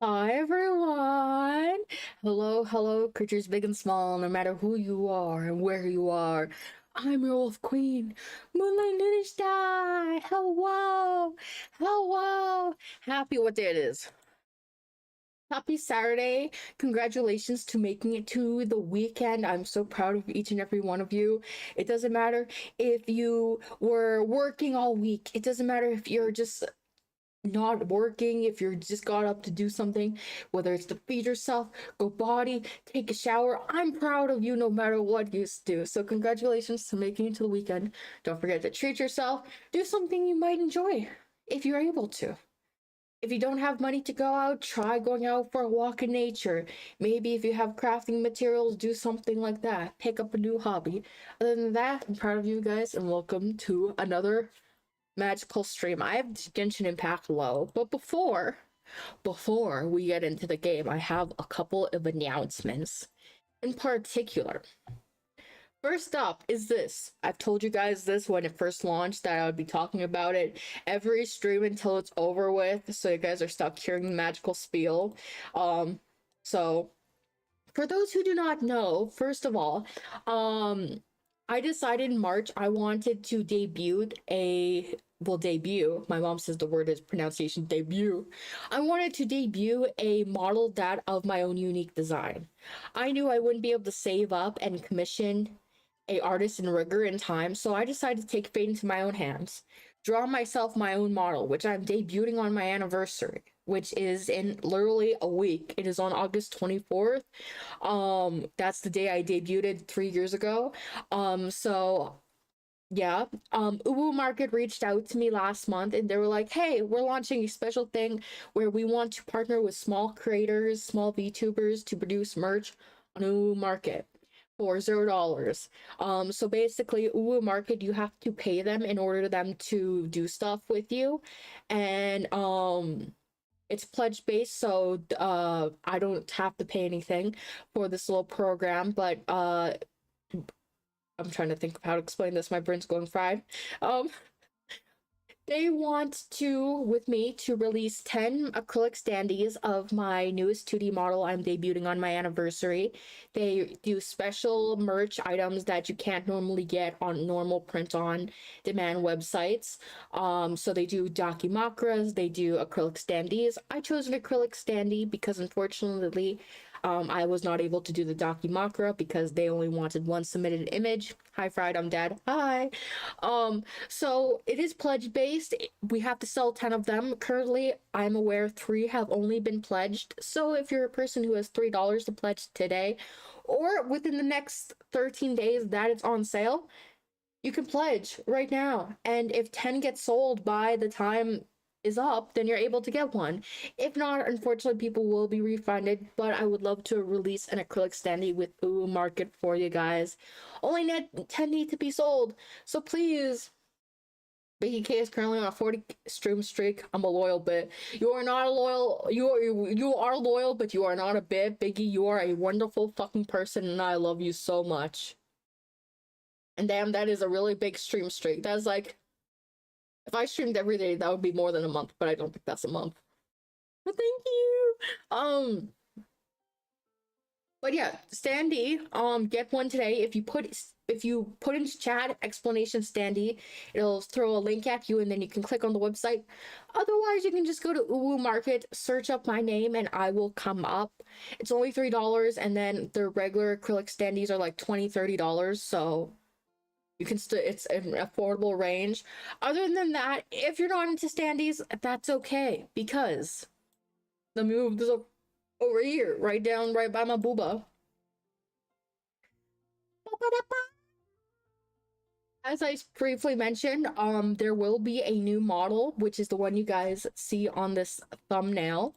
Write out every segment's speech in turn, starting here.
Hi everyone! Hello, creatures big and small, no matter who you are and where you are. I'm your wolf queen, Moonlight Lichtenstein! Hello! Happy what day it is. Happy Saturday. Congratulations to making it to the weekend. I'm so proud of each and every one of you. It doesn't matter if you were working all week. It doesn't matter if you're just not working, if you're just got up to do something, whether it's to feed yourself, go body, take a shower. I'm proud of you no matter what you do. So congratulations to making it to the weekend. Don't forget to treat yourself. Do something you might enjoy if you're able to. If you don't have money to go out, try going out for a walk in nature. Maybe if you have crafting materials, do something like that. Pick up a new hobby. Other than that, I'm proud of you guys and welcome to another magical stream. I have Genshin low, but before we get into the game, I have a couple of announcements. In particular, first up is this. I've told you guys this when it first launched that I would be talking about it every stream until it's over with, so you guys are stuck hearing the magical spiel. So for those who do not know, first of all, I decided in March I wanted to debut my mom says the word is pronunciation debut. I wanted to debut a model that of my own unique design. I knew I wouldn't be able to save up and commission a artist in rigor in time, so I decided to take fate into my own hands, draw myself my own model, which I'm debuting on my anniversary, which is in literally a week. It is on August 24th. That's the day I debuted 3 years ago. So yeah, Uwu Market reached out to me last month and they were like, hey, we're launching a special thing where we want to partner with small creators, small VTubers to produce merch on Uwu Market for $0. So basically Uwu Market, you have to pay them in order for them to do stuff with you. And it's pledge based, so I don't have to pay anything for this little program, but I'm trying to think of how to explain this. My brain's going fried. They want to, with me, to release 10 acrylic standees of my newest 2D model I'm debuting on my anniversary. They do special merch items that you can't normally get on normal print-on-demand websites. So they do dakimakras, they do acrylic standees. I chose an acrylic standee because unfortunately, I was not able to do the dakimakra because they only wanted one submitted image. Hi, Fried, I'm dead. Hi. So it is pledge based. We have to sell 10 of them. Currently, I'm aware 3 have only been pledged. So if you're a person who has $3 to pledge today, or within the next 13 days that it's on sale, you can pledge right now. And if 10 get sold by the time is up, then you're able to get one. If not, unfortunately, people will be refunded, but I would love to release an acrylic standee with Uwu Market for you guys. Only 10 need to be sold, so please. Biggie K is currently on a 40 stream streak. I'm a loyal bit. You are not a loyal. You are loyal, but you are not a bit. Biggie, you are a wonderful fucking person, and I love you so much. And damn, that is a really big stream streak. That's like, if I streamed every day, that would be more than a month, but I don't think that's a month. But thank you. But yeah, standee, get one today. If you put into chat explanation standee, it'll throw a link at you and then you can click on the website. Otherwise, you can just go to Uwu Market, search up my name, and I will come up. It's only $3, and then the regular acrylic standees are like $20-$30, so you can still, it's an affordable range. Other than that, if you're not into standees, that's okay, because the move is over here, right by my booba. As I briefly mentioned, there will be a new model, which is the one you guys see on this thumbnail.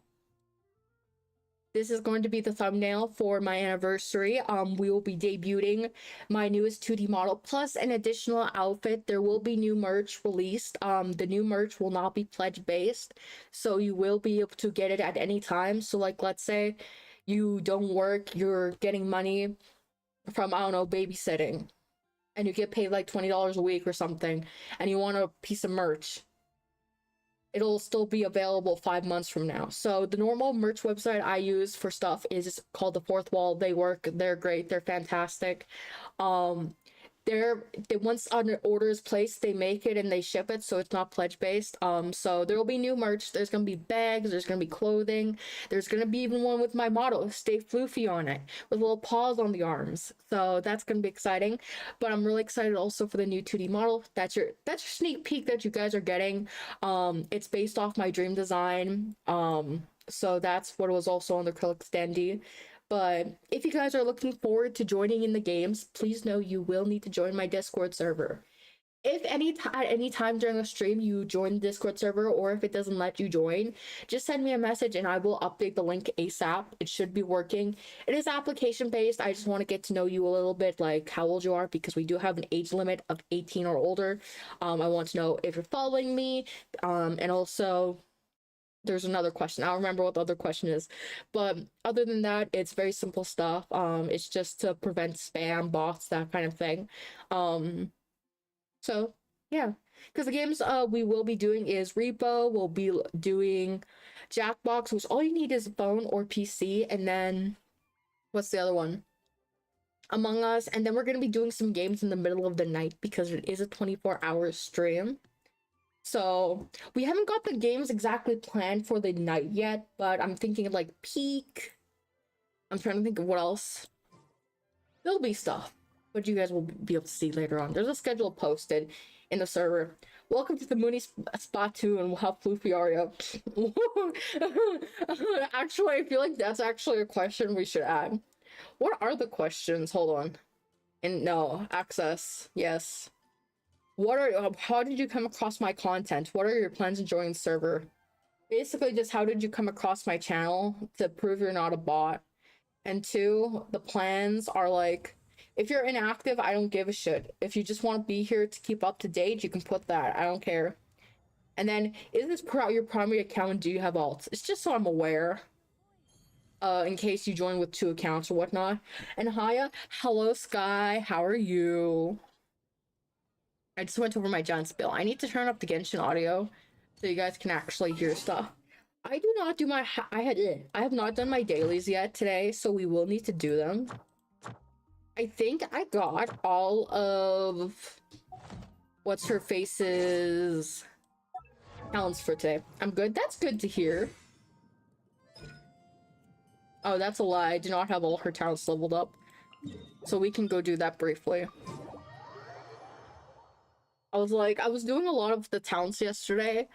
This is going to be the thumbnail for my anniversary. We will be debuting my newest 2D model, plus an additional outfit. There will be new merch released. The new merch will not be pledge-based, so you will be able to get it at any time. So, like, let's say you don't work, you're getting money from, I don't know, babysitting, and you get paid like $20 a week or something, and you want a piece of merch. it'll still be available 5 months from now. So the normal merch website I use for stuff is called the Fourth Wall. They work, they're great, they're fantastic. um they once an order is placed, they make it and they ship it, so it's not pledge based. So there will be new merch. There's gonna be bags, there's gonna be clothing, there's gonna be even one with my motto, "Stay floofy," on it, with little paws on the arms. So that's gonna be exciting. But I'm really excited also for the new 2D model. That's your sneak peek that you guys are getting. It's based off my dream design. So that's what was also on the acrylic standee. But if you guys are looking forward to joining in the games, please know you will need to join my Discord server. If at any time during the stream you join the Discord server, or if it doesn't let you join, just send me a message and I will update the link ASAP. It should be working. It is application based. I just want to get to know you a little bit, like how old you are, because we do have an age limit of 18 or older. I want to know if you're following me, and also there's another question. I don't remember what the other question is, but other than that, it's very simple stuff. It's just to prevent spam, bots, that kind of thing. So yeah, because the games we will be doing is Repo. We'll be doing Jackbox, which all you need is a phone or PC, and then what's the other one? Among Us, and then we're gonna be doing some games in the middle of the night because it is a 24-hour stream. So we haven't got the games exactly planned for the night yet, but I'm thinking like peak. I'm trying to think of what else. There'll be stuff, but you guys will be able to see later on. There's a schedule posted in the server. Welcome to the Moonie spot 2, and how floofy are you? Actually, I feel like that's actually a question we should add. What are the questions? Hold on. And no, access. Yes. How did you come across my content? What are your plans to join the server? Basically, just how did you come across my channel to prove you're not a bot? And 2, the plans are like, if you're inactive, I don't give a shit. If you just want to be here to keep up to date, you can put that. I don't care. And then, is this your primary account? Do you have alts? It's just so I'm aware. In case you join with 2 accounts or whatnot. And Haya, hello Sky, how are you? I just went over my giant spill. I need to turn up the Genshin audio so you guys can actually hear stuff. I do not do my I have not done my dailies yet today, so we will need to do them. I think I got all of what's her face's talents for today. I'm good. That's good to hear. Oh, that's a lie. I do not have all her talents leveled up, so we can go do that briefly. I was doing a lot of the talents yesterday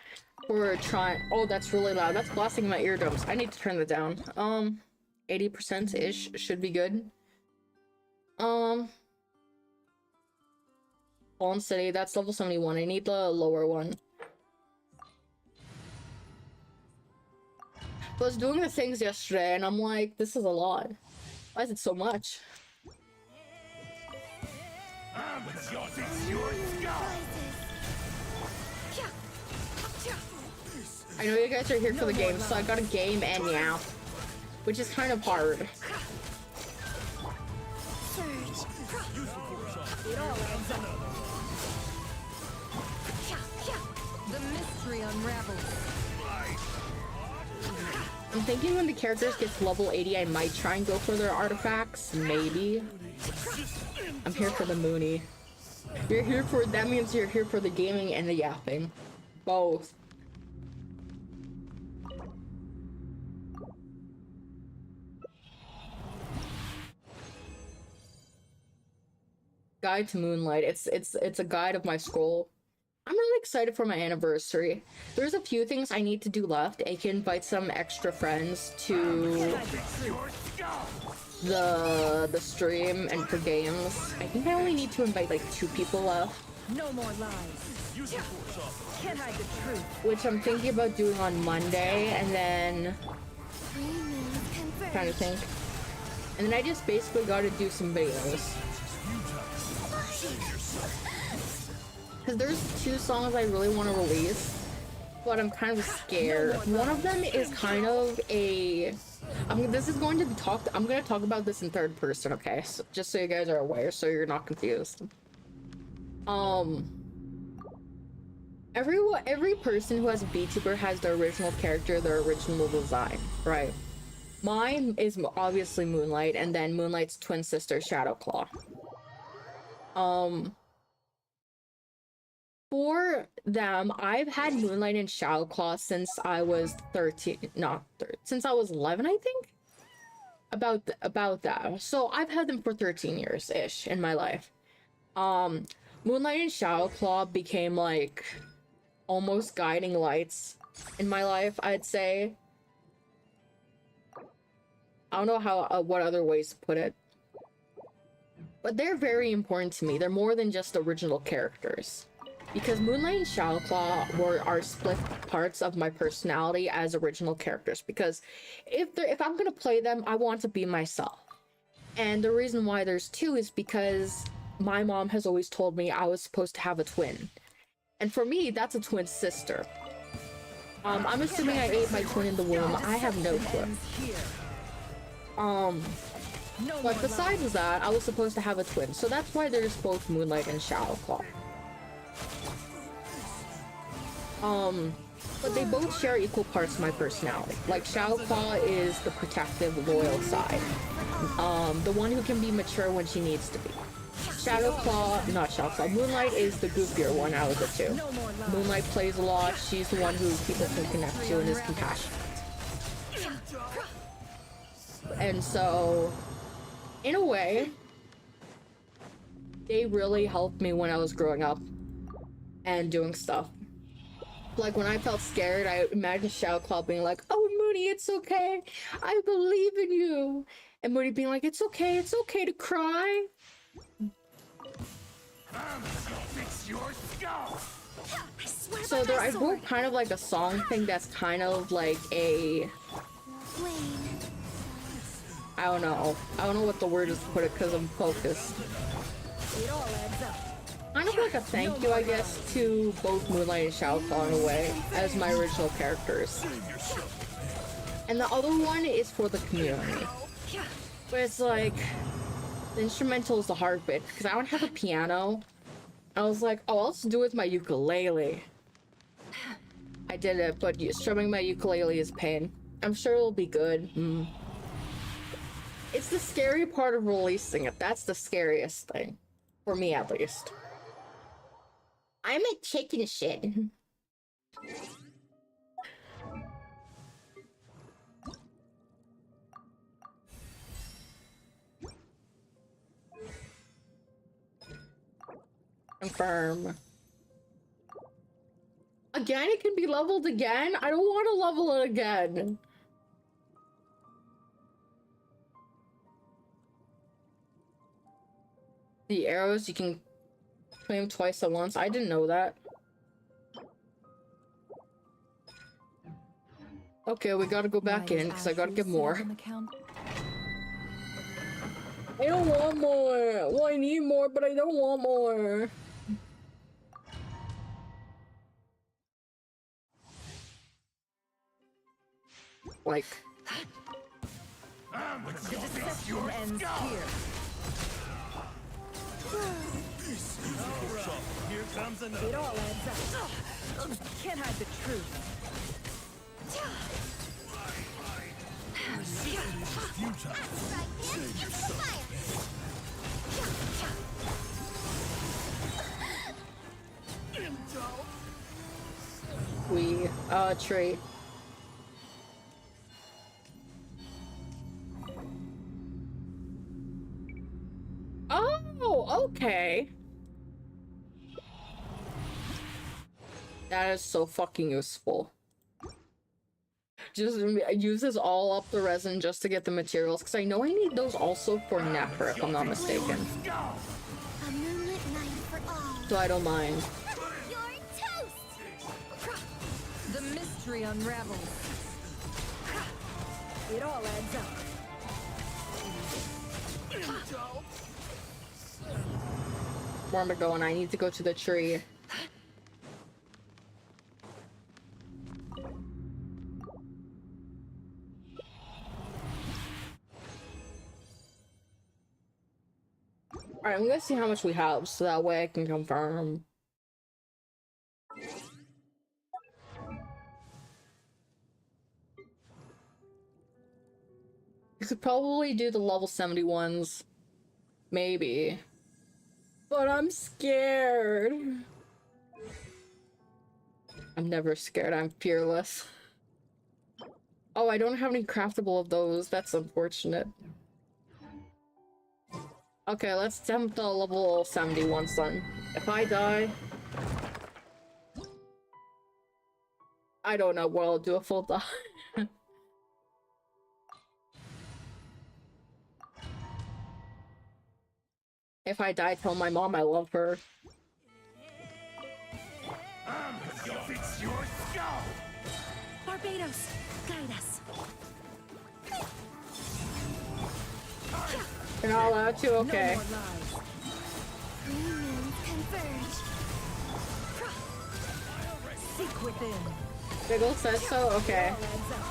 for trying. Oh, that's really loud. That's blasting my eardrums. I need to turn that down. 80%-ish should be good. Fallen City, that's level 71. I need the lower one. I was doing the things yesterday and I'm like, this is a lot. Why is it so much? I know you guys are here for the game, so I got a game and yeah, which is kind of hard. The mystery unravels. I'm thinking when the characters get to level 80, I might try and go for their artifacts. Maybe. I'm here for the Moonie. You're here for, that means you're here for the gaming and the yapping. Both. Guide to Moonlight. It's a guide of my scroll. I'm really excited for my anniversary. There's a few things I need to do left. I can invite some extra friends to the stream and for games. I think I only need to invite like 2 people left. No more lies. Can't hide the truth. Which I'm thinking about doing on Monday, and then trying to think. And then I just basically got to do some videos. Because there's 2 songs I really want to release, but I'm kind of scared. One of them is kind of a... this is going to be talked... I'm going to talk about this in 3rd person, okay? So, just so you guys are aware, so you're not confused. every person who has a VTuber has their original character, their original design, right? Mine is obviously Moonlight, and then Moonlight's twin sister, Shadowclaw. For them, I've had Moonlight and Shadowclaw since I was 13, since I was 11, I think? About that. So I've had them for 13 years-ish in my life. Moonlight and Shadowclaw became, like, almost guiding lights in my life, I'd say. I don't know how what other ways to put it, but they're very important to me. They're more than just original characters, because Moonlight and Shadowclaw are split parts of my personality as original characters. Because if I'm gonna play them, I want to be myself, and the reason why there's two is because my mom has always told me I was supposed to have a twin, and for me, that's a twin sister. I'm assuming I ate my twin in the womb. I have no clue. But besides that, I was supposed to have a twin, so that's why there's both Moonlight and Shadowclaw. But they both share equal parts of my personality. Like, Shadowclaw is the protective, loyal side. The one who can be mature when she needs to be. Moonlight is the goofier one out of the two. Moonlight plays a lot, she's the one who people can connect to and is compassionate. And so, in a way, they really helped me when I was growing up and doing stuff. Like, when I felt scared, I imagined Shadowclaw being like, "Oh, Moonie, it's okay. I believe in you." And Moonie being like, it's okay to cry." Fix your skull. So I wrote kind of like a song thing that's kind of like a... I don't know what the word is to put it because I'm focused. Kind of like a thank you, I guess, to both Moonlight and Shadowclaw in a way, as my original characters. And the other one is for the community. But it's like, the instrumental is the hard bit, because I don't have a piano. I was like, oh, I'll just do it with my ukulele. I did it, but strumming my ukulele is pain. I'm sure it'll be good. It's the scary part of releasing it. That's the scariest thing. For me, at least. I'm a chicken shit. Confirm. Again, it can be leveled again? I don't want to level it again. The arrows, you can claim twice at once. I didn't know that. Okay, we gotta go back in, because I gotta get more. I don't want more! Well, I need more, but I don't want more! Like... The deception ends here. Here comes another. It all adds up. Can't hide the truth. Trait. Oh, okay. That is so fucking useful. Just uses all up the resin just to get the materials, because I know I need those also for Nectar, if I'm not mistaken. A moonlit night for all. So I don't mind. You're toast. The mystery unravels. It all adds up. Where am I going? I need to go to the tree. Alright, I'm gonna see how much we have, so that way I can confirm. You could probably do the level 70 ones. Maybe. But I'm scared. I'm never scared, I'm fearless. Oh, I don't have any craftable of those. That's unfortunate. Okay, let's attempt the level 70 ones then. If I die... I don't know what I'll do if I'll die. If I die, tell my mom I love her. Fix your skull! Barbados, guide us. You're not allowed to? Okay. No more lies. Three moons converge. Seek within. Diggle says so? Okay. All adds up.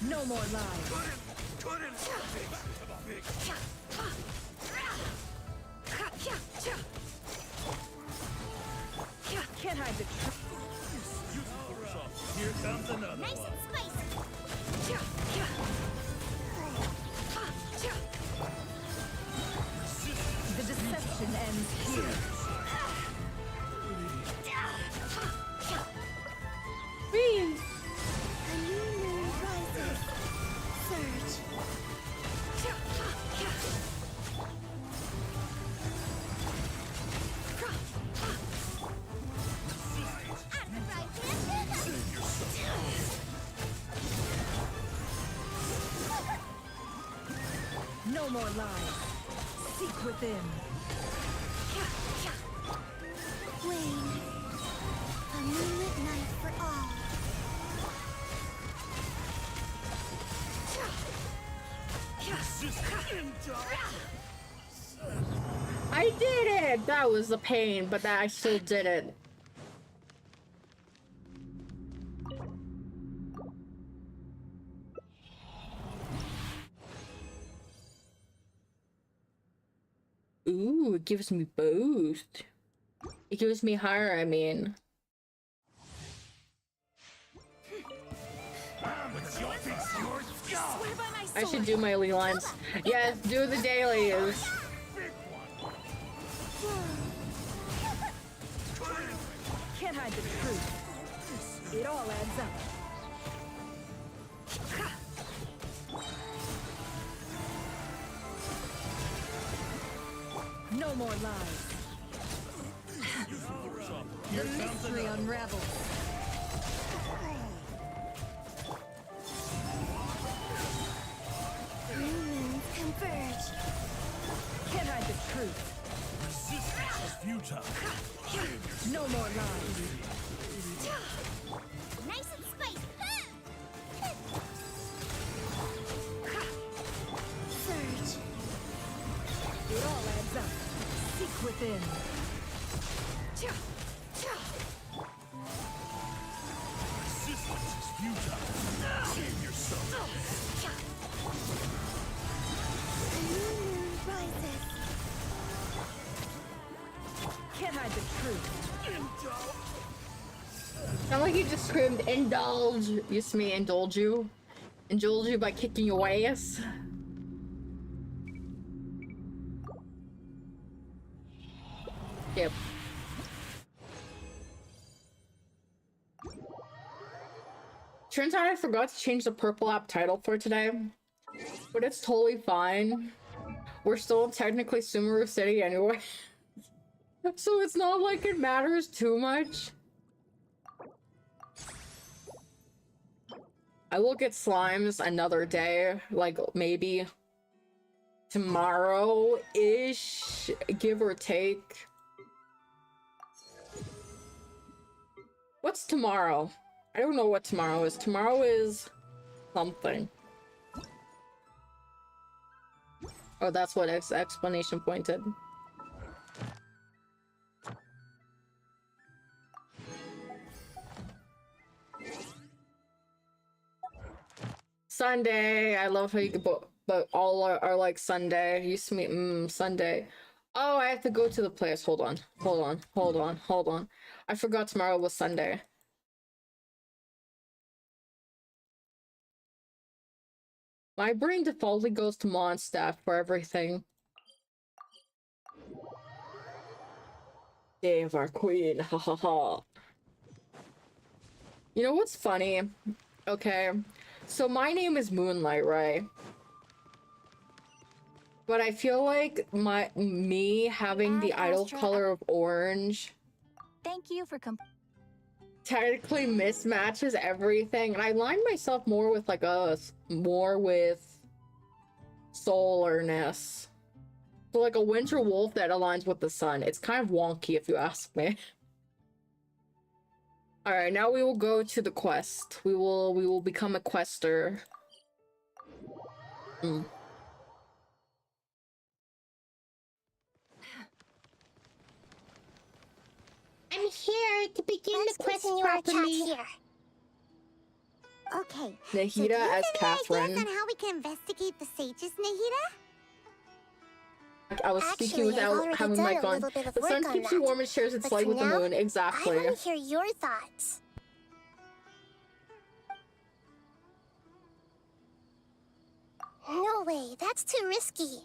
No more lies. Can't hide the truth. Here comes another Nice one. and spicy. The deception ends here. Whee! A new moon rises. Surge. Out of the frying pan. No more lies. Seek within. Wane. A moonlit night for all. I did it! That was a pain, but I still did it. Ooh, it gives me boost. It gives me higher, I mean. Fix your skull! Swear by my sword. I should do my Lee lines. Yes, do the dailies. Can't hide the truth. It all adds up. No more lies. The mystery unravels. New moons converge. Can't hide the truth. Resistance is futile. No more lies. Nice and spicy. Surge. It all adds up. Seek within. Resistance is futile. Save yourself. A new moon rises. Can't hide the truth. Sound like you just screamed indulge. Used to me indulge you. Indulge you by kicking your ass. Yep. Turns out I forgot to change the purple app title for today, but it's totally fine. We're still technically Sumeru City anyway, so it's not like it matters too much. I will get slimes another day, like maybe tomorrow-ish, give or take. What's tomorrow? I don't know what tomorrow is. Tomorrow is something. Oh, that's what explanation pointed. Sunday. I love how you could, but all are like Sunday. Used to me, Sunday. Oh, I have to go to the place. Hold on. I forgot tomorrow was Sunday. My brain defaultly goes to Mondstadt for everything. Day of our queen, ha ha ha. You know what's funny? Okay, so my name is Moonlight, right? But I feel like me having the idol Astra. color of orange Thank you for technically mismatches everything, and I aligned myself more with like with solarness. So like a winter wolf that aligns with the sun. It's kind of wonky if you ask me. Alright, now we will go to the quest. We will become a quester. Mm. I'm here to begin Let's the quest continue our chat properly. here. Okay. Nahida so do you have as any Catherine. ideas on how we can investigate the sages, Nahida? I was speaking Actually, I've without already having done mic a on. little bit of The sun work on keeps you that. warm and shares its But light for with the now, moon. Exactly. I want to hear your thoughts. No way, that's too risky.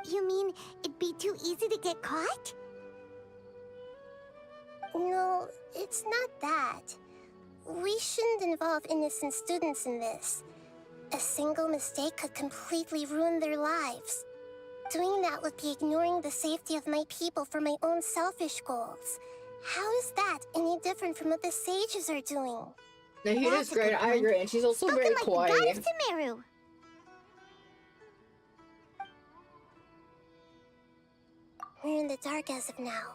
You mean it'd be too easy to get caught? No, it's not that. We shouldn't involve innocent students in this. A single mistake could completely ruin their lives. Doing that would be ignoring the safety of my people for my own selfish goals. How is that any different from what the sages are doing? Nahida's That's a great, good I point. agree, and she's also Spoken very like quiet. the god of Sumeru. We're in the dark as of now.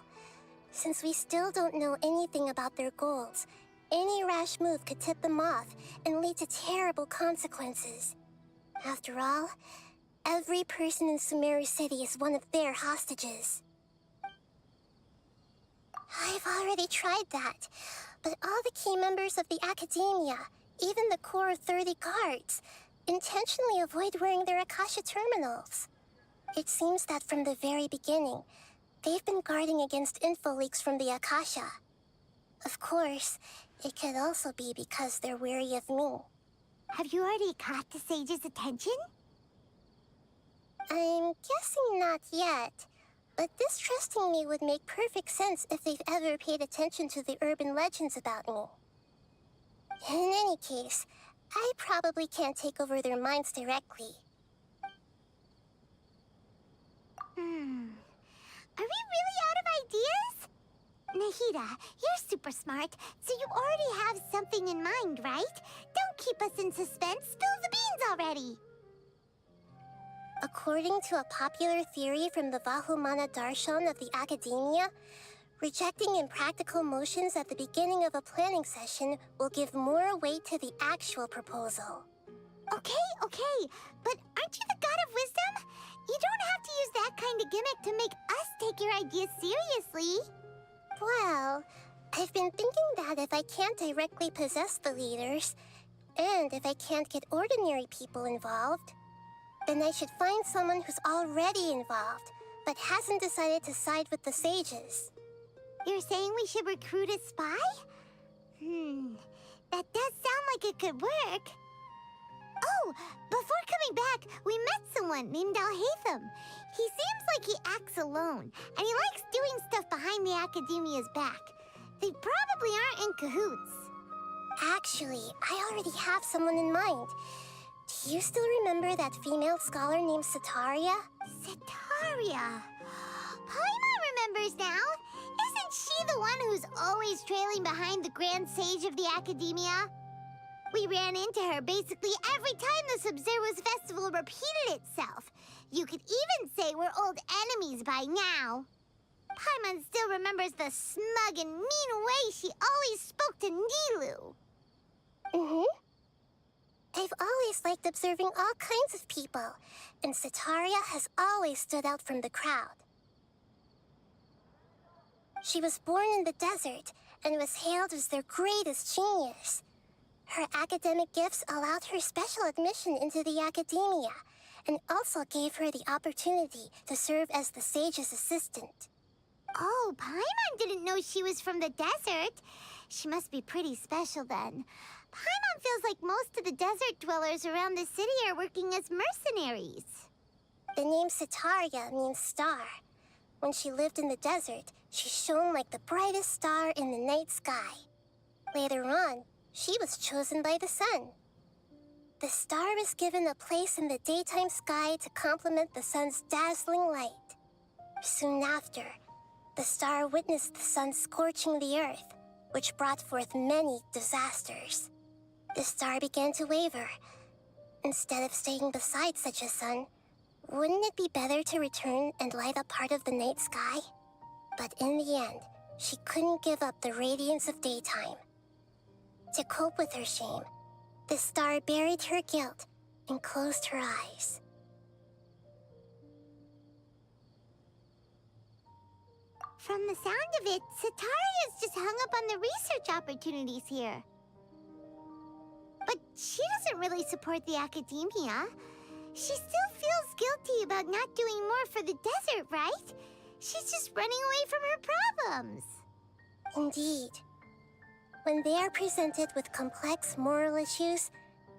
Since we still don't know anything about their goals, any rash move could tip them off and lead to terrible consequences. After all, every person in Sumeru City is one of their hostages. I've already tried that, but all the key members of the Academia, even the core 30 guards, intentionally avoid wearing their Akasha terminals. It seems that from the very beginning, they've been guarding against info leaks from the Akasha. Of course, it could also be because they're wary of me. Have you already caught the sage's attention? I'm guessing not yet, but distrusting me would make perfect sense if they've ever paid attention to the urban legends about me. In any case, I probably can't take over their minds directly. Are we really out of ideas? Nahida, you're super smart, so you already have something in mind, right? Don't keep us in suspense. Spill the beans already. According to a popular theory from the Vahumana Darshan of the Academia, rejecting impractical motions at the beginning of a planning session will give more weight to the actual proposal. Okay, but aren't you the god of wisdom? You don't have to use that kind of gimmick to make us take your ideas seriously. Well, I've been thinking that if I can't directly possess the leaders, and if I can't get ordinary people involved, then I should find someone who's already involved, but hasn't decided to side with the sages. You're saying we should recruit a spy? That does sound like it could work. Oh, before coming back, we met someone named Alhaitham. He seems like he acts alone, and he likes doing stuff behind the Academia's back. They probably aren't in cahoots. Actually, I already have someone in mind. Do you still remember that female scholar named Setaria? Setaria? Paimon remembers now. Isn't she the one who's always trailing behind the Grand Sage of the Academia? We ran into her basically every time the Sumeru festival repeated itself. You could even say we're old enemies by now. Paimon still remembers the smug and mean way she always spoke to Nilu. I've always liked observing all kinds of people, and Setaria has always stood out from the crowd. She was born in the desert and was hailed as their greatest genius. Her academic gifts allowed her special admission into the Academia, and also gave her the opportunity to serve as the sage's assistant. Oh, Paimon didn't know she was from the desert. She must be pretty special then. Paimon feels like most of the desert dwellers around the city are working as mercenaries. The name Sitaria means star. When she lived in the desert, she shone like the brightest star in the night sky. Later on, she was chosen by the sun. The star was given a place in the daytime sky to complement the sun's dazzling light. Soon after, the star witnessed the sun scorching the earth, which brought forth many disasters. The star began to waver. Instead of staying beside such a sun, wouldn't it be better to return and light up part of the night sky? But in the end, she couldn't give up the radiance of daytime. To cope with her shame, the star buried her guilt and closed her eyes. From the sound of it, Sitaria's just hung up on the research opportunities here. But she doesn't really support the academia. She still feels guilty about not doing more for the desert, right? She's just running away from her problems. Indeed. When they are presented with complex moral issues,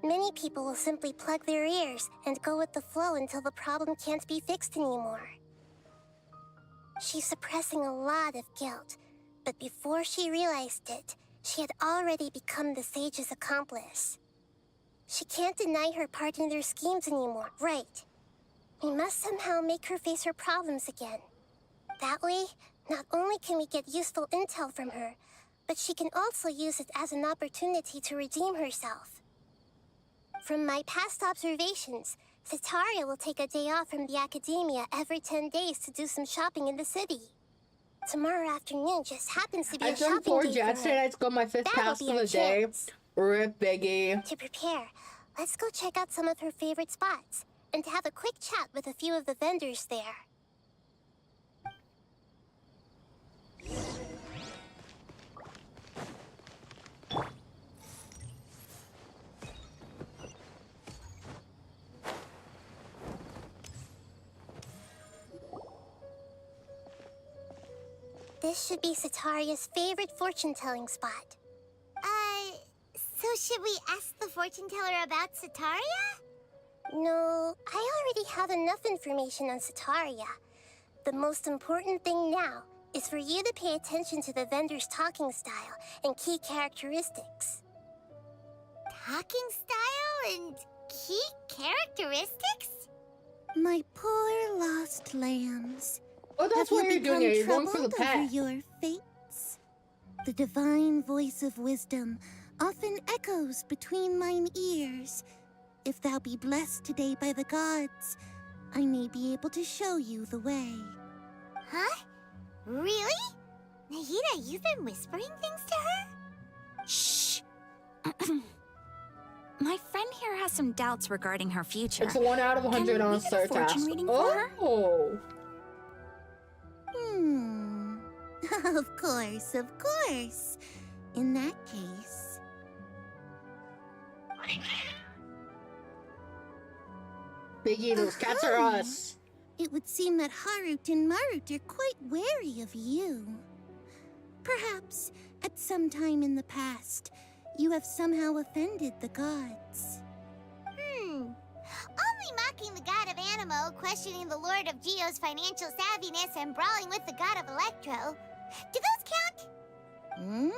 many people will simply plug their ears and go with the flow until the problem can't be fixed anymore. She's suppressing a lot of guilt, but before she realized it, she had already become the sage's accomplice. She can't deny her part in their schemes anymore, right? We must somehow make her face her problems again. That way, not only can we get useful intel from her, but she can also use it as an opportunity to redeem herself. From my past observations, Sitaria will take a day off from the academia every 10 days to do some shopping in the city. Tomorrow afternoon just happens to be I a jumped shopping 4 day jets for today. her. I got my 5th That'll pass be of our the day. chance. Rip Biggie. To prepare, let's go check out some of her favorite spots and have a quick chat with a few of the vendors there. This should be Sitaria's favorite fortune-telling spot. So should we ask the fortune teller about Sitaria? No, I already have enough information on Sitaria. The most important thing now is for you to pay attention to the vendor's talking style and key characteristics. Talking style and key characteristics? My poor lost lambs. Oh, that's Have you what you're doing. become You're going for the troubled over pet. your fates? The divine voice of wisdom often echoes between mine ears. If thou be blessed today by the gods, I may be able to show you the way. Huh? Really? Nahida, you've been whispering things to her? Shh. My friend here has some doubts regarding her future. It's a 1 out of 100 Can on we a get a start fortune task. reading for her? Oh. Of course, of course. In that case... Biggie, those cats are us. It would seem that Harut and Marut are quite wary of you. Perhaps, at some time in the past, you have somehow offended the gods. Only mocking the god of Animo, questioning the lord of Geo's financial savviness, and brawling with the god of Electro. Do those count? Hmm?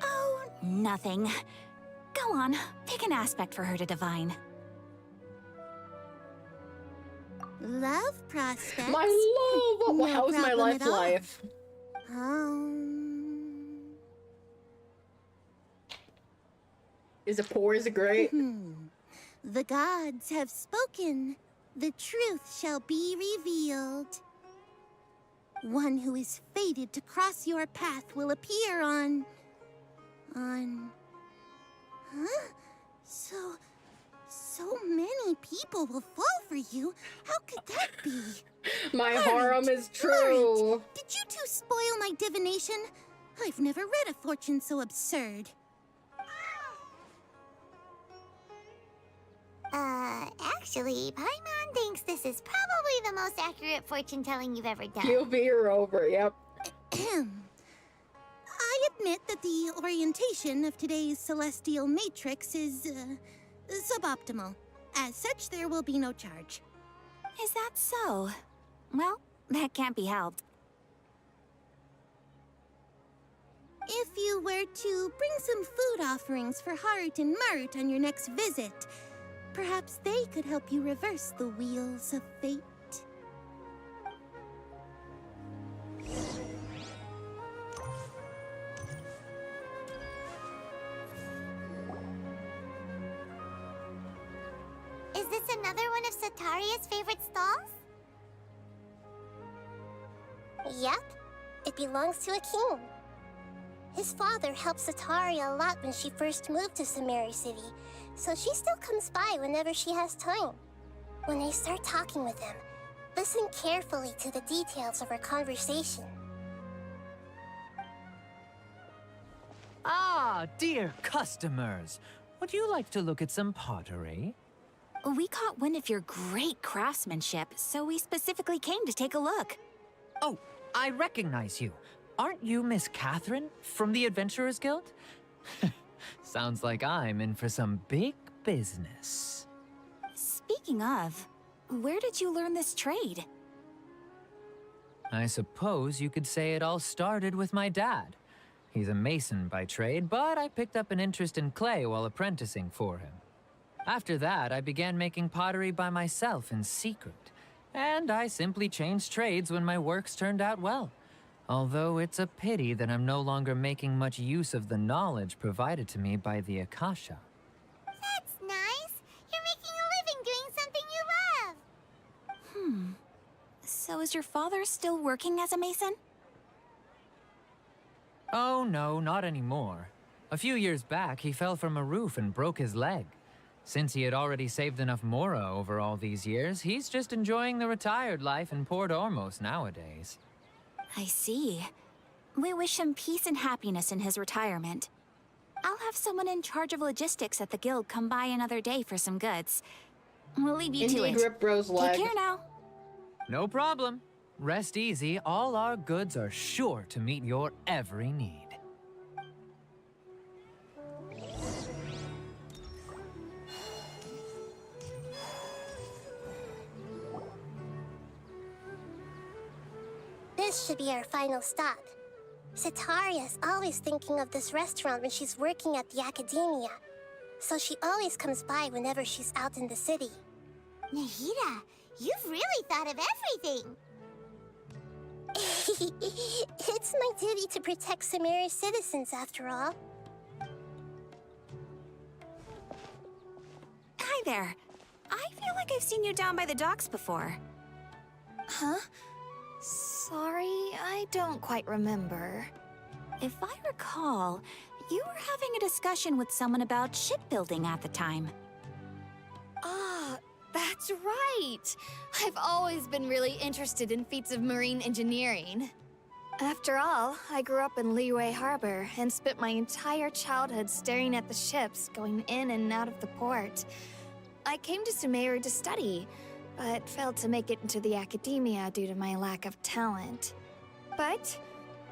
Oh, nothing. Go on, pick an aspect for her to divine. Love prospects? My love! No How's my problem at all. life? Is it poor? Is it great? The gods have spoken. The truth shall be revealed. One who is fated to cross your path will appear on... Huh? So many people will fall for you. How could that be? My Marut, harem is true. Marut, did you two spoil my divination? I've never read a fortune so absurd. Actually, Paimon thinks this is probably the most accurate fortune-telling you've ever done. QB or over, yep. I admit that the orientation of today's celestial matrix is suboptimal. As such, there will be no charge. Is that so? Well, that can't be helped. If you were to bring some food offerings for Hart and Mart on your next visit, perhaps they could help you reverse the wheels of fate. Is this another one of Sataria's favorite stalls? Yep. It belongs to a king. His father helped Sataria a lot when she first moved to Sumeru City, so she still comes by whenever she has time. When I start talking with him, listen carefully to the details of our conversation. Ah, dear customers. Would you like to look at some pottery? We caught wind of your great craftsmanship, so we specifically came to take a look. Oh, I recognize you. Aren't you Miss Catherine from the Adventurers Guild? Sounds like I'm in for some big business. Speaking of, where did you learn this trade? I suppose you could say it all started with my dad. He's a mason by trade, but I picked up an interest in clay while apprenticing for him. After that, I began making pottery by myself in secret, and I simply changed trades when my works turned out well. Although it's a pity that I'm no longer making much use of the knowledge provided to me by the Akasha. That's nice. You're making a living doing something you love. So is your father still working as a mason? Oh no, not anymore. A few years back, he fell from a roof and broke his leg. Since he had already saved enough mora over all these years, he's just enjoying the retired life in Port Ormos nowadays. I see. We wish him peace and happiness in his retirement. I'll have someone in charge of logistics at the guild come by another day for some goods. We'll leave you to Indeed, it. rip Bro's leg. Take care now. No problem. Rest easy, all our goods are sure to meet your every need. This should be our final stop. Sataria's always thinking of this restaurant when she's working at the academia, so she always comes by whenever she's out in the city. Nahida, you've really thought of everything. It's my duty to protect Sumeru's citizens, after all. Hi there. I feel like I've seen you down by the docks before. Huh? Sorry, I don't quite remember. If I recall, you were having a discussion with someone about shipbuilding at the time. Ah, that's right! I've always been really interested in feats of marine engineering. After all, I grew up in Liyue Harbor and spent my entire childhood staring at the ships going in and out of the port. I came to Sumeru to study, but failed to make it into the academia due to my lack of talent. But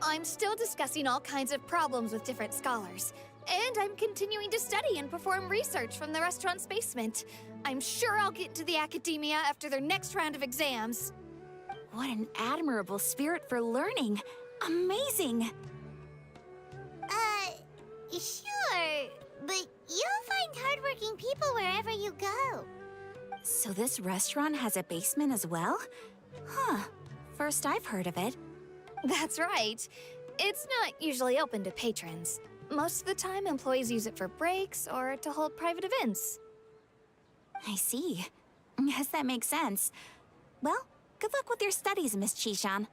I'm still discussing all kinds of problems with different scholars, and I'm continuing to study and perform research from the restaurant's basement. I'm sure I'll get into the academia after their next round of exams. What an admirable spirit for learning. Amazing. Sure, but you'll find hardworking people wherever you go. So this restaurant has a basement as well? Huh. First I've heard of it. That's right. It's not usually open to patrons. Most of the time, employees use it for breaks or to hold private events. I see. Guess that makes sense. Well, good luck with your studies, Miss Chishan.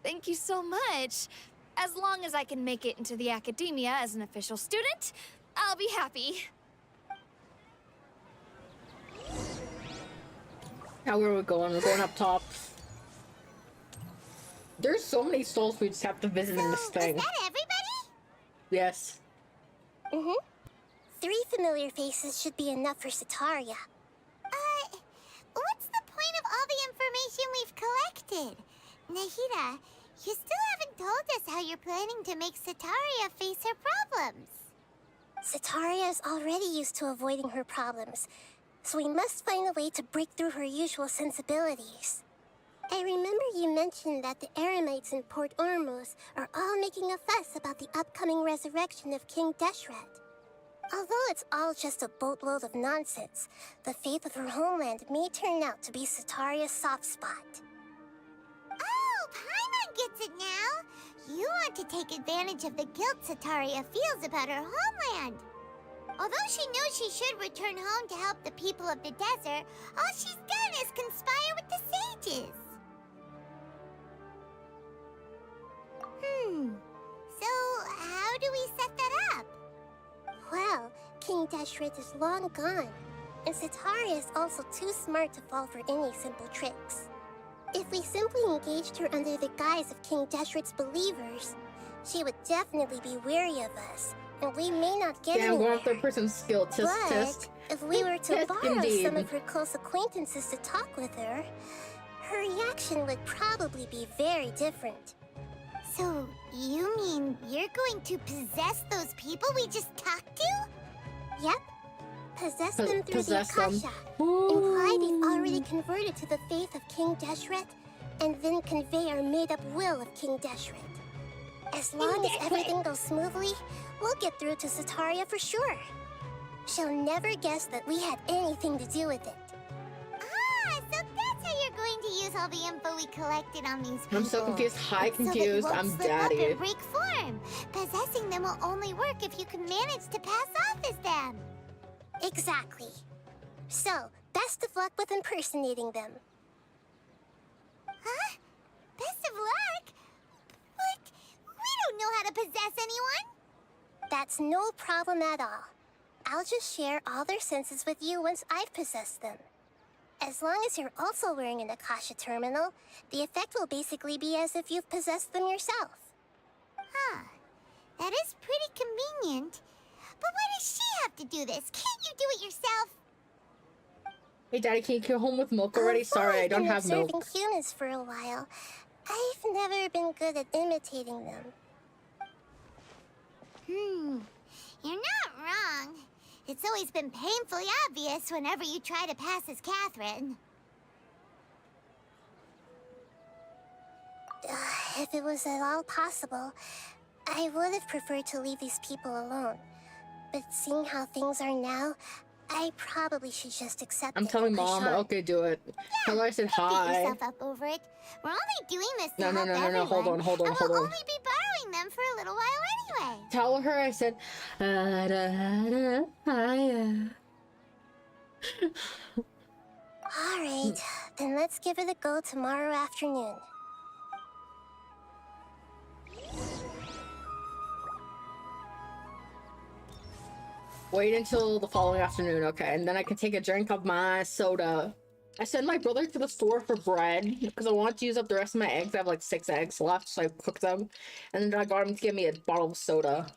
Thank you so much. As long as I can make it into the academia as an official student, I'll be happy. Now where are we going? We're going up top. There's so many souls we just have to visit in this thing. Is that everybody? Yes. 3 familiar faces should be enough for Sataria. What's the point of all the information we've collected? Nahida, you still haven't told us how you're planning to make Sataria face her problems. Sataria is already used to avoiding her problems, so we must find a way to break through her usual sensibilities. I remember you mentioned that the Eremites in Port Ormuz are all making a fuss about the upcoming resurrection of King Deshret. Although it's all just a boatload of nonsense, the fate of her homeland may turn out to be Sataria's soft spot. Oh, Paimon gets it now! You want to take advantage of the guilt Sataria feels about her homeland. Although she knows she should return home to help the people of the desert, all she's done is conspire with the sages. So how do we set that up? Well, King Deshret is long gone, and Sataria is also too smart to fall for any simple tricks. If we simply engaged her under the guise of King Deshret's believers, she would definitely be wary of us, and we may not get Damn, anywhere. going for a person's skill test. If we were to Yes, borrow indeed. some of her close acquaintances to talk with her, her reaction would probably be very different. So, you mean you're going to possess those people we just talked to? Yep. Possess them through the Possess them. Akasha. Imply they've already converted to the faith of King Deshret, and then convey our made-up will of King Deshret. As long as everything goes smoothly, we'll get through to Sataria for sure. She'll never guess that we had anything to do with it. Ah, so that's how you're going to use all the info we collected on these people. I'm so confused. Hi, So they confused. won't I'm slip daddy. up and break form. Possessing them will only work if you can manage to pass off as them. Exactly. So, best of luck with impersonating them. Huh? Best of luck? But we don't know how to possess anyone. That's no problem at all. I'll just share all their senses with you once I've possessed them. As long as you're also wearing an Akasha terminal, the effect will basically be as if you've possessed them yourself. Huh. That is pretty convenient. But why does she have to do this? Can't you do it yourself? Hey, Daddy, can you get home with milk already? Although Sorry, I I've don't been have observing milk. humans for a while, I've never been good at imitating them. You're not wrong. It's always been painfully obvious whenever you try to pass as Catherine. If it was at all possible, I would have preferred to leave these people alone. But seeing how things are now, I probably should just accept I'm it. telling I Mom. shan't. Okay, do it. Tell her I said Beat hi. yourself up over it. We're only doing this to No, help everyone. hold on, hold on, and hold we'll on. only be borrowing them for a little while anyway. Tell her I said. Alright, then let's give it a go tomorrow afternoon. Wait until the following afternoon, okay? And then I can take a drink of my soda. I sent my brother to the store for bread because I want to use up the rest of my eggs. I have like 6 eggs left, so I cooked them. And then I got him to give me a bottle of soda.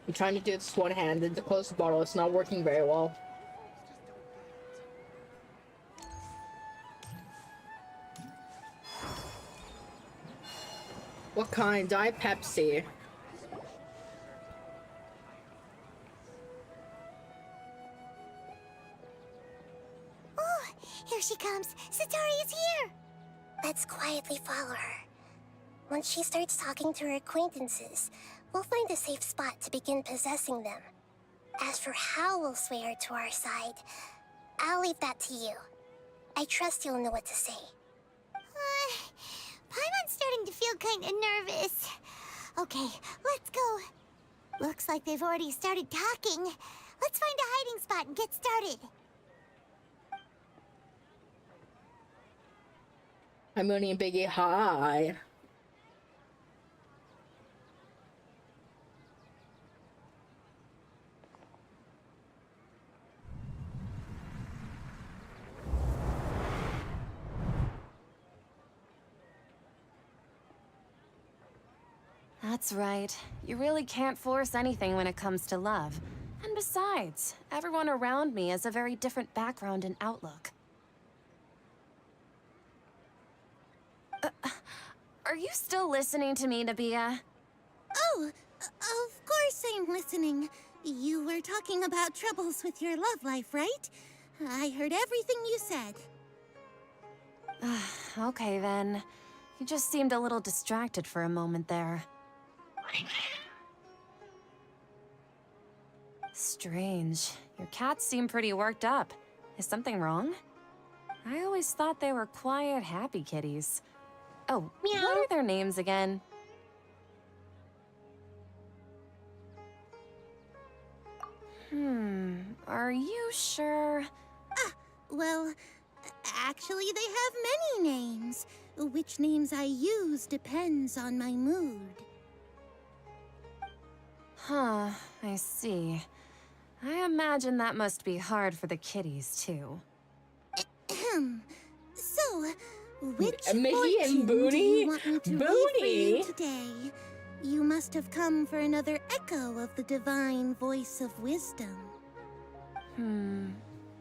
I'm trying to do this one-handed to close the bottle. It's not working very well. What kind? Diet Pepsi. Oh, here she comes. Sataria's here. Let's quietly follow her. Once she starts talking to her acquaintances, we'll find a safe spot to begin possessing them. As for how we'll sway her to our side, I'll leave that to you. I trust you'll know what to say. Paimon's starting to feel kind of nervous. Okay, let's go. Looks like they've already started talking. Let's find a hiding spot and get started. Hi, Moonie and Biggie. Hi. That's right. You really can't force anything when it comes to love. And besides, everyone around me has a very different background and outlook. Are you still listening to me, Nabia? Oh, of course I'm listening. You were talking about troubles with your love life, right? I heard everything you said. Okay then. You just seemed a little distracted for a moment there. Strange. Your cats seem pretty worked up. Is something wrong? I always thought they were quiet, happy kitties. Oh, Meow. what are their names again? Are you sure? Well, actually they have many names. Which names I use depends on my mood. Huh, I see. I imagine that must be hard for the kitties, too. So, which Mickey and fortune do Moonie? you want me to read for you Moonie? today? You must have come for another echo of the divine voice of wisdom.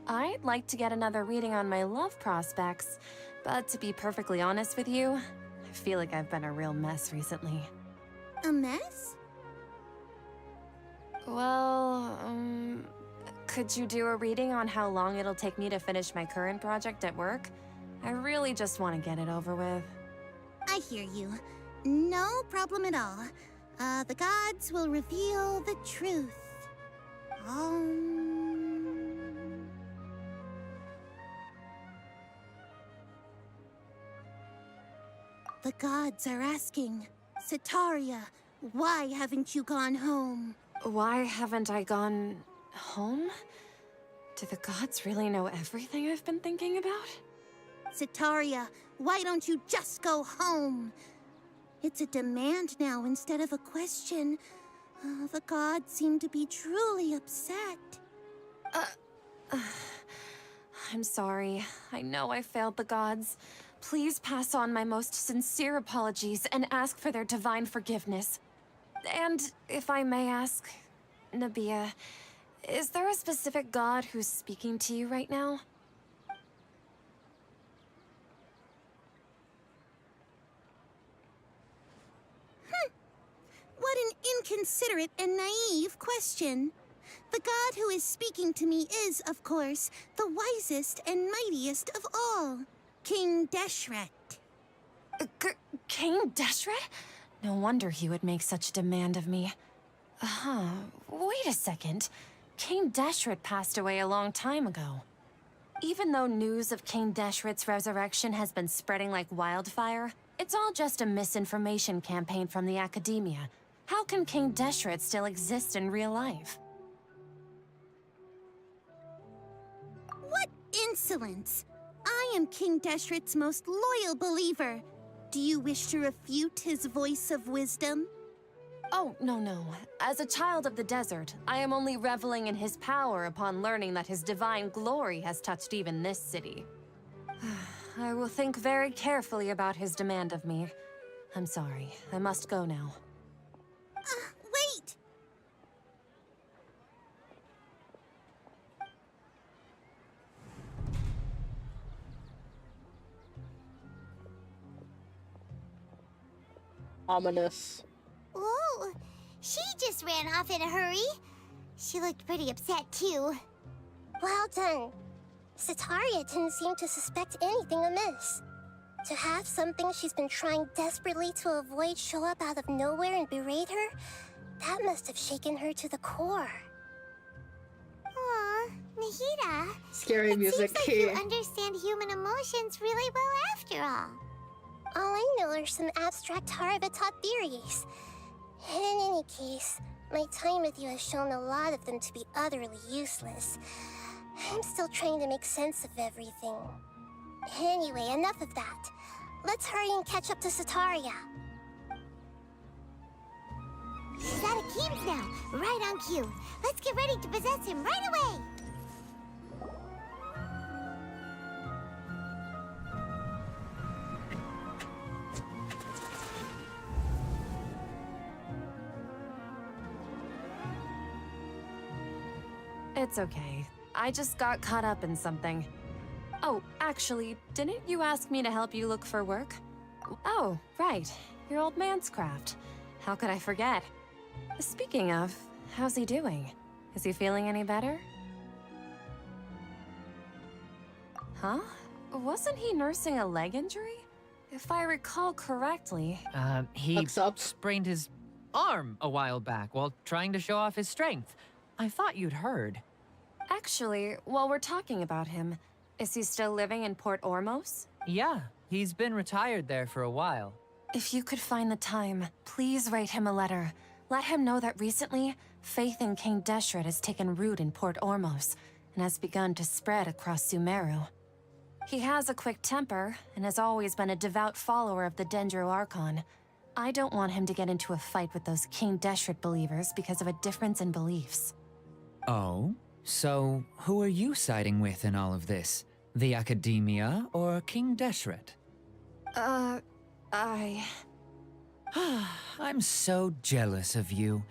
I'd like to get another reading on my love prospects, but to be perfectly honest with you, I feel like I've been a real mess recently. A mess? Well, could you do a reading on how long it'll take me to finish my current project at work? I really just want to get it over with. I hear you. No problem at all. The gods will reveal the truth. The gods are asking, Sitaria, why haven't you gone home? Why haven't I gone home? Do the gods really know everything I've been thinking about? Sitaria, why don't you just go home? It's a demand now instead of a question. The gods seem to be truly upset. I'm sorry. I know I failed the gods. Please pass on my most sincere apologies and ask for their divine forgiveness. And if I may ask, Nabia, is there a specific god who's speaking to you right now? What an inconsiderate and naive question. The god who is speaking to me is, of course, the wisest and mightiest of all, King Deshret. King Deshret? No wonder he would make such a demand of me. Wait a second. King Deshret passed away a long time ago. Even though news of King Deshret's resurrection has been spreading like wildfire, it's all just a misinformation campaign from the academia. How can King Deshret still exist in real life? What insolence! I am King Deshret's most loyal believer. Do you wish to refute his voice of wisdom? Oh, no. As a child of the desert, I am only reveling in his power upon learning that his divine glory has touched even this city. I will think very carefully about his demand of me. I'm sorry. I must go now. Wait! Ominous. Whoa, she just ran off in a hurry. She looked pretty upset too. Well done. Sitaria didn't seem to suspect anything amiss. To have something she's been trying desperately to avoid show up out of nowhere and berate her, that must have shaken her to the core. Aw, Nahida. Scary music Seems like here. you understand human emotions really well after all. All I know are some abstract Haravatot theories. In any case, my time with you has shown a lot of them to be utterly useless. I'm still trying to make sense of everything. Anyway, enough of that. Let's hurry and catch up to Sitaria. He's out of Keem's now, right on cue. Let's get ready to possess him right away. It's okay. I just got caught up in something. Oh, actually, didn't you ask me to help you look for work? Oh, right. Your old man's craft. How could I forget? Speaking of, how's he doing? Is he feeling any better? Huh? Wasn't he nursing a leg injury? If I recall correctly... He Looks up. sprained his arm a while back while trying to show off his strength. I thought you'd heard. Actually, while we're talking about him, is he still living in Port Ormos? Yeah, he's been retired there for a while. If you could find the time, please write him a letter. Let him know that recently, faith in King Deshret has taken root in Port Ormos and has begun to spread across Sumeru. He has a quick temper and has always been a devout follower of the Dendro Archon. I don't want him to get into a fight with those King Deshret believers because of a difference in beliefs. Oh? So, who are you siding with in all of this? The Academia or King Deshret? I'm so jealous of you.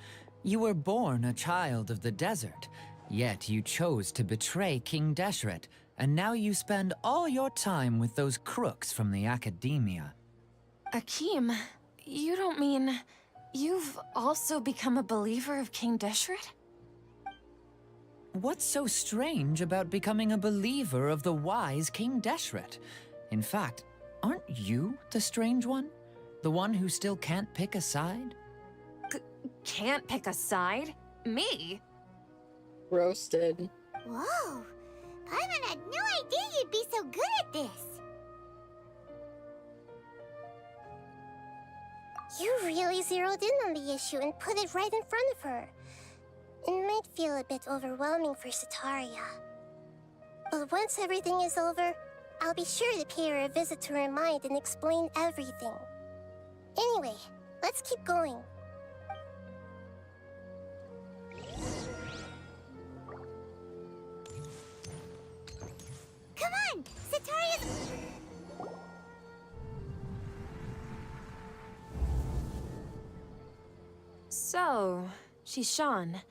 You were born a child of the desert, yet you chose to betray King Deshret, and now you spend all your time with those crooks from the Academia. Akeem, you don't mean... you've also become a believer of King Deshret? What's so strange about becoming a believer of the wise King Deshret? In fact, aren't you the strange one? The one who still can't pick a side? Can't pick a side? Me? Roasted. Whoa! Paimon had no idea you'd be so good at this! You really zeroed in on the issue and put it right in front of her. It might feel a bit overwhelming for Sataria. But once everything is over, I'll be sure to pay her a visit to her mind and explain everything. Anyway, let's keep going. Come on! Sataria's... So, Shishan,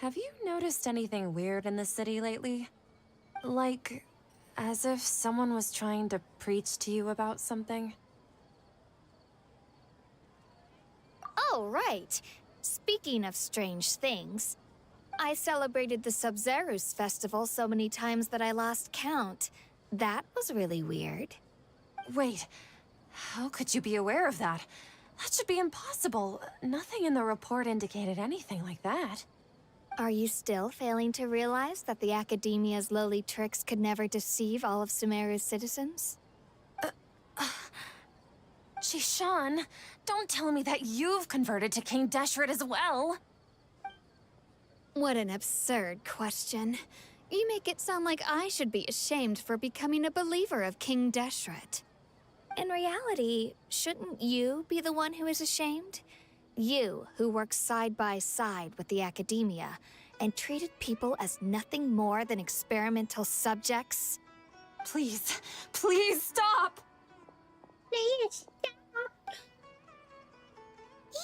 have you noticed anything weird in the city lately? Like, as if someone was trying to preach to you about something? Oh, right. Speaking of strange things, I celebrated the Sub-Zerus festival so many times that I lost count. That was really weird. Wait, how could you be aware of that? That should be impossible. Nothing in the report indicated anything like that. Are you still failing to realize that the Academia's lowly tricks could never deceive all of Sumeru's citizens? Shishan, don't tell me that you've converted to King Deshret as well! What an absurd question. You make it sound like I should be ashamed for becoming a believer of King Deshret. In reality, shouldn't you be the one who is ashamed? You, who works side by side with the Academia and treated people as nothing more than experimental subjects? Please, please stop! Please stop.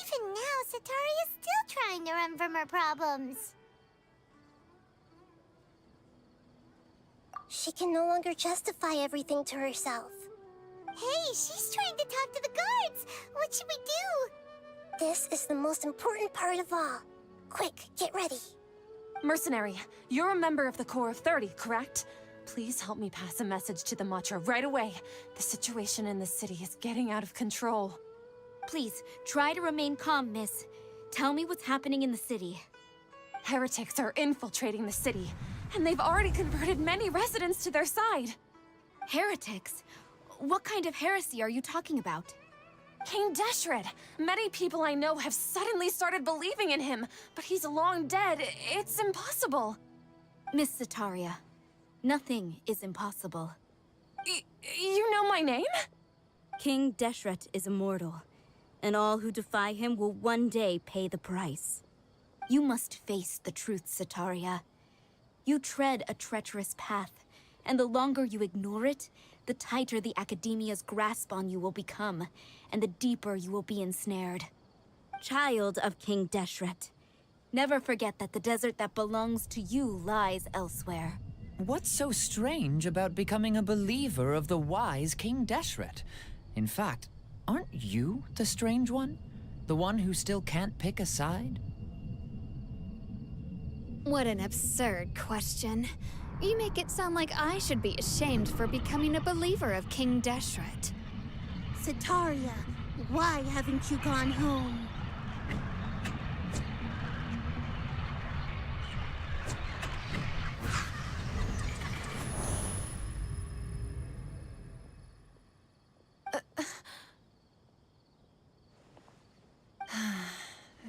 Even now, Sataria's still trying to run from her problems. She can no longer justify everything to herself. Hey, she's trying to talk to the guards! What should we do? This is the most important part of all. Quick, get ready. Mercenary, you're a member of the Corps of 30, correct? Please help me pass a message to the Matcha right away. The situation in the city is getting out of control. Please, try to remain calm, miss. Tell me what's happening in the city. Heretics are infiltrating the city, and they've already converted many residents to their side. Heretics? What kind of heresy are you talking about? King Deshret! Many people I know have suddenly started believing in him, but he's long dead. It's impossible. Miss Sataria, nothing is impossible. You know my name? King Deshret is immortal, and all who defy him will one day pay the price. You must face the truth, Sataria. You tread a treacherous path, and the longer you ignore it, the tighter the Academia's grasp on you will become, and the deeper you will be ensnared. Child of King Deshret, Never forget that the desert that belongs to you lies elsewhere. What's so strange about becoming a believer of the wise King Deshret? In fact, aren't you the strange one? The one who still can't pick a side? What an absurd question. You make it sound like I should be ashamed for becoming a believer of King Deshret. Sataria, why haven't you gone home?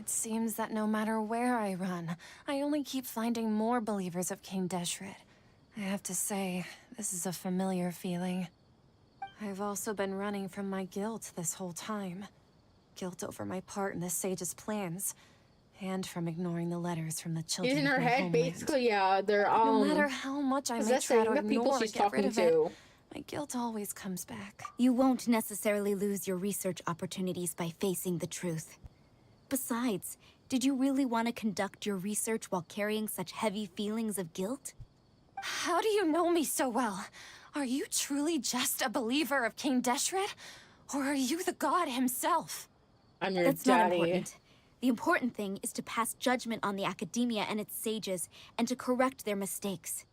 It seems that no matter where I run, I only keep finding more believers of King Deshret. I have to say, this is a familiar feeling. I've also been running from my guilt this whole time. Guilt over my part in the Sage's plans, and from ignoring the letters from the children In of her my head, homeland. basically, yeah, they're No matter how much I may possessing try to the people ignore or she's get rid talking of it, to. my guilt always comes back. You won't necessarily lose your research opportunities by facing the truth. Besides, did you really want to conduct your research while carrying such heavy feelings of guilt? How do you know me so well? Are you truly just a believer of King Deshret? Or are you the god himself? I'm your That's daddy. not important. The important thing is to pass judgment on the academia and its sages, and to correct their mistakes.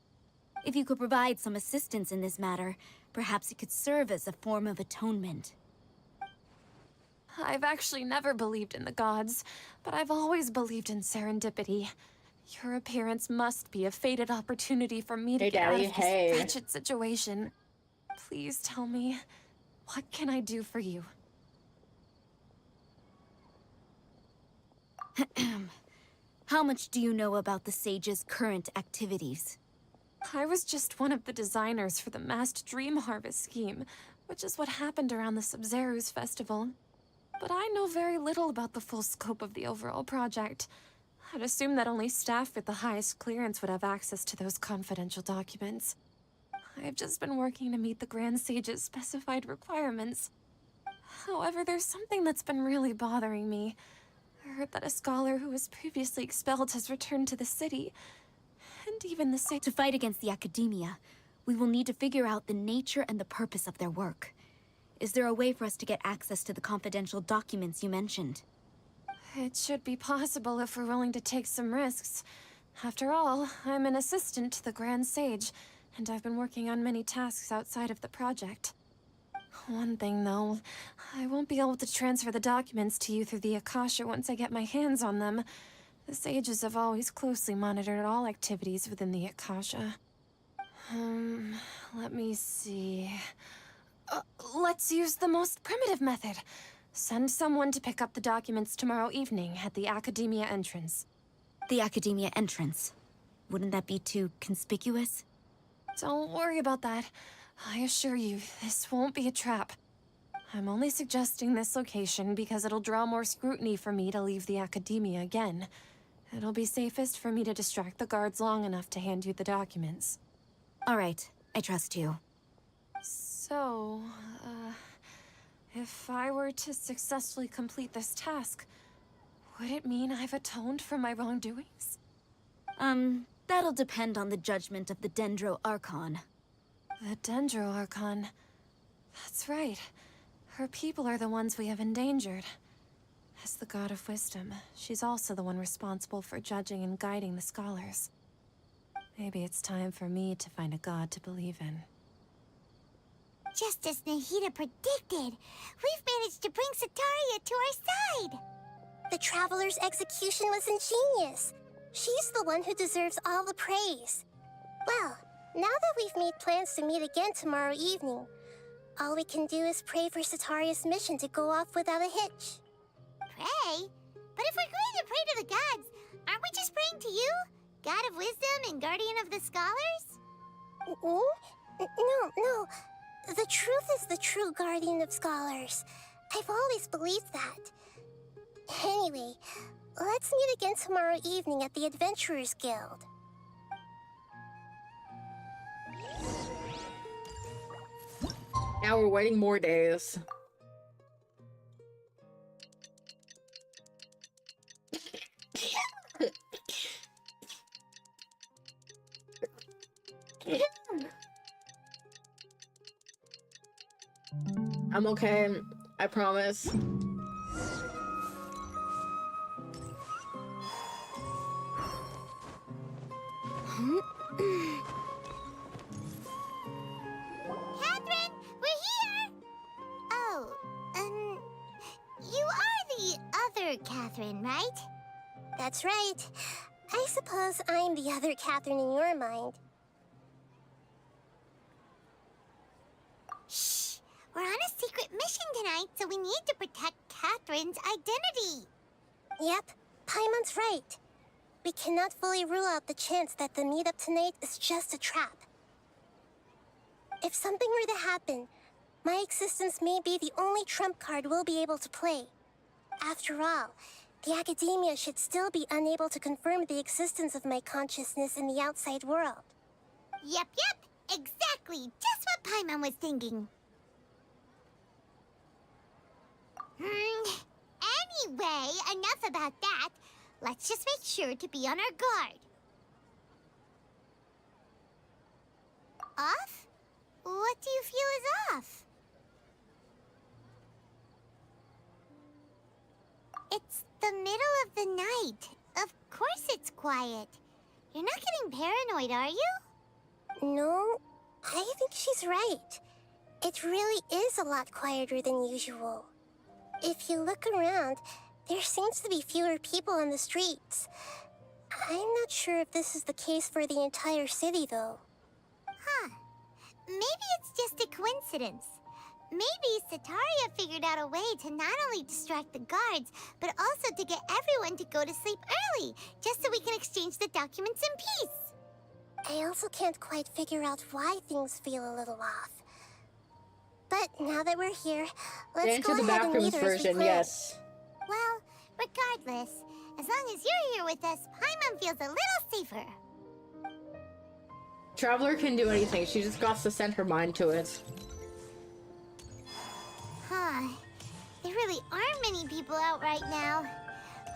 If you could provide some assistance in this matter, perhaps it could serve as a form of atonement. I've actually never believed in the gods, but I've always believed in serendipity. Your appearance must be a fated opportunity for me to Hey, get Daddy, out of this hey. wretched situation. Please tell me, what can I do for you? How much do you know about the sage's current activities? I was just one of the designers for the massed dream harvest scheme, which is what happened around the Sumeru's festival. But I know very little about the full scope of the overall project. I'd assume that only staff with the highest clearance would have access to those confidential documents. I've just been working to meet the Grand Sage's specified requirements. However, there's something that's been really bothering me. I heard that a scholar who was previously expelled has returned to the city. And even the Sage— To fight against the academia, we will need to figure out the nature and the purpose of their work. Is there a way for us to get access to the confidential documents you mentioned? It should be possible if we're willing to take some risks. After all, I'm an assistant to the Grand Sage, and I've been working on many tasks outside of the project. One thing, though, I won't be able to transfer the documents to you through the Akasha once I get my hands on them. The Sages have always closely monitored all activities within the Akasha. Let me see... let's use the most primitive method. Send someone to pick up the documents tomorrow evening at the Academia entrance. The Academia entrance. Wouldn't that be too conspicuous? Don't worry about that. I assure you, this won't be a trap. I'm only suggesting this location because it'll draw more scrutiny for me to leave the Academia again. It'll be safest for me to distract the guards long enough to hand you the documents. All right, I trust you. So, if I were to successfully complete this task, would it mean I've atoned for my wrongdoings? That'll depend on the judgment of the Dendro Archon. The Dendro Archon. That's right. Her people are the ones we have endangered. As the God of Wisdom, she's also the one responsible for judging and guiding the scholars. Maybe it's time for me to find a god to believe in. Just as Nahida predicted, we've managed to bring Sataria to our side! The Traveler's execution was ingenious. She's the one who deserves all the praise. Well, now that we've made plans to meet again tomorrow evening, all we can do is pray for Sataria's mission to go off without a hitch. Pray? But if we're going to pray to the gods, aren't we just praying to you? God of Wisdom and Guardian of the Scholars? No. The truth is the true Guardian of Scholars. I've always believed that. Anyway, let's meet again tomorrow evening at the Adventurers Guild. Now we're waiting more days. I'm okay. I promise. Catherine, we're here! Oh, you are the other Catherine, right? That's right. I suppose I'm the other Catherine in your mind. Shh! We're on a secret mission tonight, so we need to protect Catherine's identity. Yep, Paimon's right. We cannot fully rule out the chance that the meetup tonight is just a trap. If something were to happen, my existence may be the only trump card we'll be able to play. After all, the academia should still be unable to confirm the existence of my consciousness in the outside world. Yep, exactly. Just what Paimon was thinking. Anyway, enough about that. Let's just make sure to be on our guard. Off? What do you feel is off? It's the middle of the night. Of course it's quiet. You're not getting paranoid, are you? No, I think she's right. It really is a lot quieter than usual. If you look around, there seems to be fewer people on the streets. I'm not sure if this is the case for the entire city, though. Huh. Maybe it's just a coincidence. Maybe Sataria figured out a way to not only distract the guards, but also to get everyone to go to sleep early, just so we can exchange the documents in peace. I also can't quite figure out why things feel a little off. But now that we're here, let's go Into the ahead and meet backrooms her as we version, planned. yes. Well, regardless, as long as you're here with us, Paimon feels a little safer. Traveler can do anything. She just got to send her mind to it. Huh. There really aren't many people out right now.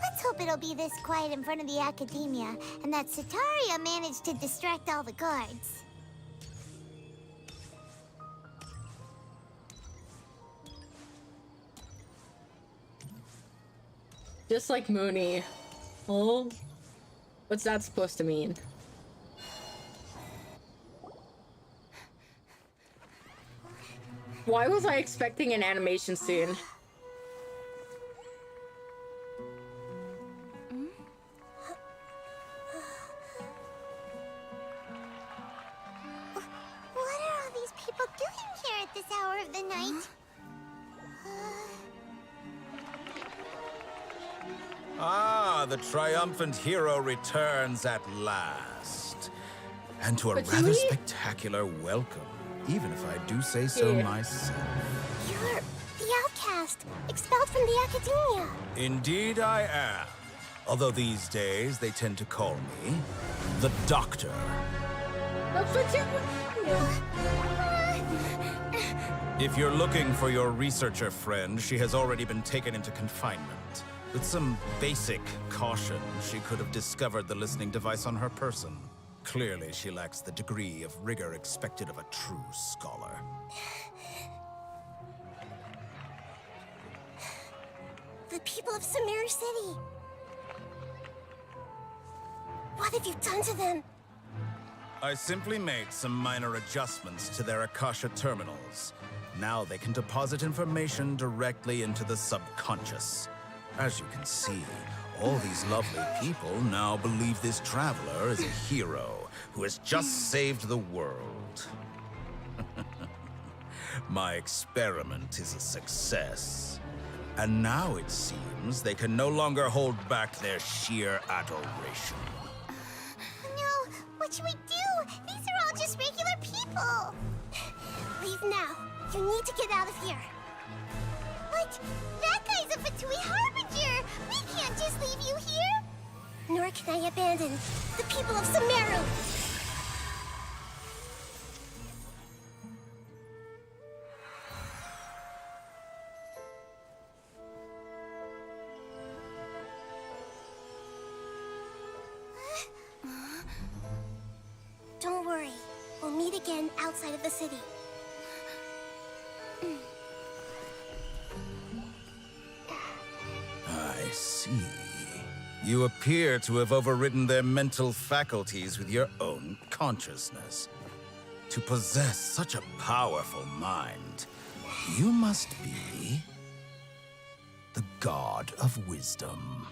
Let's hope it'll be this quiet in front of the academia, and that Sataria managed to distract all the guards. Just like Moonie. Oh? What's that supposed to mean? Why was I expecting an animation scene? What are all these people doing here at this hour of the night? Ah, the triumphant hero returns at last. And to a But rather Yui? spectacular welcome, even if I do say so Yeah. myself. You're the outcast, expelled from the academia. Indeed I am. Although these days they tend to call me the Doctor. If you're looking for your researcher friend, she has already been taken into confinement. With some basic caution, she could have discovered the listening device on her person. Clearly, she lacks the degree of rigor expected of a true scholar. The people of Sumeru City. What have you done to them? I simply made some minor adjustments to their Akasha terminals. Now they can deposit information directly into the subconscious. As you can see, all these lovely people now believe this traveler is a hero who has just saved the world. My experiment is a success. And now it seems they can no longer hold back their sheer adoration. No, what should we do? These are all just regular people. Leave now. You need to get out of here. What? That guy's a Fatui Harbinger! We can't just leave you here! Nor can I abandon the people of Sumeru. Don't worry. We'll meet again outside of the city. see. You appear to have overridden their mental faculties with your own consciousness. To possess such a powerful mind, you must be the god of wisdom.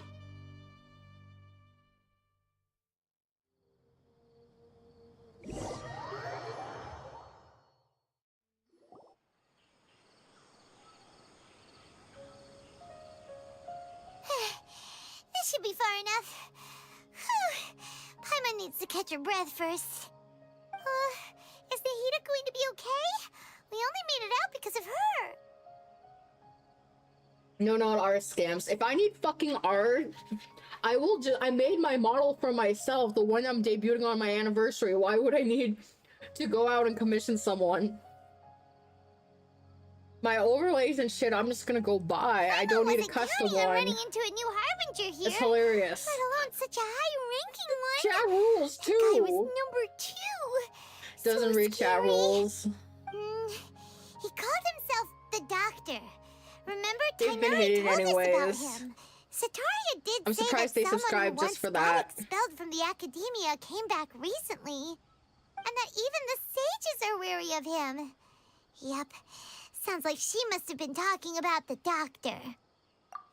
This should be far enough. Whew. Paimon needs to catch her breath first. Is Nahida going to be okay? We only made it out because of her. No, not art scams. If I need fucking art, I will just. I made my model for myself, the one I'm debuting on my anniversary. Why would I need to go out and commission someone? My overlays and shit, I'm just gonna go buy. I don't need a custom one. Running into a new harbinger here. It's hilarious. Let alone such a high-ranking one. Chat rules too. That guy was number 2. Doesn't So read chat scary. rules. He called himself the Doctor. Remember, They've been Tainari hated told anyways. us about him. Sataria did I'm say surprised that they someone subscribed who just for once got that. expelled from the academia came back recently, and that even the sages are wary of him. Yep, sounds like she must have been talking about the Doctor.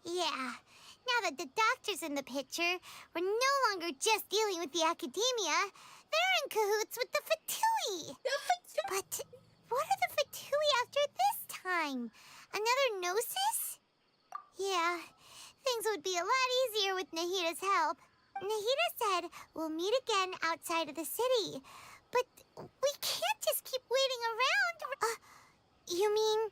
Yeah, now that the Doctor's in the picture, we're no longer just dealing with the academia. They're in cahoots with the Fatui. But what are the Fatui after this time? Another Gnosis? Yeah, things would be a lot easier with Nahida's help. Nahida said we'll meet again outside of the city. But we can't just keep waiting around. You mean...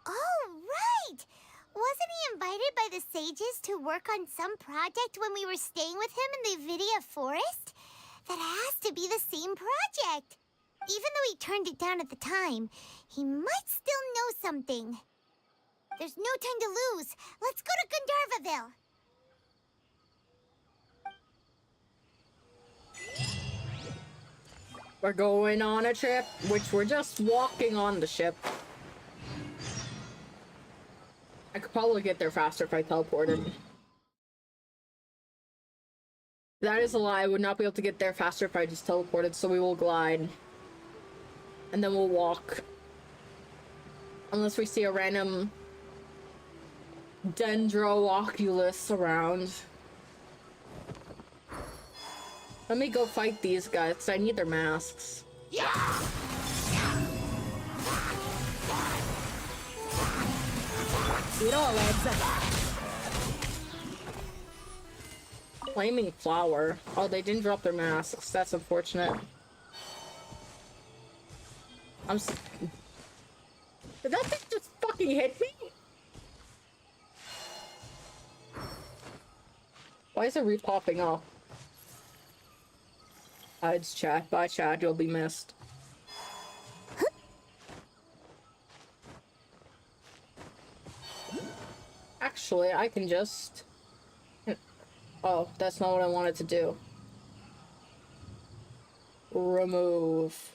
Oh, right! Wasn't he invited by the sages to work on some project when we were staying with him in the Vidia forest? That has to be the same project. Even though he turned it down at the time, he might still know something. There's no time to lose. Let's go to Gandharvaville. We're going on a trip, which we're just walking on the ship. I could probably get there faster if I teleported. That is a lie. I would not be able to get there faster if I just teleported, so we will glide. And then we'll walk. Unless we see a random Dendrooculus around. Let me go fight these guys, 'cause I need their masks. It all adds up. Flaming flower. Oh, they didn't drop their masks. That's unfortunate. Did that thing just fucking hit me? Why is it re-popping up? It's chat. Bye, chat. You'll be missed. Actually, I can just... Oh, that's not what I wanted to do. Remove.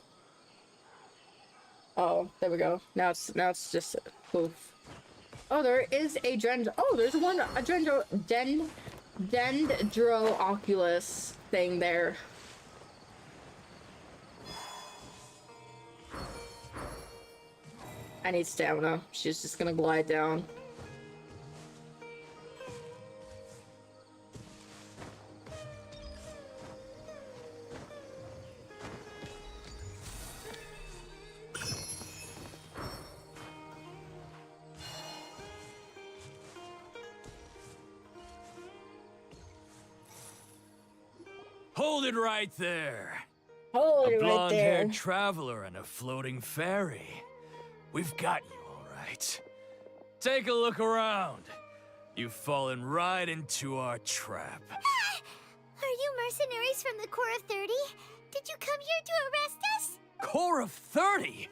Oh, there we go. Now it's just poof. Oh, there is a there's one Dendrooculus thing there. I need stamina. She's just gonna glide down. Hold it right there. Hold it A right there. blonde-haired traveler and a floating fairy. We've got you, all right. Take a look around. You've fallen right into our trap. Are you mercenaries from the Corps of 30? Did you come here to arrest us? Corps of 30?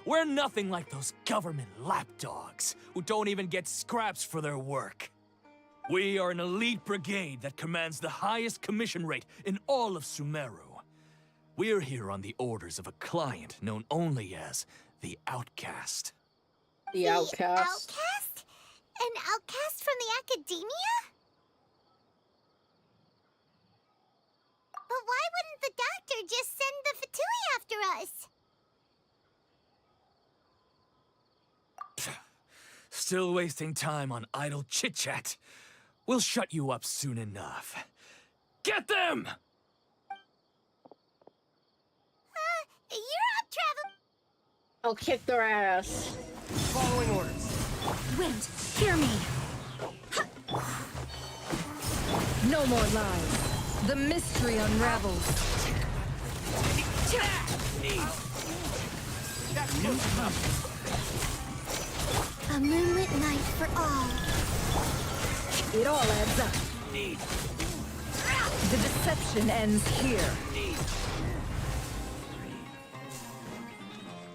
We're nothing like those government lapdogs who don't even get scraps for their work. We are an elite brigade that commands the highest commission rate in all of Sumeru. We're here on the orders of a client known only as the Outcast. The Outcast? Outcast? An outcast from the academia? But why wouldn't the doctor just send the Fatui after us? Still wasting time on idle chit-chat. We'll shut you up soon enough. Get them! You're up, Travel. I'll kick their ass. Following orders. Wind, hear me. No more lies. The mystery unravels. A moonlit night for all. It all adds up. The deception ends here.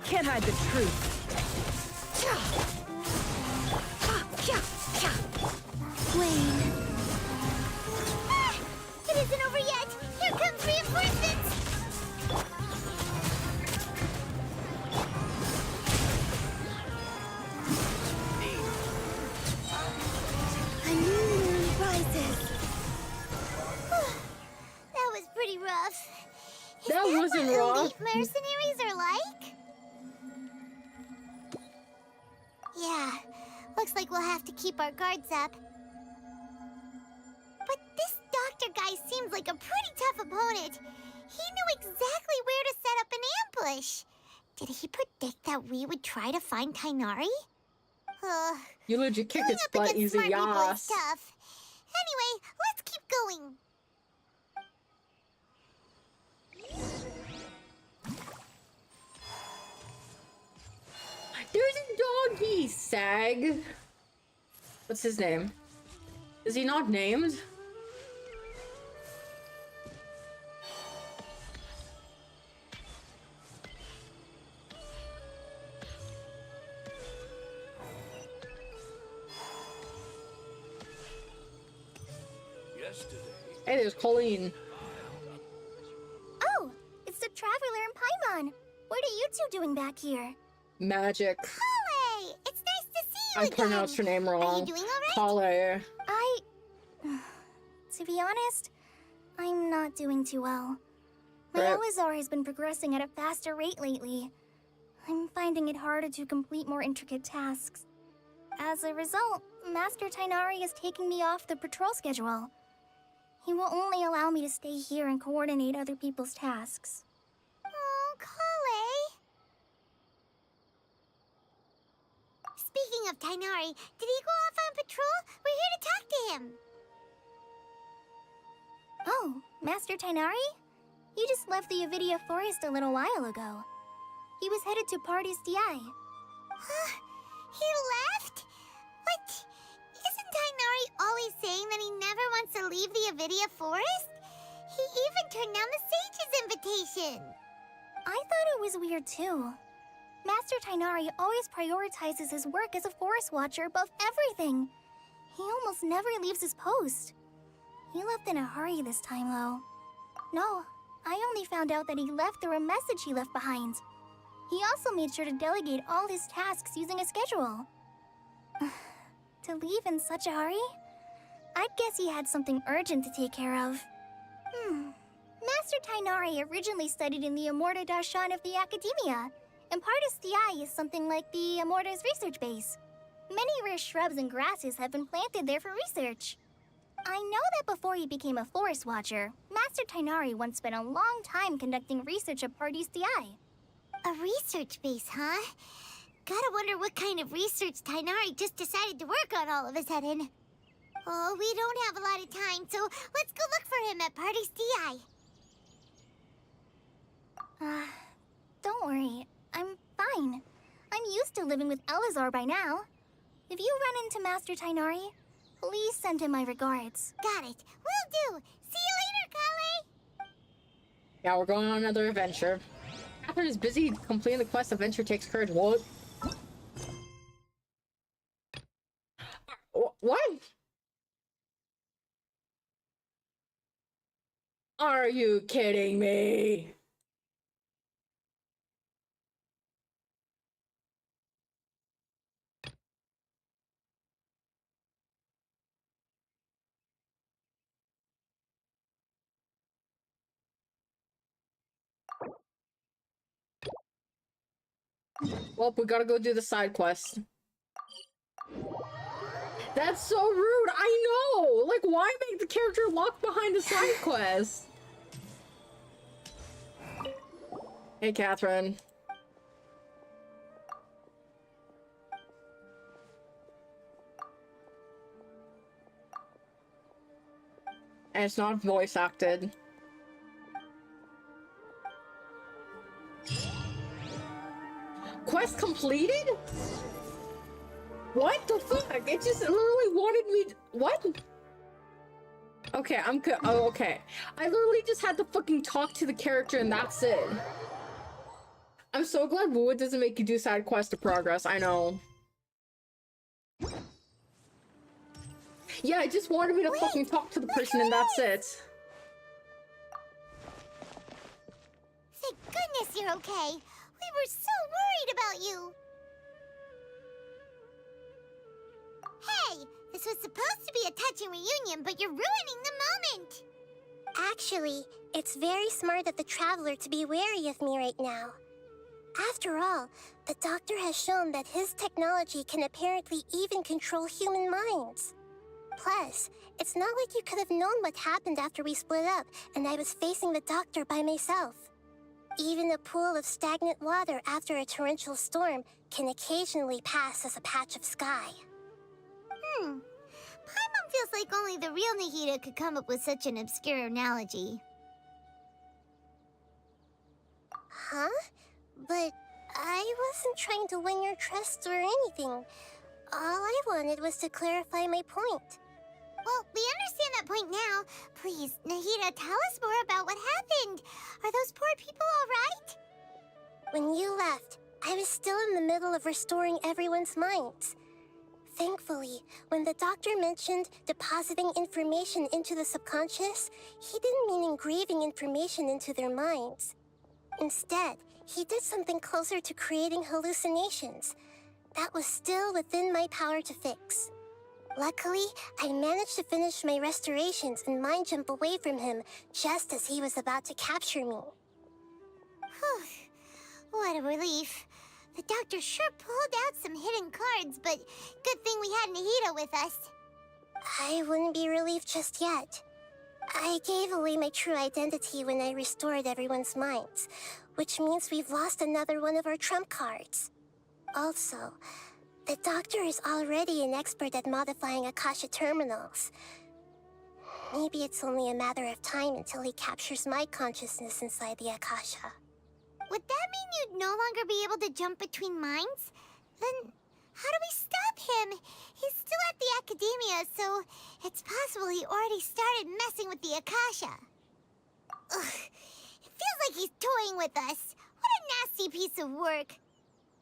Can't hide the truth. Wayne. It isn't over yet. Here comes reinforcements. A new moon rises. That was pretty rough. Is That wasn't what rough. elite mercenaries are like? Yeah, looks like we'll have to keep our guards up. But this doctor guy seems like a pretty tough opponent. He knew exactly where to set up an ambush. Did he predict that we would try to find Tainari? You legit kicked Going its up butt against easy, smart people is yas. tough. Anyway, let's keep going. There's a doggy, Sag. What's his name? Is he not named? Hey, there's Colleen. Oh, it's the Traveler and Paimon. What are you two doing back here? Magic. Kale! It's nice to see you I again. pronounced her name wrong. Are you doing all right? Kale. To be honest, I'm not doing too well. My Right. Elazar has been progressing at a faster rate lately. I'm finding it harder to complete more intricate tasks. As a result, Master Tainari is taking me off the patrol schedule. He will only allow me to stay here and coordinate other people's tasks. Oh, Kale! Speaking of Tainari, did he go off on patrol? We're here to talk to him. Oh, Master Tainari? He just left the Avidia Forest a little while ago. He was headed to Party's DI. He left? What? Isn't Tainari always saying that he never wants to leave the Avidia Forest? He even turned down the Sage's invitation. I thought it was weird too. Master Tainari always prioritizes his work as a forest watcher above everything. He almost never leaves his post. He left in a hurry this time, though. No, I only found out that he left through a message he left behind. He also made sure to delegate all his tasks using a schedule. To leave in such a hurry? I'd guess he had something urgent to take care of. Master Tainari originally studied in the Amorta Darshan of the Academia, and Partis DI is something like the Amorta's research base. Many rare shrubs and grasses have been planted there for research. I know that before he became a forest watcher, Master Tainari once spent a long time conducting research at Partis DI. A research base, huh? Gotta wonder what kind of research Tainari just decided to work on all of a sudden. Oh, we don't have a lot of time, so let's go look for him at Party's DI. Don't worry. I'm fine. I'm used to living with Elazar by now. If you run into Master Tainari, please send him my regards. Got it. Will do. See you later, Kale. Yeah, we're going on another adventure. Catherine is busy completing the quest. Adventure takes courage. What? What? Are you kidding me? Well, we gotta go do the side quest. That's so rude, I know! Like, why make the character locked behind the side quest? Hey, Catherine. And it's not voice acted. Quest completed? What the fuck? It just literally wanted me to... What? Okay, I'm good. Oh, okay. I literally just had to fucking talk to the character and that's it. I'm so glad Wood doesn't make you do side quest to progress. I know. Yeah, it just wanted me to fucking talk to the person and that's it. Thank goodness you're okay. We were so worried about you. Hey, this was supposed to be a touching reunion, but you're ruining the moment. Actually, it's very smart of the Traveler to be wary of me right now. After all, the Doctor has shown that his technology can apparently even control human minds. Plus, it's not like you could have known what happened after we split up and I was facing the Doctor by myself. Even a pool of stagnant water after a torrential storm can occasionally pass as a patch of sky. Paimon feels like only the real Nahida could come up with such an obscure analogy. Huh? But I wasn't trying to win your trust or anything. All I wanted was to clarify my point. Well, we understand that point now. Please, Nahida, tell us more about what happened. Are those poor people all right? When you left, I was still in the middle of restoring everyone's minds. Thankfully, when the Doctor mentioned depositing information into the subconscious, he didn't mean engraving information into their minds. Instead, he did something closer to creating hallucinations. That was still within my power to fix. Luckily, I managed to finish my restorations and mind jump away from him just as he was about to capture me. Whew. What a relief. The Doctor sure pulled out some hidden cards, but good thing we had Nahida with us. I wouldn't be relieved just yet. I gave away my true identity when I restored everyone's minds, which means we've lost another one of our trump cards. Also, the Doctor is already an expert at modifying Akasha terminals. Maybe it's only a matter of time until he captures my consciousness inside the Akasha. Would that mean you'd no longer be able to jump between minds? Then how do we stop him? He's still at the Academia, so it's possible he already started messing with the Akasha. Ugh, it feels like he's toying with us. What a nasty piece of work.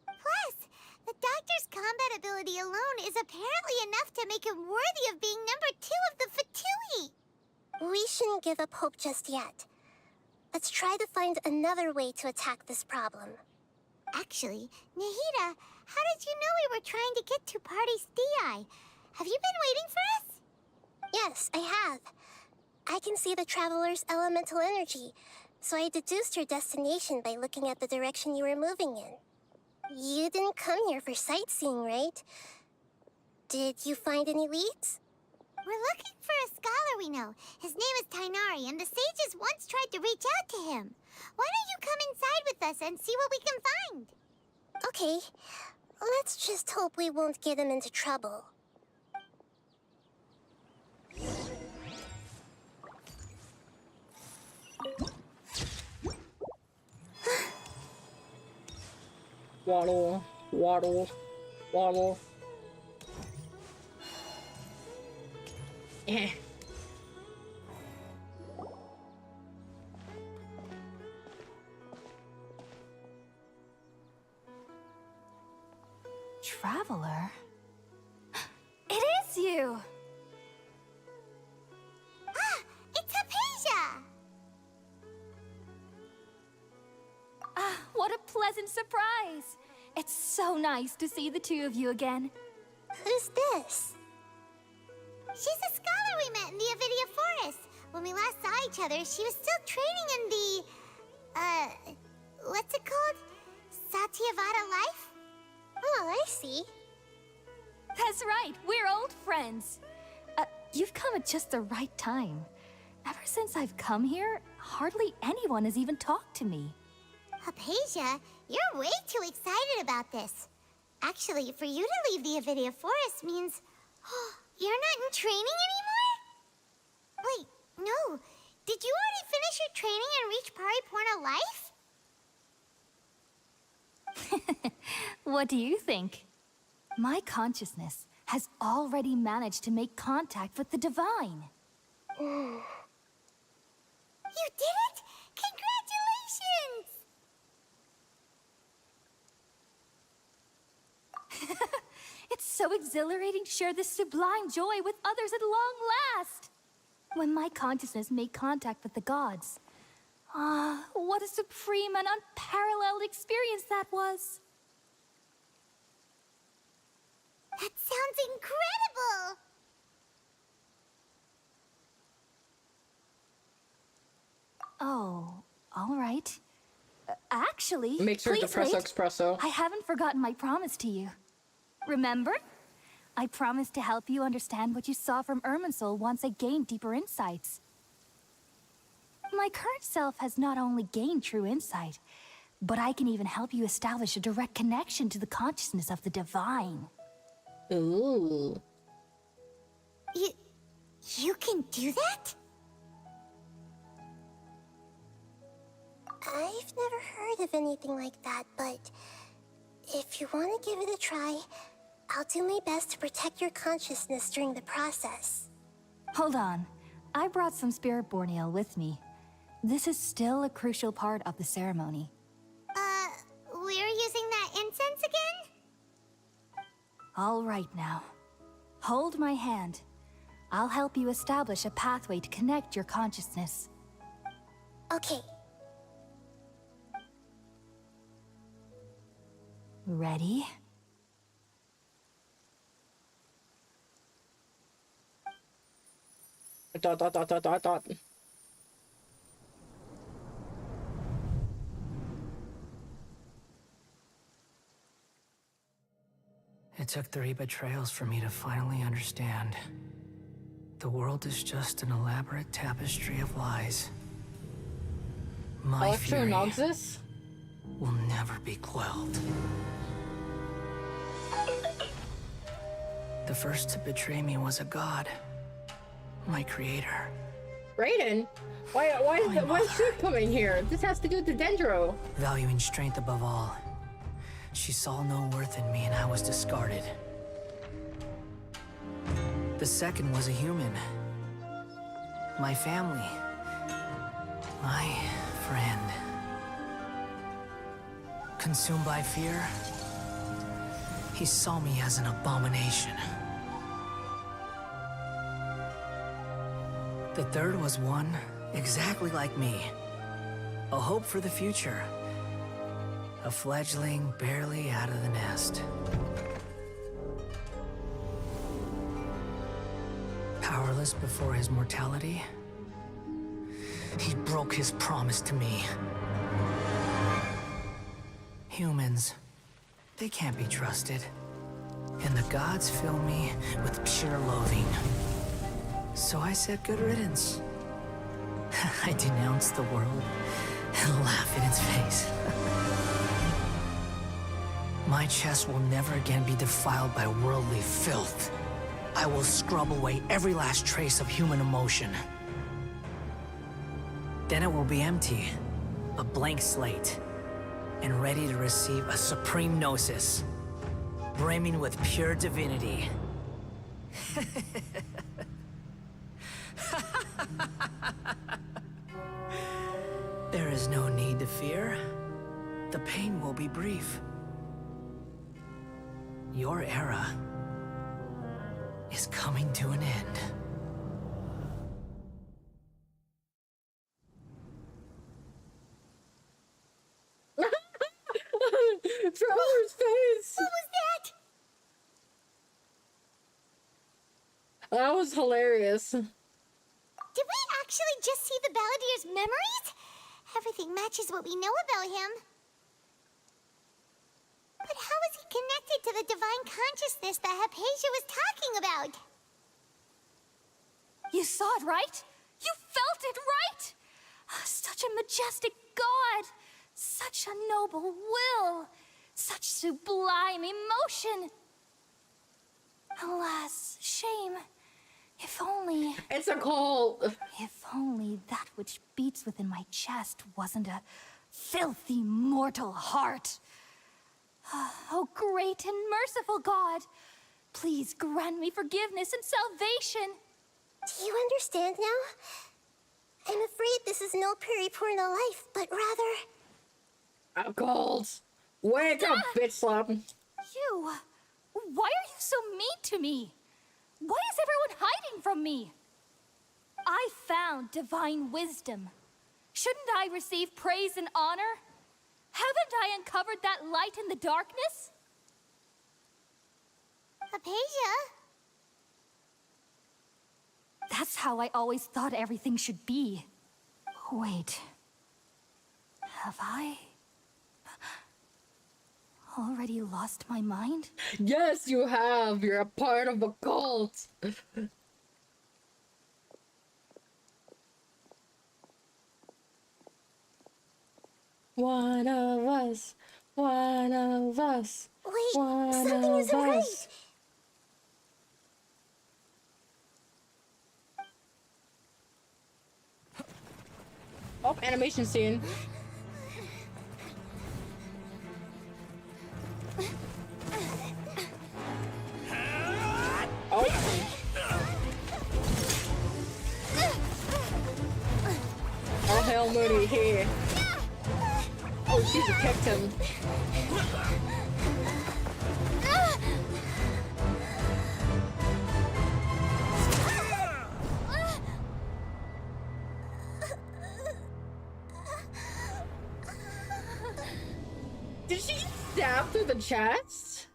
Plus, the Doctor's combat ability alone is apparently enough to make him worthy of being number 2 of the Fatui. We shouldn't give up hope just yet. Let's try to find another way to attack this problem. Actually, Nahida, how did you know we were trying to get to Party's Di? Have you been waiting for us? Yes, I have. I can see the Traveler's elemental energy, so I deduced your destination by looking at the direction you were moving in. You didn't come here for sightseeing, right? Did you find any leads? We're looking for a scholar we know. His name is Tainari, and the sages once tried to reach out to him. Why don't you come inside with us and see what we can find? Okay. Let's just hope we won't get him into trouble. Waddle, waddle, waddle. Eh. Traveler? It is you! Ah! It's Hypatia! Ah, what a pleasant surprise! It's so nice to see the two of you again. Who's this? She's a scholar we met in the Avidia Forest. When we last saw each other, she was still training in the... what's it called? Satyavada life? Oh, I see. That's right, we're old friends. You've come at just the right time. Ever since I've come here, hardly anyone has even talked to me. Hypatia, you're way too excited about this. Actually, for you to leave the Avidia Forest means... you're not in training anymore? Wait, no. Did you already finish your training and reach Pariporna life? What do you think? My consciousness has already managed to make contact with the divine. You did it! Congratulations! It's so exhilarating to share this sublime joy with others at long last! When my consciousness made contact with the gods. What a supreme and unparalleled experience that was! That sounds incredible! Oh, all right. Actually, Makes her please depresso wait. espresso. I haven't forgotten my promise to you. Remember? I promised to help you understand what you saw from Irminsul once I gained deeper insights. My current self has not only gained true insight, but I can even help you establish a direct connection to the consciousness of the divine. Ooh. You can do that? I've never heard of anything like that, but if you want to give it a try, I'll do my best to protect your consciousness during the process. Hold on. I brought some spirit borneal with me. This is still a crucial part of the ceremony. We're using that incense again? All right now. Hold my hand. I'll help you establish a pathway to connect your consciousness. Okay. Ready? Dot, dot, dot, dot, dot, dot. It took 3 betrayals for me to finally understand. The world is just an elaborate tapestry of lies. My fury Electronauxis? will never be quelled. The first to betray me was a god. My creator. Raiden? Why is she coming here? This has to do with the Dendro. Valuing strength above all. She saw no worth in me and I was discarded. The second was a human. My family. My friend. Consumed by fear, he saw me as an abomination. The third was one exactly like me. A hope for the future. A fledgling barely out of the nest. Powerless before his mortality, he broke his promise to me. Humans, they can't be trusted. And the gods fill me with pure loathing. So I said good riddance. I denounced the world and laugh in its face. My chest will never again be defiled by worldly filth. I will scrub away every last trace of human emotion. Then it will be empty, a blank slate, and ready to receive a supreme gnosis, brimming with pure divinity. There is no need to fear. The pain will be brief. Your era is coming to an end. Traveler's face! What was that? That was hilarious. Did we actually just see the Balladier's memories? Everything matches what we know about him. But how is he connected to the divine consciousness that Hypatia was talking about? You saw it, right? You felt it, right? Such a majestic god! Such a noble will! Such sublime emotion! Alas, shame. If only... It's a cult! If only that which beats within my chest wasn't a filthy mortal heart. Oh, great and merciful God! Please grant me forgiveness and salvation! Do you understand now? I'm afraid this is no periporno life, but rather... A cult! Wake up, bitch slap! You... Why are you so mean to me? Why is everyone hiding from me? I found divine wisdom. Shouldn't I receive praise and honor? Haven't I uncovered that light in the darkness? Hypatia? That's how I always thought everything should be. Wait. Have I... already lost my mind? Yes, you have! You're a part of a cult! One of us, one of us. Wait, one something of isn't right. us. Oh, animation scene. Oh. Oh, hell, Moonie here. Oh, she's kicked him. Did she stab through the chest?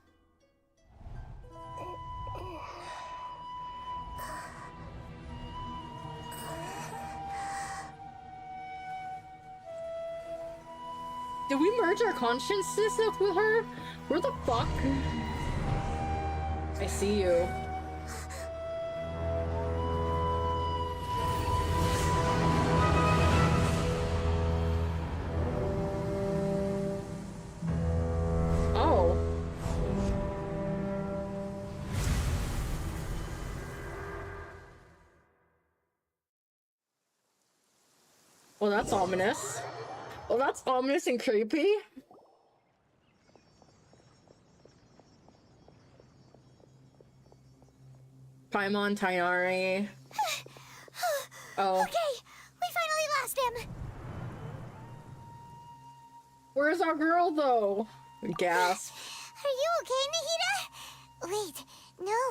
Did we merge our consciousness up with her? Where the fuck? I see you. Oh. Well, that's ominous. Well, that's ominous and creepy. Paimon, Tainari. Oh. Okay, we finally lost him. Where's our girl, though? Gasp. Are you okay, Nahida? Wait, no.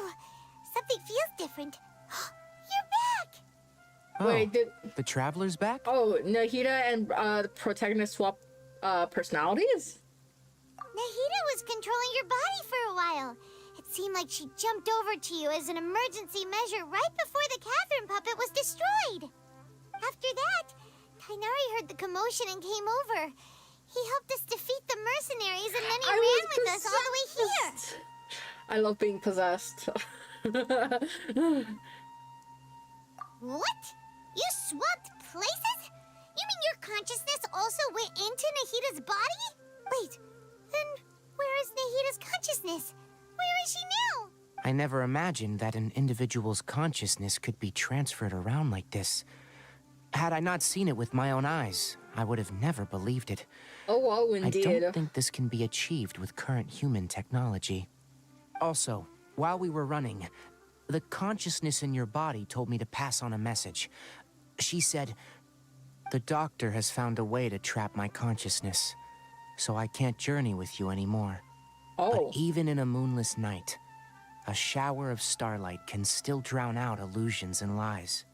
Something feels different. You're back! Oh, Wait, the Traveler's back? Oh, Nahida and the protagonist swap personalities? Nahida was controlling your body for a while. It seemed like she jumped over to you as an emergency measure right before the Catherine puppet was destroyed. After that, Tainari heard the commotion and came over. He helped us defeat the mercenaries and then he ran with us all the way here. I love being possessed. What? You swapped places? You mean your consciousness also went into Nahida's body? Wait, then where is Nahida's consciousness? Where is she now? I never imagined that an individual's consciousness could be transferred around like this. Had I not seen it with my own eyes, I would have never believed it. Oh, indeed. I don't think this can be achieved with current human technology. Also, while we were running, the consciousness in your body told me to pass on a message. She said, "The doctor has found a way to trap my consciousness, so I can't journey with you anymore." Oh. But even in a moonless night, a shower of starlight can still drown out illusions and lies.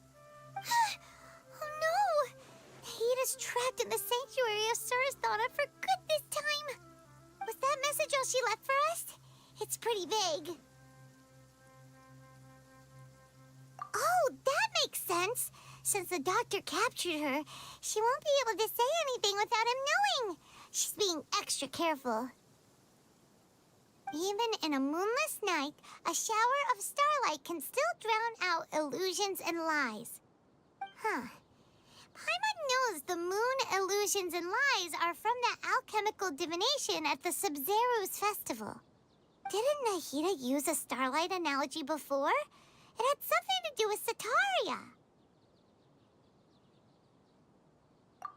Oh no! Nahida's trapped in the sanctuary of Surathana for good this time. Was that message all she left for us? It's pretty vague. Oh, that makes sense. Since the doctor captured her, she won't be able to say anything without him knowing. She's being extra careful. Even in a moonless night, a shower of starlight can still drown out illusions and lies. Huh. Paimon knows the moon illusions and lies are from the alchemical divination at the Sub-Zero's festival. Didn't Nahida use a starlight analogy before? It had something to do with Sataria.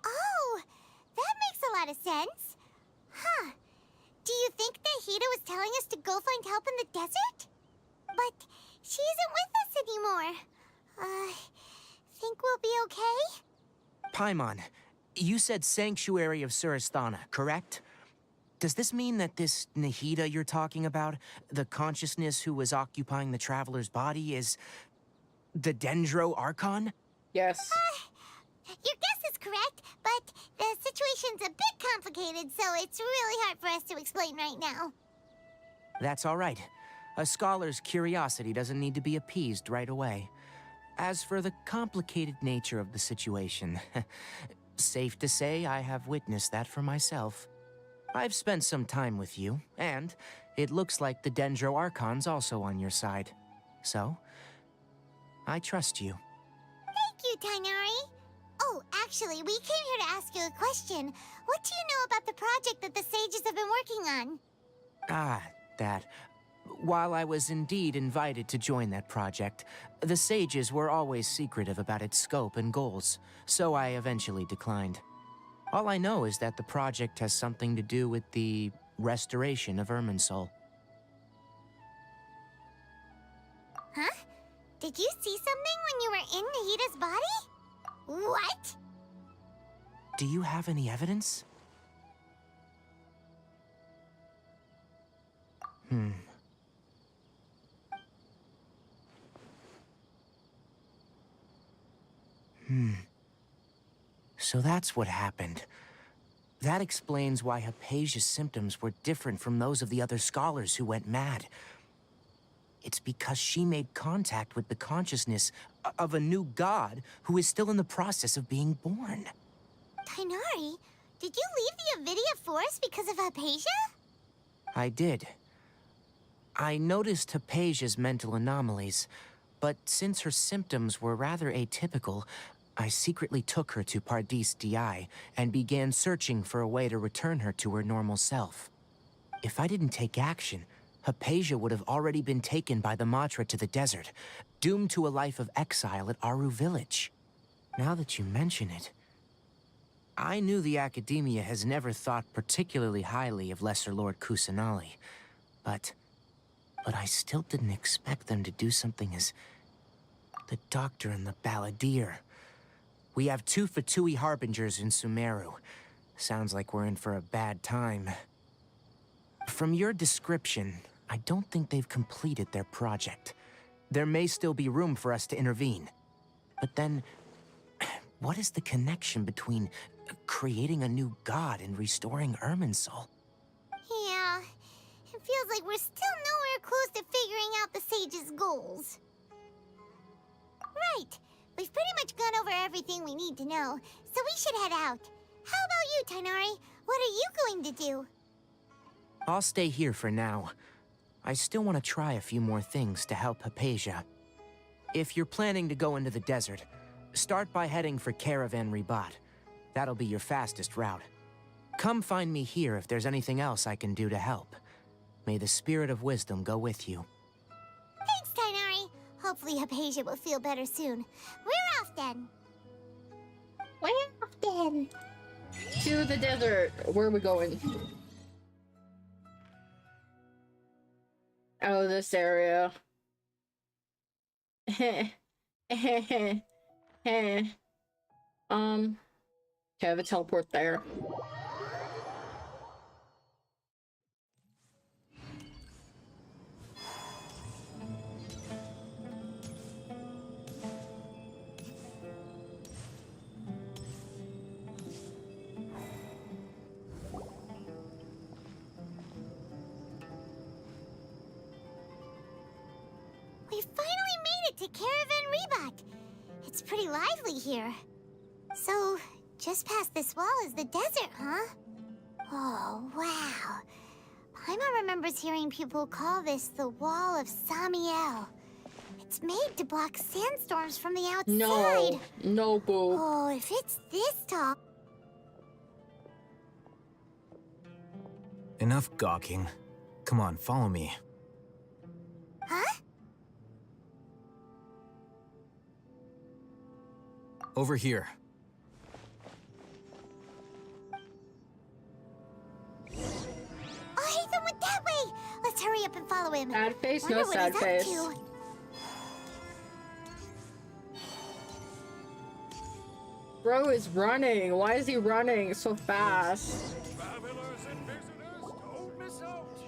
Oh, that makes a lot of sense. Huh. Do you think Nahida was telling us to go find help in the desert? But she isn't with us anymore. Think we'll be okay? Paimon, you said Sanctuary of Surasthana, correct? Does this mean that this Nahida you're talking about, the consciousness who was occupying the traveler's body, is the Dendro Archon? Yes. Your guess is correct, but the situation's a bit complicated, so it's really hard for us to explain right now. That's all right. A scholar's curiosity doesn't need to be appeased right away. As for the complicated nature of the situation, safe to say I have witnessed that for myself. I've spent some time with you, and it looks like the Dendro Archon's also on your side. So, I trust you. Thank you, Tainari. Oh, actually, we came here to ask you a question. What do you know about the project that the sages have been working on? Ah, that. While I was indeed invited to join that project, the sages were always secretive about its scope and goals, so I eventually declined. All I know is that the project has something to do with the restoration of Irminsul. Huh? Did you see something when you were in Nahida's body? What? Do you have any evidence? So that's what happened. That explains why Hypatia's symptoms were different from those of the other scholars who went mad. It's because she made contact with the consciousness of a new god who is still in the process of being born. Tainari, did you leave the Avidia Forest because of Hypatia? I did. I noticed Hypatia's mental anomalies, but since her symptoms were rather atypical, I secretly took her to Pardis Di and began searching for a way to return her to her normal self. If I didn't take action, Hypatia would have already been taken by the Matra to the desert, doomed to a life of exile at Aru village. Now that you mention it, I knew the Academia has never thought particularly highly of Lesser Lord Kusanali, but I still didn't expect them to do something as the Doctor and the Balladeer. We have 2 Fatui Harbingers in Sumeru. Sounds like we're in for a bad time. From your description, I don't think they've completed their project. There may still be room for us to intervene. But then, what is the connection between creating a new god and restoring Irminsul? Yeah, it feels like we're still nowhere close to figuring out the sage's goals. Right. We've pretty much gone over everything we need to know, so we should head out. How about you, Tainari? What are you going to do? I'll stay here for now. I still want to try a few more things to help Hypatia. If you're planning to go into the desert, start by heading for Caravan Ribat. That'll be your fastest route. Come find me here if there's anything else I can do to help. May the spirit of wisdom go with you. Thanks, Tainari. Hopefully Hypatia will feel better soon. We're off then. We're off then. To the desert. Where are we going? Oh, this area. Okay, I have a teleport there. We finally made it to Caravan Ribat. It's pretty lively here. So, just past this wall is the desert, huh? Oh, wow. Paimon remembers hearing people call this the Wall of Samiel. It's made to block sandstorms from the outside. No, no, boo. Oh, if it's this tall. Enough gawking. Come on, follow me. Huh? Over here. Oh, Ethan went that way. Let's hurry up and follow him. Sad face, Wonder no what sad he's up face. to. Bro is running. Why is he running so fast? Travelers and visitors, don't miss out.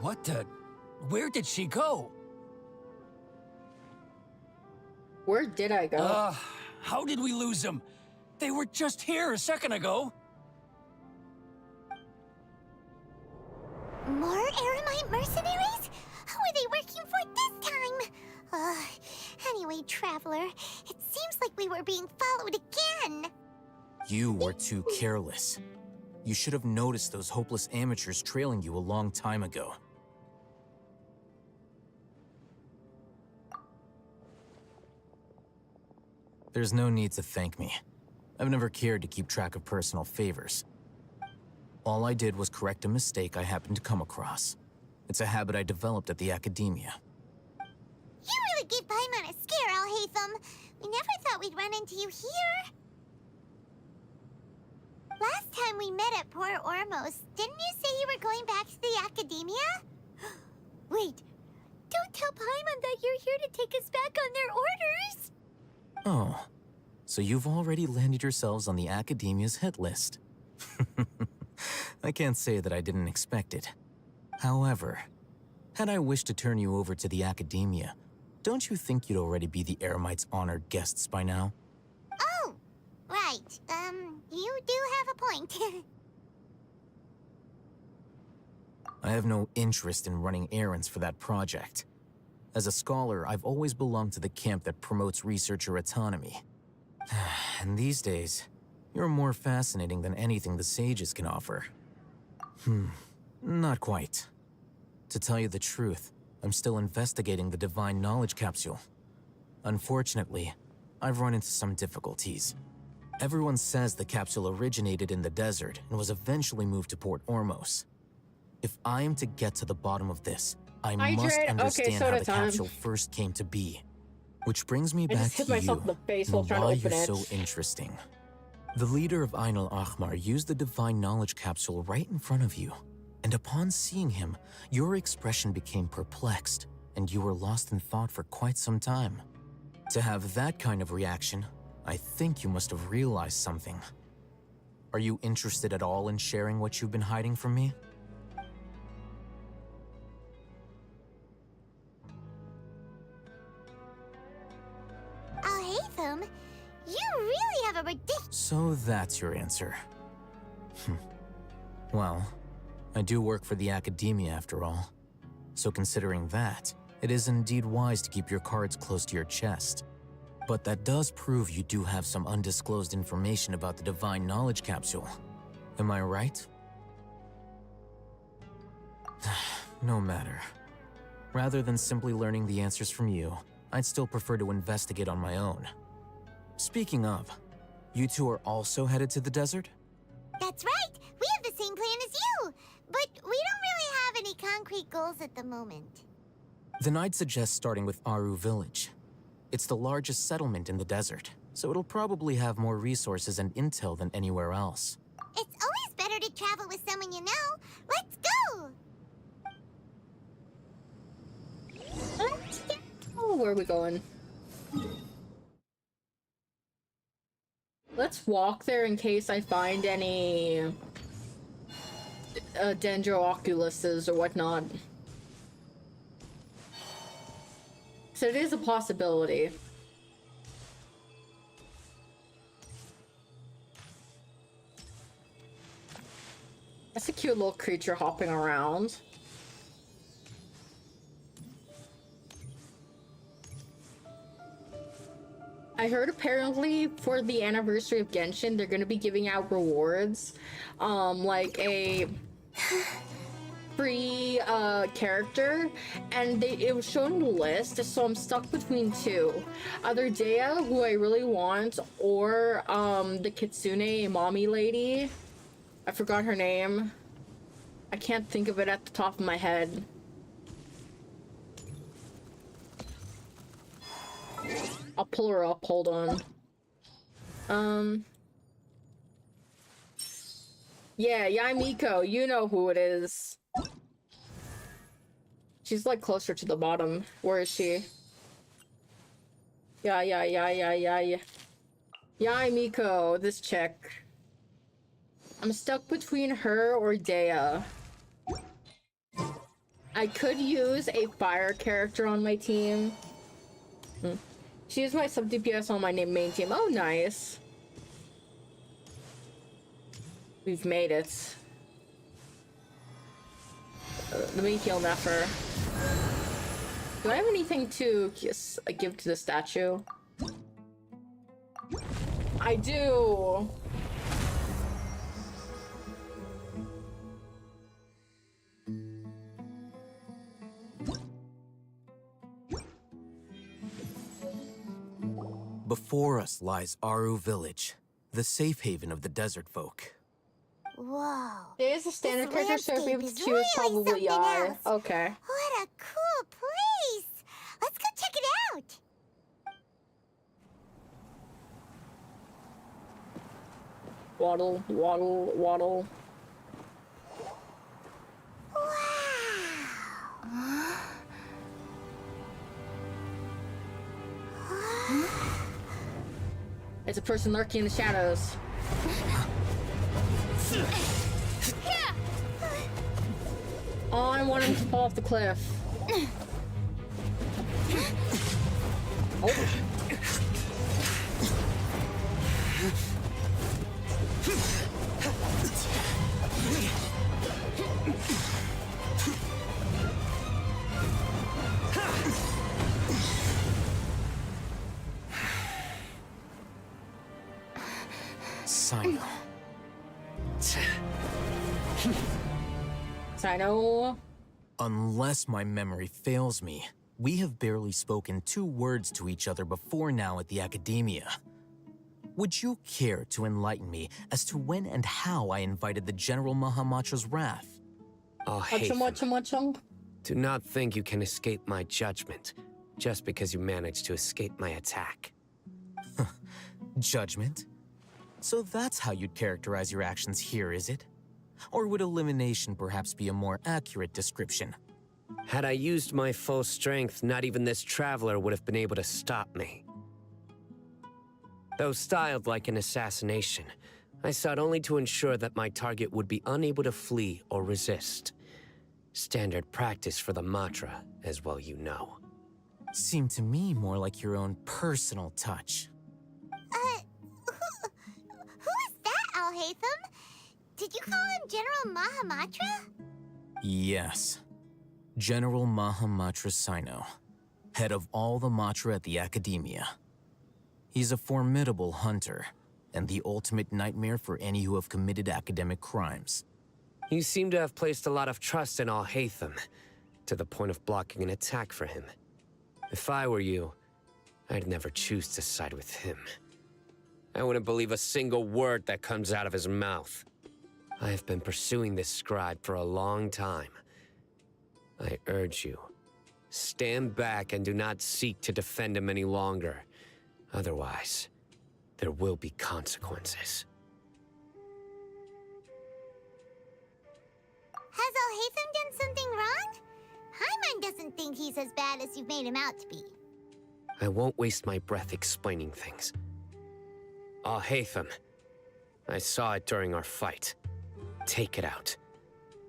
What the? Where did she go? Where did I go? How did we lose them? They were just here a second ago. More Eremite mercenaries? Who are they working for this time? Anyway, Traveler, it seems like we were being followed again. You were too careless. You should have noticed those hopeless amateurs trailing you a long time ago. There's no need to thank me. I've never cared to keep track of personal favors. All I did was correct a mistake I happened to come across. It's a habit I developed at the academia. You really gave Paimon a scare, Alhaitham. We never thought we'd run into you here. Last time we met at Port Ormos, didn't you say you were going back to the academia? Wait, don't tell Paimon that you're here to take us back on their orders. Oh, so you've already landed yourselves on the academia's hit list. I can't say that I didn't expect it. However, had I wished to turn you over to the academia, don't you think you'd already be the Eremites' honored guests by now? Oh, right. You do have a point. I have no interest in running errands for that project. As a scholar, I've always belonged to the camp that promotes researcher autonomy. And these days, you're more fascinating than anything the sages can offer. Not quite. To tell you the truth, I'm still investigating the divine knowledge capsule. Unfortunately, I've run into some difficulties. Everyone says the capsule originated in the desert and was eventually moved to Port Ormos. If I am to get to the bottom of this, I must understand how the capsule first came to be. Which brings me back to you, and why you're so interesting. The leader of Ain al-Ahmar used the divine knowledge capsule right in front of you, and upon seeing him, your expression became perplexed, and you were lost in thought for quite some time. To have that kind of reaction, I think you must have realized something. Are you interested at all in sharing what you've been hiding from me? Alhaitham, you really have a ridiculous... So that's your answer. Well, I do work for the academia after all. So considering that, it is indeed wise to keep your cards close to your chest. But that does prove you do have some undisclosed information about the divine knowledge capsule. Am I right? No matter. Rather than simply learning the answers from you, I'd still prefer to investigate on my own. Speaking of, you two are also headed to the desert? That's right! We have the same plan as you! But we don't really have any concrete goals at the moment. Then I'd suggest starting with Aru Village. It's the largest settlement in the desert, so it'll probably have more resources and intel than anywhere else. It's always better to travel with someone you know. Let's go! Oh, where are we going? Let's walk there in case I find any Dendrooculuses or whatnot. So it is a possibility. That's a cute little creature hopping around. I heard apparently for the anniversary of Genshin, they're gonna be giving out rewards, like a free character, and it was showing the list, so I'm stuck between two. Either Dea, who I really want, or the Kitsune mommy lady. I forgot her name. I can't think of it at the top of my head. I'll pull her up, hold on. Yeah, Yaimiko, you know who it is. She's like closer to the bottom. Where is she? Yeah. Yaimiko, this chick. I'm stuck between her or Dea. I could use a fire character on my team. She's my sub DPS on my main team. Oh, nice. We've made it. Let me heal Nefer. Do I have anything to give to the statue? I do. Before us lies Aru Village, the safe haven of the desert folk. Whoa. There's a standard character, so if we choose really probably Yar. else. Okay. What a cool place! Let's go check it out! Waddle, waddle, waddle. It's a person lurking in the shadows. Oh, I want him to fall off the cliff. Oh. Sino. Sino. Unless my memory fails me, we have barely spoken 2 words to each other before now at the Academia. Would you care to enlighten me as to when and how I invited the General Mahamatra's wrath? Oh, do not think you can escape my judgment just because you managed to escape my attack. Judgment? So that's how you'd characterize your actions here, is it? Or would elimination perhaps be a more accurate description? Had I used my full strength, not even this traveler would have been able to stop me. Though styled like an assassination, I sought only to ensure that my target would be unable to flee or resist. Standard practice for the Matra, as well you know. Seemed to me more like your own personal touch. Who is that, Alhaitham? Did you call him General Mahamatra? Yes. General Mahamatra Sino, head of all the Matra at the Academia. He's a formidable hunter, and the ultimate nightmare for any who have committed academic crimes. You seem to have placed a lot of trust in Alhaitham, to the point of blocking an attack for him. If I were you, I'd never choose to side with him. I wouldn't believe a single word that comes out of his mouth. I have been pursuing this scribe for a long time. I urge you, stand back and do not seek to defend him any longer. Otherwise, there will be consequences. Has Alhaitham done something wrong? Hyman doesn't think he's as bad as you've made him out to be. I won't waste my breath explaining things. Alhaitham, I saw it during our fight. Take it out.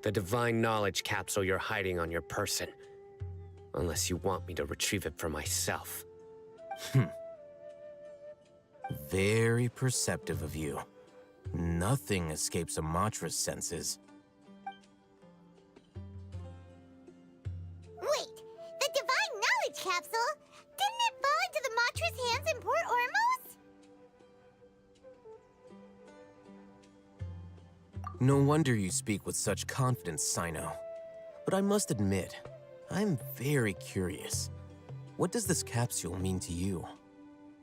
The divine knowledge capsule you're hiding on your person. Unless you want me to retrieve it for myself. Very perceptive of you. Nothing escapes a Matra's senses. Wait, the divine knowledge capsule? Didn't it fall into the Matra's hands in Port Ormos? No wonder you speak with such confidence, Sino. But I must admit, I'm very curious. What does this capsule mean to you?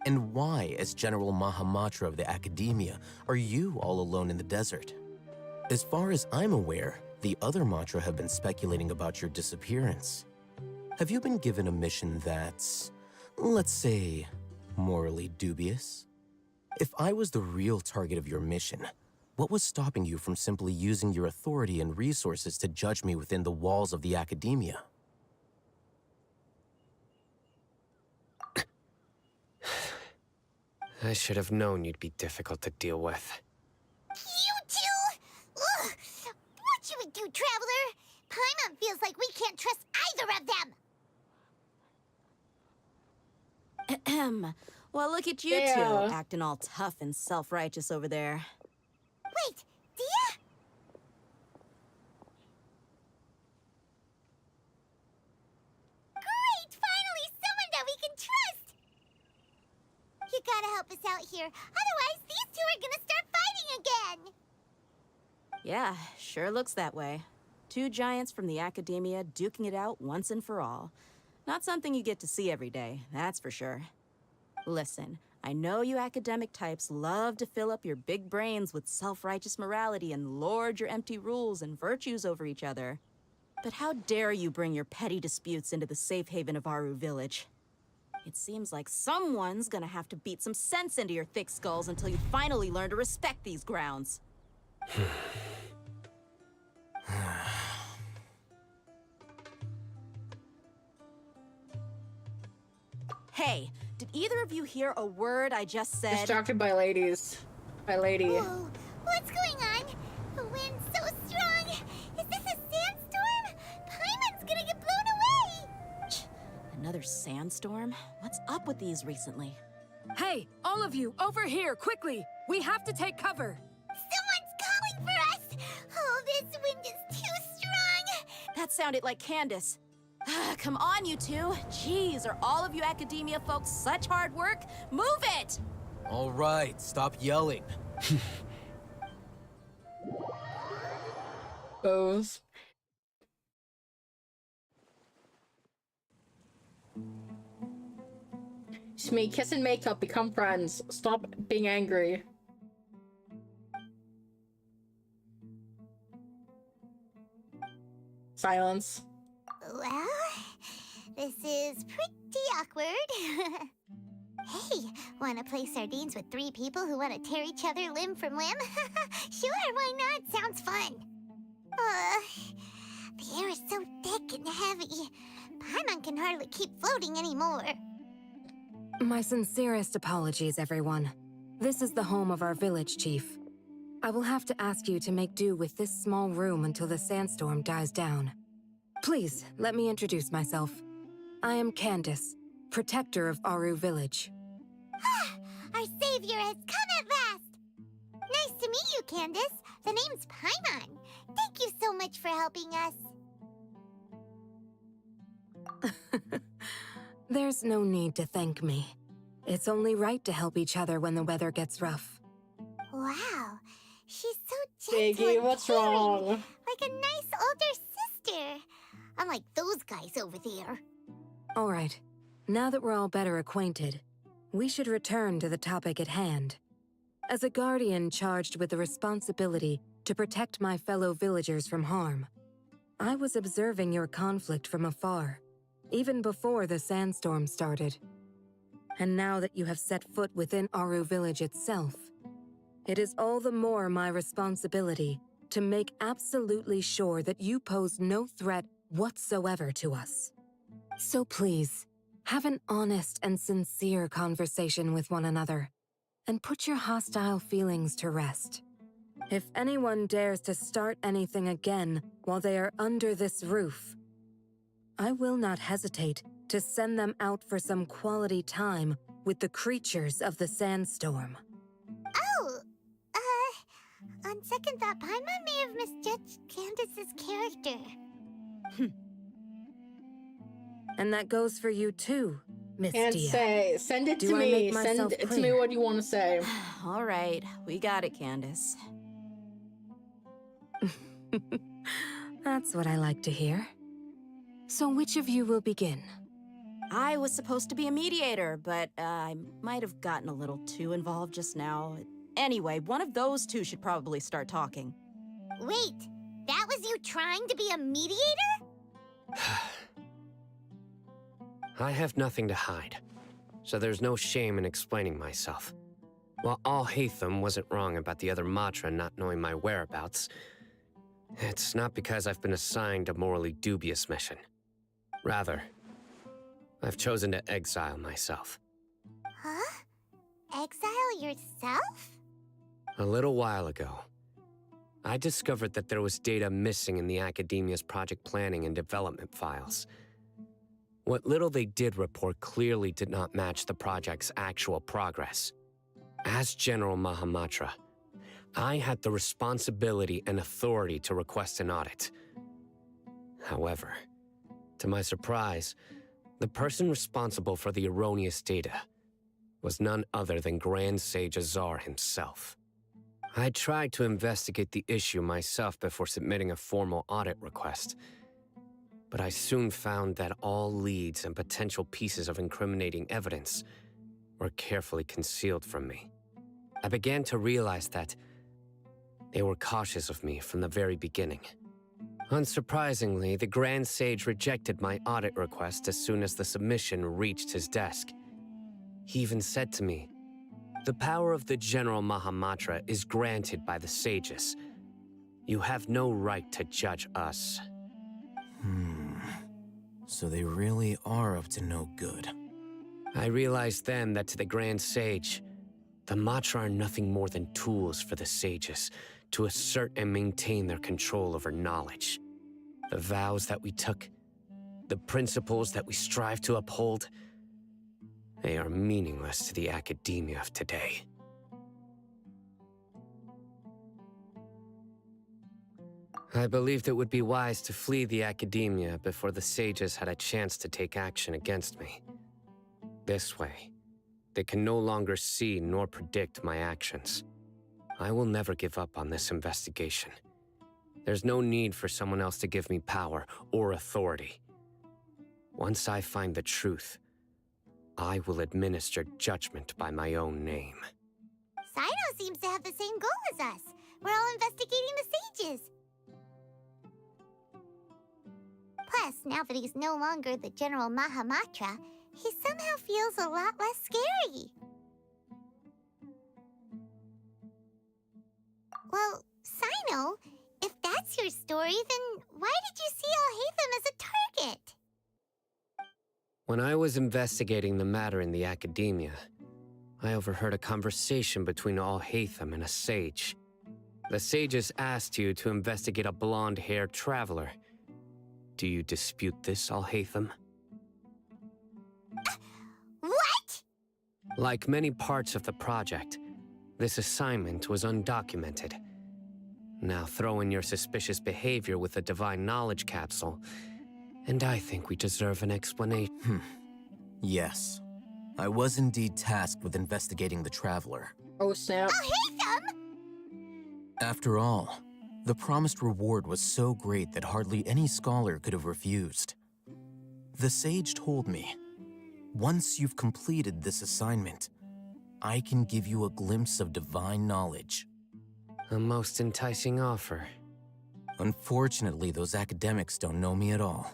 And why, as General Mahamatra of the Academia, are you all alone in the desert? As far as I'm aware, the other Matra have been speculating about your disappearance. Have you been given a mission that's, let's say, morally dubious? If I was the real target of your mission, what was stopping you from simply using your authority and resources to judge me within the walls of the Academia? I should have known you'd be difficult to deal with. You two? Ugh. What should we do, Traveler? Paimon feels like we can't trust either of them. Ahem. Well, look at you Yeah. two, acting all tough and self-righteous over there. Wait, Dia? Great! Finally, someone that we can trust! You gotta help us out here. Otherwise, these two are gonna start fighting again! Yeah, sure looks that way. Two giants from the Academia duking it out once and for all. Not something you get to see every day, that's for sure. Listen, I know you academic types love to fill up your big brains with self-righteous morality and lord your empty rules and virtues over each other. But how dare you bring your petty disputes into the safe haven of Aru Village? It seems like someone's gonna have to beat some sense into your thick skulls until you finally learn to respect these grounds. Hey, did either of you hear a word I just said? Distracted by ladies. By lady. Whoa, what's going on? The wind's so strong! Is this a sandstorm? Paimon's gonna get blown away! Another sandstorm? What's up with these recently? Hey, all of you, over here, quickly! We have to take cover! Someone's calling for us! Oh, this wind is too strong! That sounded like Candace. Come on, you two. Jeez, are all of you academia folks such hard work? Move it! All right, stop yelling. Bows. Just me, kiss and make up, become friends. Stop being angry. Silence. Well, this is pretty awkward. Hey, wanna play sardines with three people who wanna tear each other limb from limb? Sure, why not? Sounds fun. The air is so thick and heavy. Paimon can hardly keep floating anymore. My sincerest apologies, everyone. This is the home of our village chief. I will have to ask you to make do with this small room until the sandstorm dies down. Please, let me introduce myself. I am Candace, protector of Aru Village. Our savior has come at last! Nice to meet you, Candace. The name's Paimon. Thank you so much for helping us. There's no need to thank me. It's only right to help each other when the weather gets rough. Wow, she's so gentle Biggie, and what's caring, wrong? like a nice older sister. Unlike those guys over there. All right, now that we're all better acquainted, we should return to the topic at hand. As a guardian charged with the responsibility to protect my fellow villagers from harm, I was observing your conflict from afar, even before the sandstorm started. And now that you have set foot within Aru Village itself, it is all the more my responsibility to make absolutely sure that you pose no threat whatsoever to us. So please, have an honest and sincere conversation with one another, and put your hostile feelings to rest. If anyone dares to start anything again while they are under this roof, I will not hesitate to send them out for some quality time with the creatures of the sandstorm. Oh, on second thought, Paimon may have misjudged Candace's character. And that goes for you too, Miss Can't Dia. say. Send it Do to I me. make Send myself it to me clear? what you want to say. All right, we got it, Candace. That's what I like to hear. So which of you will begin? I was supposed to be a mediator, but I might have gotten a little too involved just now. Anyway, one of those two should probably start talking. Wait, that was you trying to be a mediator? I have nothing to hide, so there's no shame in explaining myself. While Alhaitham wasn't wrong about the other Matra not knowing my whereabouts, it's not because I've been assigned a morally dubious mission. Rather, I've chosen to exile myself. Huh? Exile yourself? A little while ago, I discovered that there was data missing in the Academia's project planning and development files. What little they did report clearly did not match the project's actual progress. As General Mahamatra, I had the responsibility and authority to request an audit. However, to my surprise, the person responsible for the erroneous data was none other than Grand Sage Azar himself. I tried to investigate the issue myself before submitting a formal audit request, but I soon found that all leads and potential pieces of incriminating evidence were carefully concealed from me. I began to realize that they were cautious of me from the very beginning. Unsurprisingly, the Grand Sage rejected my audit request as soon as the submission reached his desk. He even said to me, "The power of the General Mahamatra is granted by the sages. You have no right to judge us." So they really are up to no good. I realized then that to the Grand Sage, the Matra are nothing more than tools for the sages to assert and maintain their control over knowledge. The vows that we took, the principles that we strive to uphold, they are meaningless to the academia of today. I believed it would be wise to flee the academia before the sages had a chance to take action against me. This way, they can no longer see nor predict my actions. I will never give up on this investigation. There's no need for someone else to give me power or authority. Once I find the truth, I will administer judgment by my own name. Sino seems to have the same goal as us. We're all investigating the sages. Plus, now that he's no longer the General Mahamatra, he somehow feels a lot less scary. Well, Sino, if that's your story, then why did you see Alhaitham as a target? When I was investigating the matter in the academia, I overheard a conversation between Alhaitham and a sage. The sages asked you to investigate a blonde-haired traveler. Do you dispute this, Alhaitham? What? Like many parts of the project, this assignment was undocumented. Now throw in your suspicious behavior with the Divine Knowledge Capsule, and I think we deserve an explanation. Yes. I was indeed tasked with investigating the Traveler. Oh, snap. Alhaitham! After all, the promised reward was so great that hardly any scholar could have refused. The sage told me, once you've completed this assignment, I can give you a glimpse of divine knowledge. A most enticing offer. Unfortunately, those academics don't know me at all.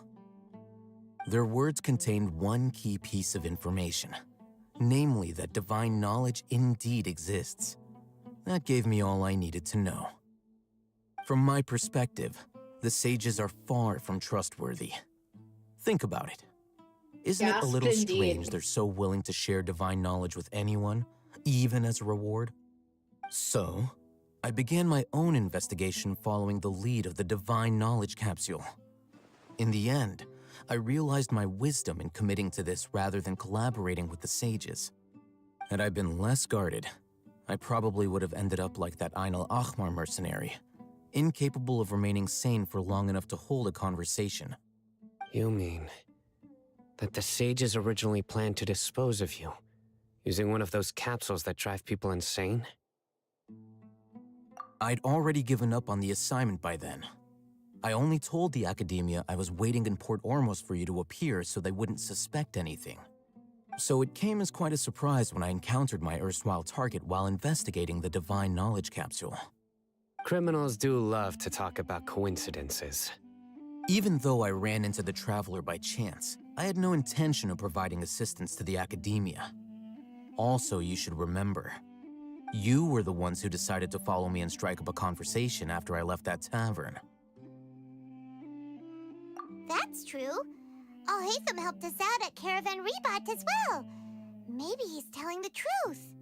Their words contained one key piece of information, namely that divine knowledge indeed exists. That gave me all I needed to know. From my perspective, the sages are far from trustworthy. Think about it. Isn't it a little strange they're so willing to share divine knowledge with anyone, even as a reward? So, I began my own investigation following the lead of the Divine Knowledge Capsule. In the end, I realized my wisdom in committing to this rather than collaborating with the sages. Had I been less guarded, I probably would have ended up like that Ain al-Ahmar mercenary, incapable of remaining sane for long enough to hold a conversation. You mean that the sages originally planned to dispose of you, using one of those capsules that drive people insane? I'd already given up on the assignment by then. I only told the academia I was waiting in Port Ormos for you to appear so they wouldn't suspect anything. So it came as quite a surprise when I encountered my erstwhile target while investigating the Divine Knowledge Capsule. Criminals do love to talk about coincidences. Even though I ran into the Traveler by chance, I had no intention of providing assistance to the academia. Also, you should remember, you were the ones who decided to follow me and strike up a conversation after I left that tavern. That's true. Alhaitham helped us out at Caravan Rebot as well. Maybe he's telling the truth.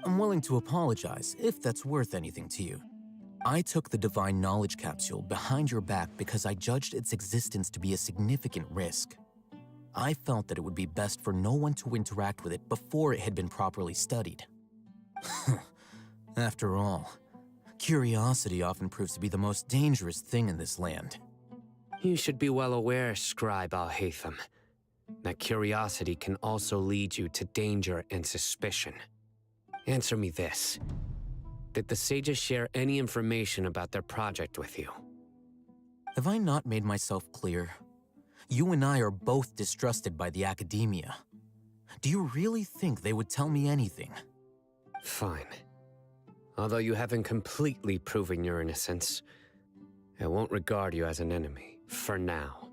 I'm willing to apologize if that's worth anything to you. I took the Divine Knowledge Capsule behind your back because I judged its existence to be a significant risk. I felt that it would be best for no one to interact with it before it had been properly studied. After all, curiosity often proves to be the most dangerous thing in this land. You should be well aware, Scribe Alhaitham, that curiosity can also lead you to danger and suspicion. Answer me this. Did the sages share any information about their project with you? Have I not made myself clear? You and I are both distrusted by the academia. Do you really think they would tell me anything? Fine. Although you haven't completely proven your innocence, I won't regard you as an enemy. For now.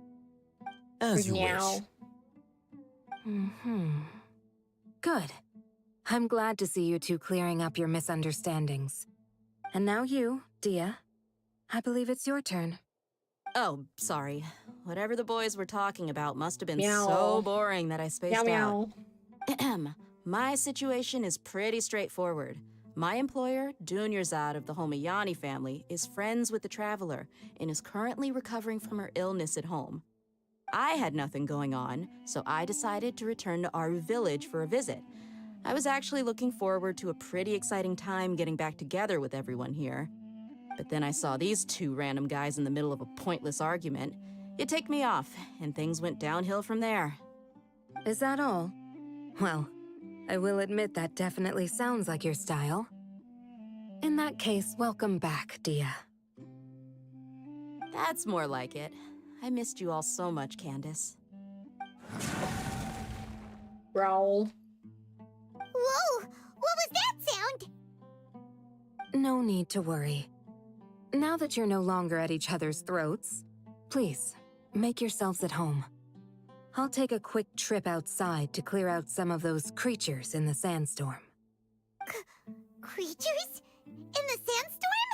As you wish. Good. I'm glad to see you two clearing up your misunderstandings. And now you, Dia. I believe it's your turn. Oh, sorry. Whatever the boys were talking about must have been Meow. so boring that I spaced Meow, out. My situation is pretty straightforward. My employer, Dunyarzad of the Homayani family, is friends with the Traveler and is currently recovering from her illness at home. I had nothing going on, so I decided to return to our village for a visit. I was actually looking forward to a pretty exciting time getting back together with everyone here. But then I saw these two random guys in the middle of a pointless argument. It ticked me off, and things went downhill from there. Is that all? Well, I will admit that definitely sounds like your style. In that case, welcome back, Dia. That's more like it. I missed you all so much, Candace. Growl. Whoa! What was that sound? No need to worry. Now that you're no longer at each other's throats, please, make yourselves at home. I'll take a quick trip outside to clear out some of those creatures in the sandstorm. Creatures? In the sandstorm?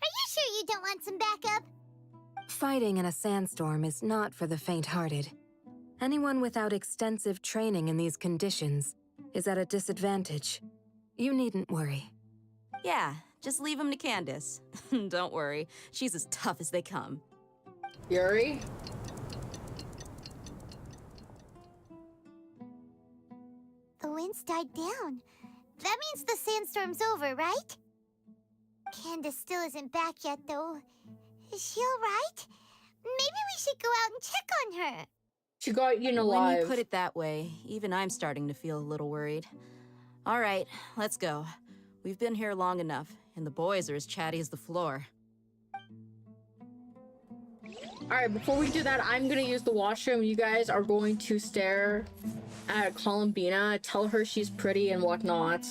Are you sure you don't want some backup? Fighting in a sandstorm is not for the faint-hearted. Anyone without extensive training in these conditions is at a disadvantage. You needn't worry. Yeah, just leave him to Candace. Don't worry, she's as tough as they come. Yuri? The wind's died down. That means the sandstorm's over, right? Candace still isn't back yet, though. Is she alright? Maybe we should go out and check on her. She got eaten alive. When you put it that way, even I'm starting to feel a little worried. All right, let's go. We've been here long enough, and the boys are as chatty as the floor. Alright, before we do that, I'm gonna use the washroom. You guys are going to stare at Columbina, tell her she's pretty and whatnot.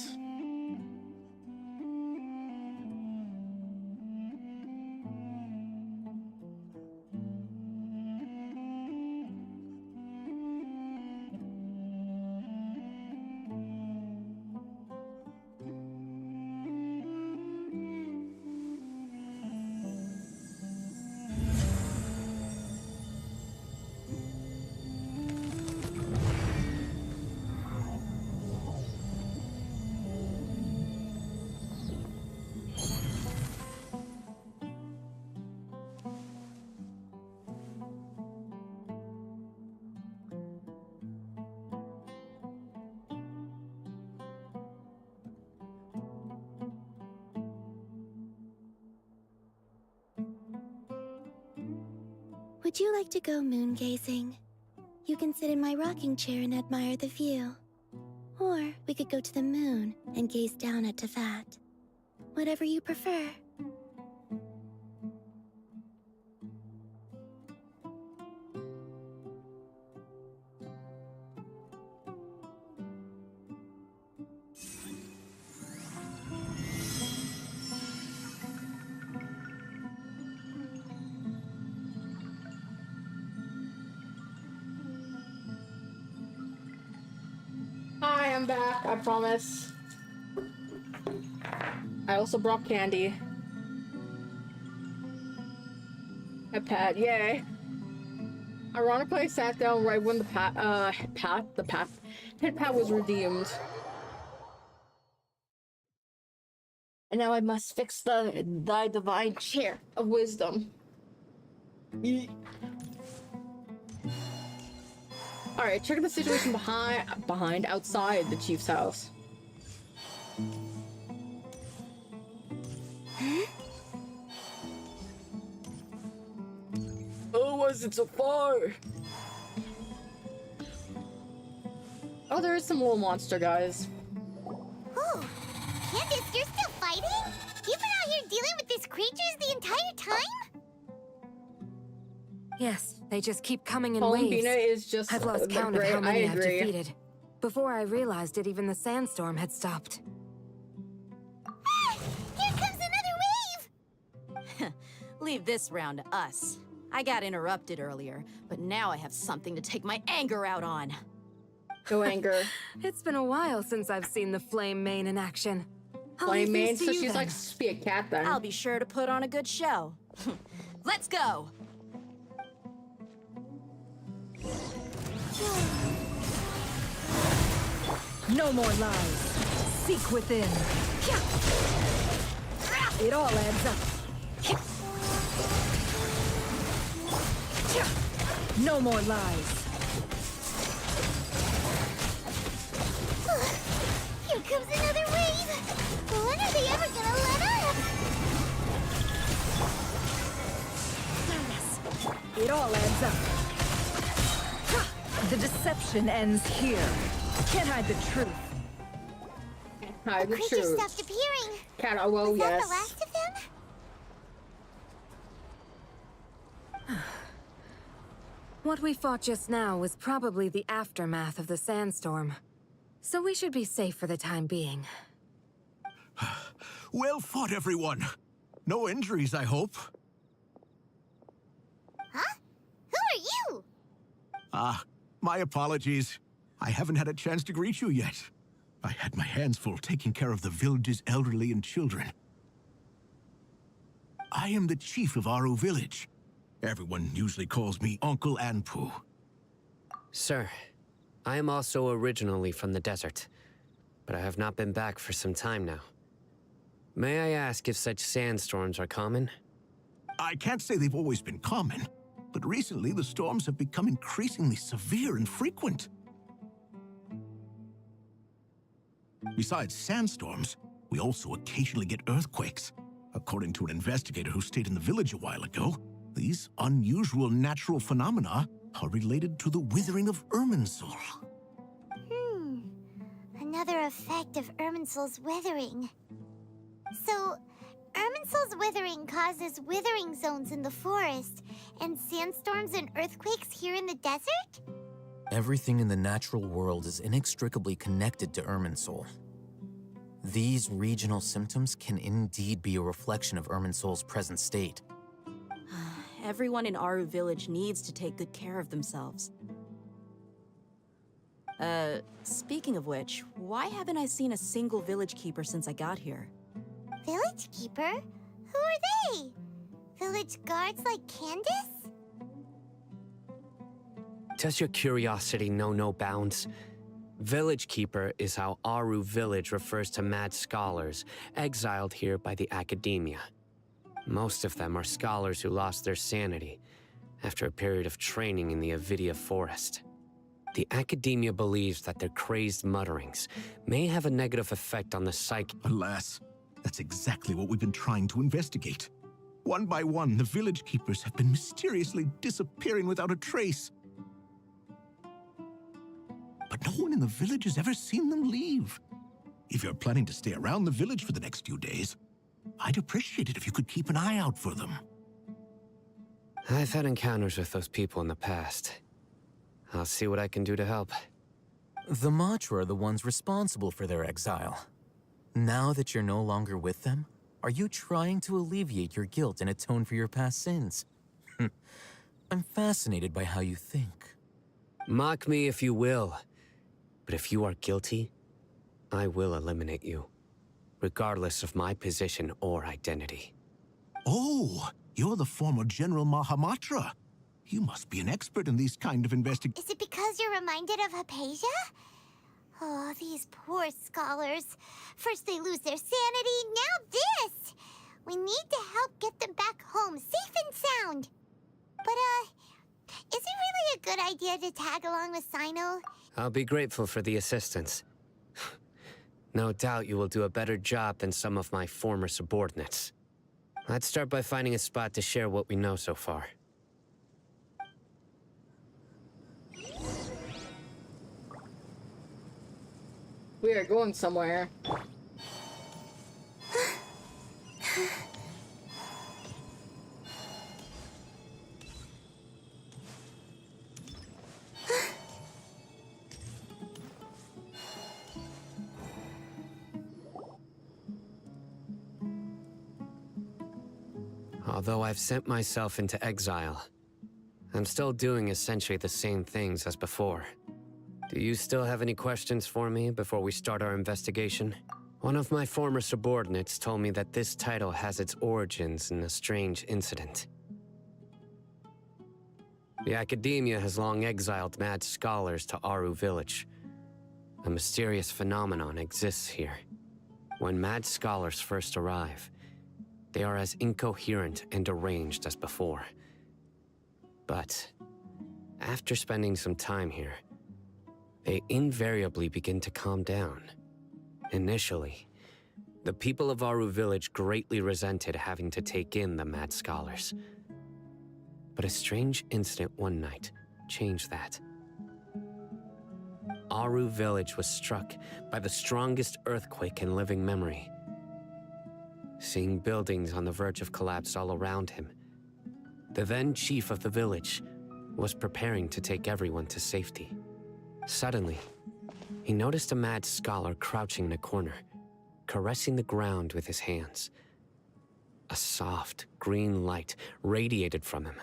Would you like to go moon gazing? You can sit in my rocking chair and admire the view. Or we could go to the moon and gaze down at Tefat. Whatever you prefer. Hi, I'm back, I promise. I also brought candy. A pet, yay. Ironically, I sat down right when the hit pad was redeemed. And now I must fix thy divine chair of wisdom. Alright, check the situation behind outside the chief's house. Oh, was it so far? Oh, there is some little monster guys. Oh, Candace, you're still fighting? You've been out here dealing with these creatures the entire time? Yes, they just keep coming in Columbina waves. is just I've lost count of great. how many I I've agree. defeated. Before I realized it, even the sandstorm had stopped. Here comes another wave! Leave this round to us. I got interrupted earlier, but now I have something to take my anger out on. No anger. It's been a while since I've seen the flame mane in action. Flame mane, so she's like to be a cat then. I'll be sure to put on a good show. Let's go! No more lies. Seek within. It all adds up. No more lies. Here comes another wave! When are they ever gonna let up? It all adds up. The deception ends here. Can't hide the truth. Hide the Creature truth. stopped appearing. Cat, oh well, Was that yes. the last of them? What we fought just now was probably the aftermath of the sandstorm. So we should be safe for the time being. Well fought, everyone. No injuries, I hope. Huh? Who are you? My apologies. I haven't had a chance to greet you yet. I had my hands full taking care of the village's elderly and children. I am the chief of Aru village. Everyone usually calls me Uncle Anpu. Sir, I am also originally from the desert, but I have not been back for some time now. May I ask if such sandstorms are common? I can't say they've always been common, but recently the storms have become increasingly severe and frequent. Besides sandstorms, we also occasionally get earthquakes. According to an investigator who stayed in the village a while ago, these unusual natural phenomena are related to the withering of Irminsul. Another effect of Irminsul's withering. So, Irminsul's withering causes withering zones in the forest, and sandstorms and earthquakes here in the desert? Everything in the natural world is inextricably connected to Irminsul. These regional symptoms can indeed be a reflection of Irminsul's present state. Everyone in Aru village needs to take good care of themselves. Speaking of which, why haven't I seen a single village keeper since I got here? Village keeper? Who are they? Village guards like Candace? Does your curiosity know no bounds? Village Keeper is how Aru village refers to mad scholars, exiled here by the academia. Most of them are scholars who lost their sanity after a period of training in the Avidia forest. The academia believes that their crazed mutterings may have a negative effect on the psyche. Alas, that's exactly what we've been trying to investigate. One by one, the village keepers have been mysteriously disappearing without a trace. But no one in the village has ever seen them leave. If you're planning to stay around the village for the next few days, I'd appreciate it if you could keep an eye out for them. I've had encounters with those people in the past. I'll see what I can do to help. The Matra are the ones responsible for their exile. Now that you're no longer with them, are you trying to alleviate your guilt and atone for your past sins? I'm fascinated by how you think. Mock me if you will, but if you are guilty, I will eliminate you, regardless of my position or identity. Oh, you're the former General Mahamatra. You must be an expert in these kind of investigations. Is it because you're reminded of Hypatia? Oh, these poor scholars. First they lose their sanity, now this! We need to help get them back home, safe and sound. But, is it really a good idea to tag along with Sino? I'll be grateful for the assistance. No doubt you will do a better job than some of my former subordinates. Let's start by finding a spot to share what we know so far. We are going somewhere. Although I've sent myself into exile, I'm still doing essentially the same things as before. Do you still have any questions for me before we start our investigation? One of my former subordinates told me that this title has its origins in a strange incident. The Academia has long exiled mad scholars to Aru Village. A mysterious phenomenon exists here. When mad scholars first arrive, they are as incoherent and deranged as before. But after spending some time here, they invariably begin to calm down. Initially, the people of Aru Village greatly resented having to take in the mad scholars. But a strange incident one night changed that. Aru Village was struck by the strongest earthquake in living memory. Seeing buildings on the verge of collapse all around him, the then chief of the village was preparing to take everyone to safety. Suddenly, he noticed a mad scholar crouching in a corner, caressing the ground with his hands. A soft, green light radiated from him,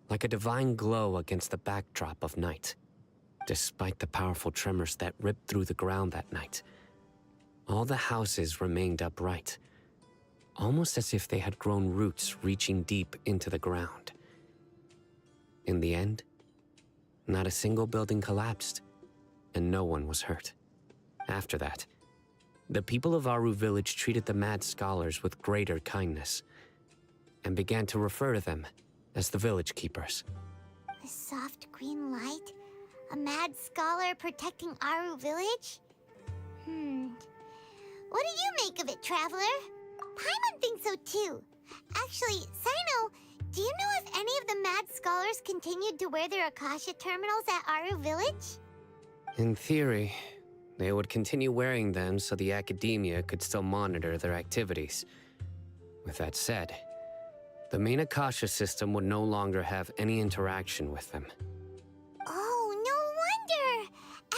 like a divine glow against the backdrop of night. Despite the powerful tremors that ripped through the ground that night, all the houses remained upright, almost as if they had grown roots reaching deep into the ground. In the end, not a single building collapsed, and no one was hurt. After that, the people of Aru Village treated the mad scholars with greater kindness, and began to refer to them as the village keepers. A soft green light? A mad scholar protecting Aru Village? What do you make of it, Traveler? Paimon thinks so too. Actually, Sino, do you know if any of the mad scholars continued to wear their Akasha terminals at Aru Village? In theory, they would continue wearing them so the Academia could still monitor their activities. With that said, the main Akasha system would no longer have any interaction with them. Oh, no wonder!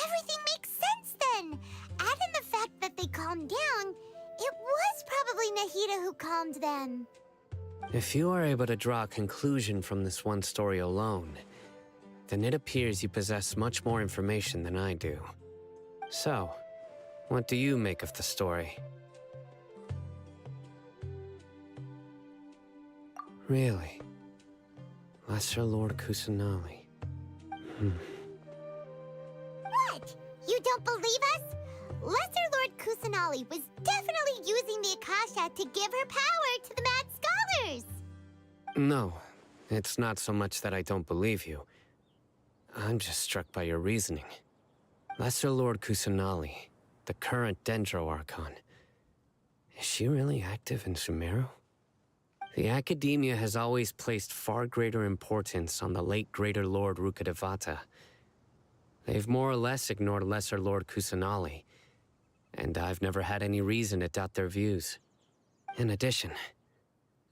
Everything makes sense then! Add in the fact that they calmed down, it was probably Nahida who calmed them. If you are able to draw a conclusion from this one story alone, then it appears you possess much more information than I do. So, what do you make of the story? Really? Lesser Lord Kusanali. What? You don't believe us? Lesser Lord Kusanali was definitely using the Akasha to give her power to the mad scholars! No, it's not so much that I don't believe you. I'm just struck by your reasoning. Lesser Lord Kusanali, the current Dendro Archon, is she really active in Sumeru? The Academia has always placed far greater importance on the late Greater Lord Rukkhadevata. They've more or less ignored Lesser Lord Kusanali, and I've never had any reason to doubt their views. In addition,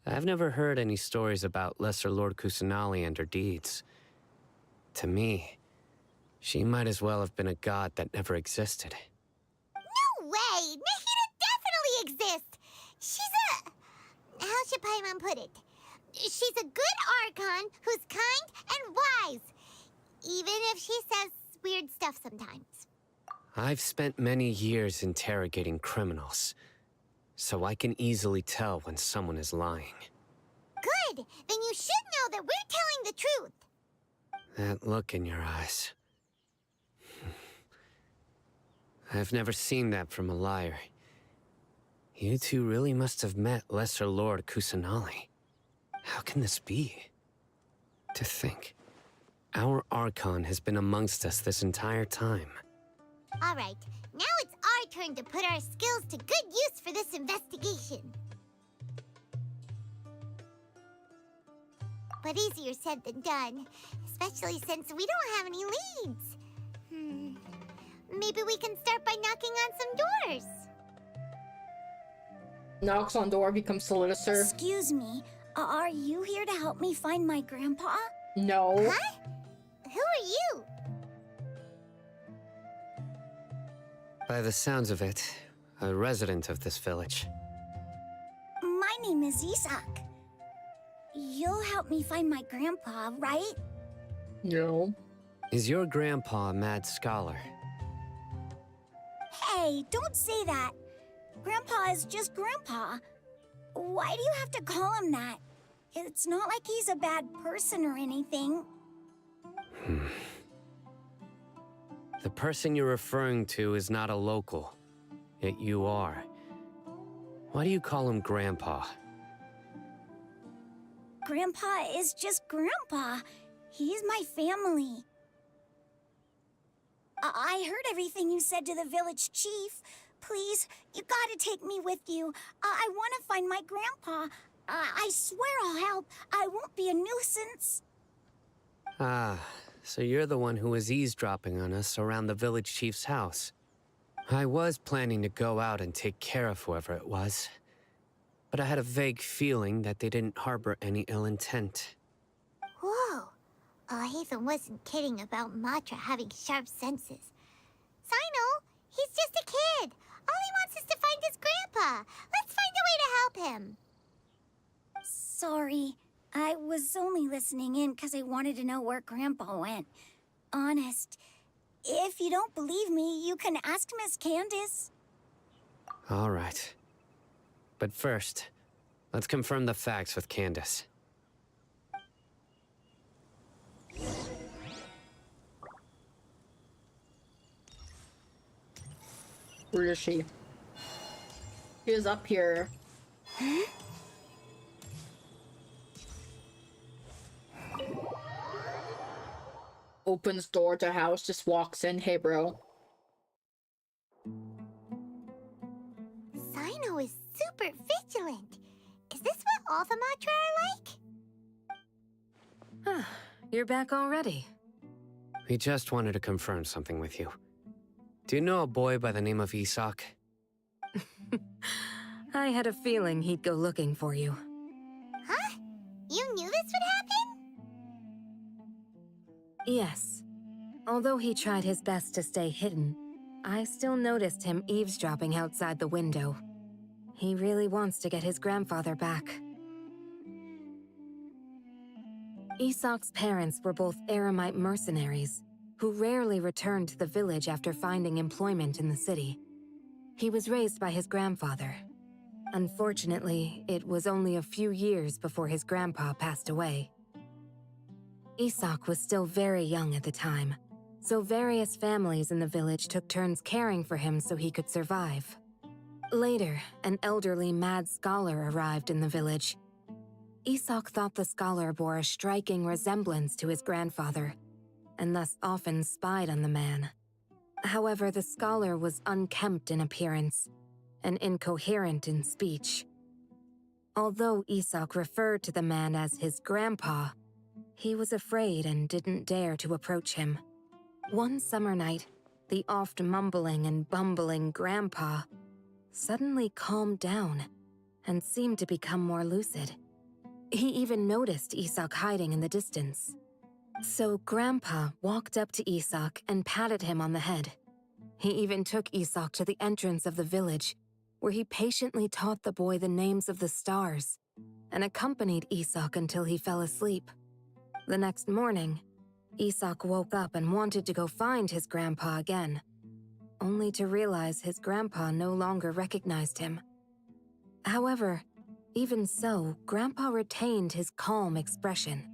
I've never heard any stories about Lesser Lord Kusanali and her deeds. To me, she might as well have been a god that never existed. No way! Nahida definitely exists! She's a... How should Paimon put it? She's a good Archon who's kind and wise. Even if she says weird stuff sometimes. I've spent many years interrogating criminals, so I can easily tell when someone is lying. Good! Then you should know that we're telling the truth. That look in your eyes. I've never seen that from a liar. You two really must have met Lesser Lord Kusanali. How can this be? To think, our Archon has been amongst us this entire time. All right, now it's our turn to put our skills to good use for this investigation. But easier said than done, especially since we don't have any leads. Maybe we can start by knocking on some doors. Knocks on door, becomes solicitor. Excuse me, are you here to help me find my grandpa? No. Huh? Who are you? By the sounds of it, a resident of this village. My name is Isak. You'll help me find my grandpa, right? No. Is your grandpa a mad scholar? Hey, don't say that. Grandpa is just Grandpa. Why do you have to call him that? It's not like he's a bad person or anything. The person you're referring to is not a local, yet you are. Why do you call him Grandpa? Grandpa is just Grandpa. He's my family. I heard everything you said to the village chief. Please, you gotta take me with you. I want to find my grandpa. I swear I'll help. I won't be a nuisance. Ah, so you're the one who was eavesdropping on us around the village chief's house. I was planning to go out and take care of whoever it was, but I had a vague feeling that they didn't harbor any ill intent. Whoa. Hatham wasn't kidding about Matra having sharp senses. Sino, he's just a kid. All he wants is to find his grandpa. Let's find a way to help him. Sorry. I was only listening in because I wanted to know where Grandpa went. Honest. If you don't believe me, you can ask Miss Candace. All right. But first, let's confirm the facts with Candace. Where is she? She is up here. Opens door to house, just walks in. Hey, bro. Sino is super vigilant. Is this what all the Matra are like? You're back already. We just wanted to confirm something with you. Do you know a boy by the name of Isak? I had a feeling he'd go looking for you. Huh? You knew this would happen? Yes. Although he tried his best to stay hidden, I still noticed him eavesdropping outside the window. He really wants to get his grandfather back. Isak's parents were both Aramite mercenaries, who rarely returned to the village after finding employment in the city. He was raised by his grandfather. Unfortunately, it was only a few years before his grandpa passed away. Isak was still very young at the time, so various families in the village took turns caring for him so he could survive. Later, an elderly mad scholar arrived in the village. Isak thought the scholar bore a striking resemblance to his grandfather, and thus often spied on the man. However, the scholar was unkempt in appearance and incoherent in speech. Although Isak referred to the man as his grandpa, he was afraid and didn't dare to approach him. One summer night, the oft mumbling and bumbling grandpa suddenly calmed down and seemed to become more lucid. He even noticed Isak hiding in the distance. So Grandpa walked up to Isak and patted him on the head. He even took Isak to the entrance of the village, where he patiently taught the boy the names of the stars, and accompanied Isak until he fell asleep. The next morning, Isak woke up and wanted to go find his grandpa again, only to realize his grandpa no longer recognized him. However, even so, Grandpa retained his calm expression.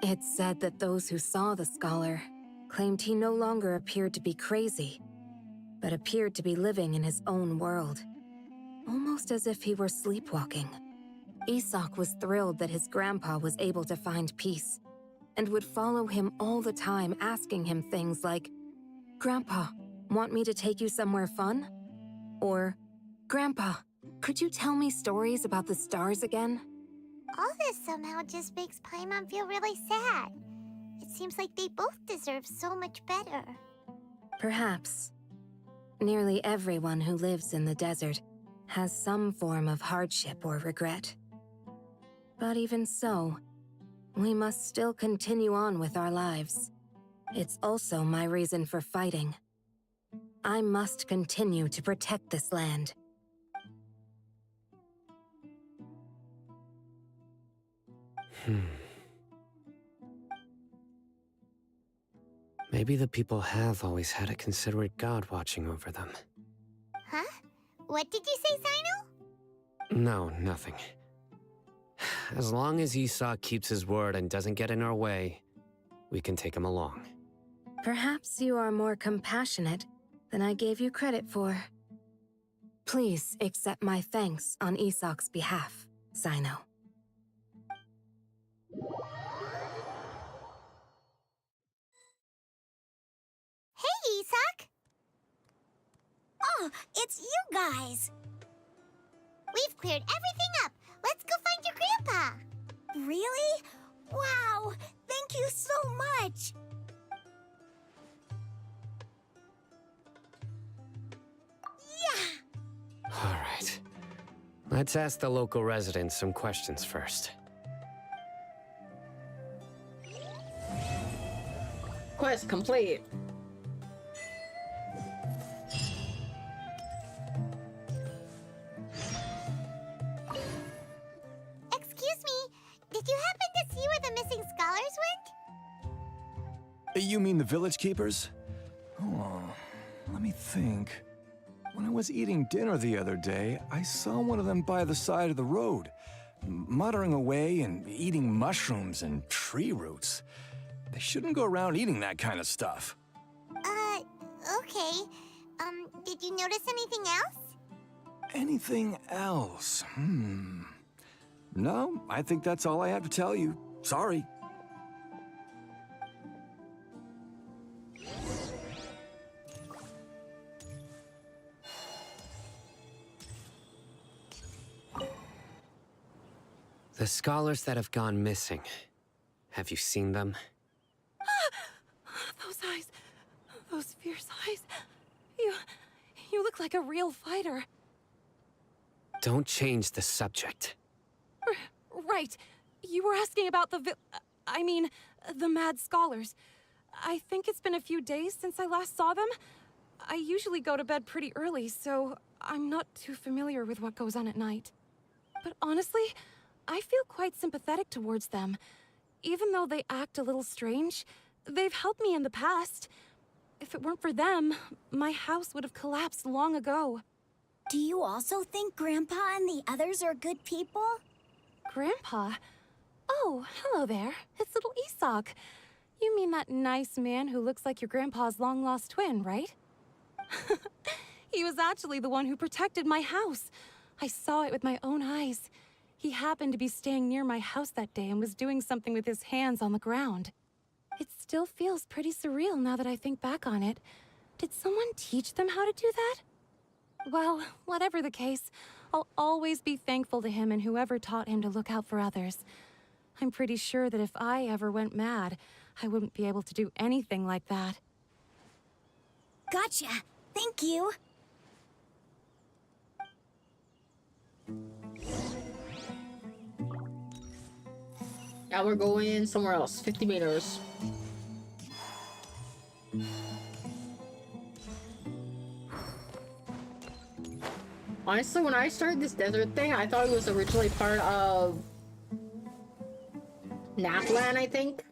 It's said that those who saw the scholar claimed he no longer appeared to be crazy, but appeared to be living in his own world, almost as if he were sleepwalking. Isak was thrilled that his grandpa was able to find peace, and would follow him all the time, asking him things like, "Grandpa, want me to take you somewhere fun?" Or, "Grandpa, could you tell me stories about the stars again?" All this somehow just makes Paimon feel really sad. It seems like they both deserve so much better. Perhaps. Nearly everyone who lives in the desert has some form of hardship or regret. But even so, we must still continue on with our lives. It's also my reason for fighting. I must continue to protect this land. Maybe the people have always had a considerate god watching over them. Huh? What did you say, Sino? No, nothing. As long as Esau keeps his word and doesn't get in our way, we can take him along. Perhaps you are more compassionate than I gave you credit for. Please accept my thanks on Isak's behalf, Sino. Hey, Isak! Oh, it's you guys! We've cleared everything up. Let's go find your grandpa. Really? Wow! Thank you so much! Yeah! All right. Let's ask the local residents some questions first. Quest complete. Excuse me, did you happen to see where the missing scholars went? You mean the village keepers? Oh, let me think. When I was eating dinner the other day, I saw one of them by the side of the road, muttering away and eating mushrooms and tree roots. They shouldn't go around eating that kind of stuff. Okay. Did you notice anything else? Anything else? No, I think that's all I have to tell you. Sorry. The scholars that have gone missing. Have you seen them? Those eyes. Those fierce eyes. You look like a real fighter. Don't change the subject. Right. You were asking about the the mad scholars. I think it's been a few days since I last saw them. I usually go to bed pretty early, so I'm not too familiar with what goes on at night. But honestly, I feel quite sympathetic towards them. Even though they act a little strange, they've helped me in the past. If it weren't for them, my house would have collapsed long ago. Do you also think Grandpa and the others are good people? Grandpa? Oh, hello there. It's little Isak. You mean that nice man who looks like your grandpa's long-lost twin, right? He was actually the one who protected my house. I saw it with my own eyes. He happened to be staying near my house that day and was doing something with his hands on the ground. It still feels pretty surreal now that I think back on it. Did someone teach them how to do that? Well, whatever the case, I'll always be thankful to him and whoever taught him to look out for others. I'm pretty sure that if I ever went mad, I wouldn't be able to do anything like that. Gotcha. Thank you. Now we're going somewhere else. 50 meters. Honestly, when I started this desert thing, I thought it was originally part of Napland, I think.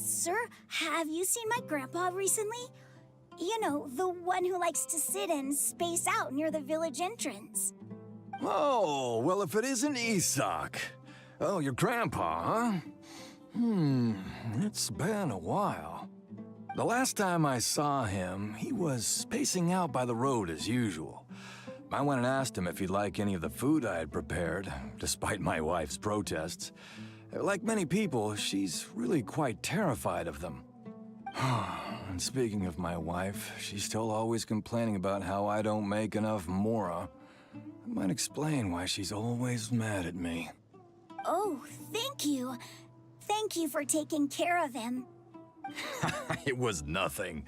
Sir, have you seen my grandpa recently? You know, the one who likes to sit and space out near the village entrance. Oh, well, if it isn't Isak. Oh, your grandpa, huh? It's been a while. The last time I saw him, he was spacing out by the road as usual. I went and asked him if he'd like any of the food I had prepared, despite my wife's protests. Like many people, she's really quite terrified of them. And speaking of my wife, she's still always complaining about how I don't make enough mora. That might explain why she's always mad at me. Oh, thank you. Thank you for taking care of him. It was nothing.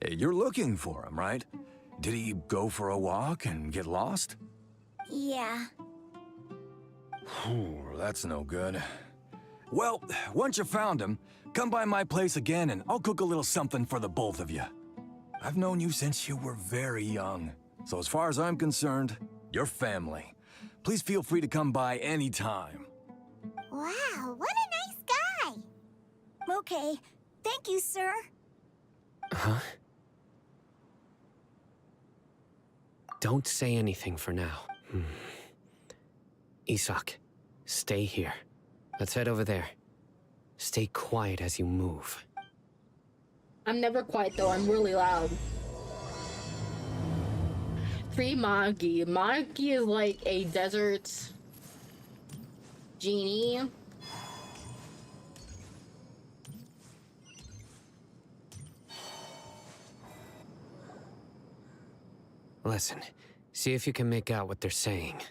You're looking for him, right? Did he go for a walk and get lost? Yeah. That's no good. Well, once you found him, come by my place again and I'll cook a little something for the both of you. I've known you since you were very young, so as far as I'm concerned, you're family. Please feel free to come by anytime. Wow, what a nice guy! Okay, thank you, sir. Huh? Don't say anything for now. Isak, stay here. Let's head over there. Stay quiet as you move. I'm never quiet though, I'm really loud. 3 Magi. Magi is like a desert genie. Listen, see if you can make out what they're saying.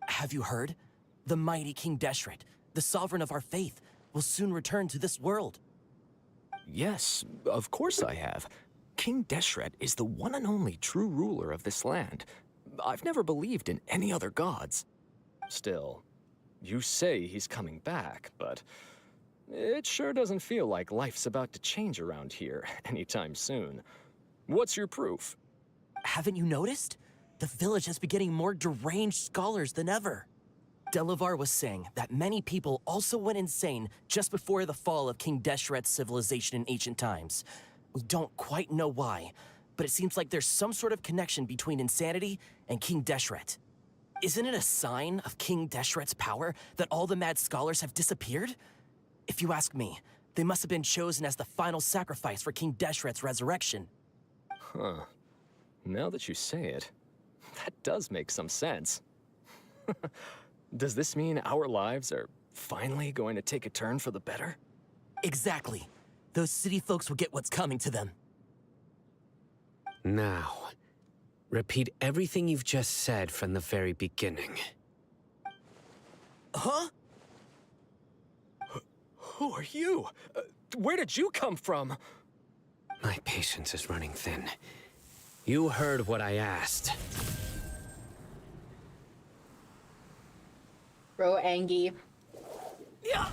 Have you heard? The mighty King Deshret, the sovereign of our faith, will soon return to this world. Yes, of course I have. King Deshret is the one and only true ruler of this land. I've never believed in any other gods. Still, you say he's coming back, but it sure doesn't feel like life's about to change around here anytime soon. What's your proof? Haven't you noticed? The village has been getting more deranged scholars than ever. Delavar was saying that many people also went insane just before the fall of King Deshret's civilization in ancient times. We don't quite know why, but it seems like there's some sort of connection between insanity and King Deshret. Isn't it a sign of King Deshret's power that all the mad scholars have disappeared? If you ask me, they must have been chosen as the final sacrifice for King Deshret's resurrection. Huh. Now that you say it, that does make some sense. Does this mean our lives are finally going to take a turn for the better? Exactly. Those city folks will get what's coming to them. Now, repeat everything you've just said from the very beginning. Huh? Who are you? Where did you come from? My patience is running thin. You heard what I asked. Bro, Angie. Yeah,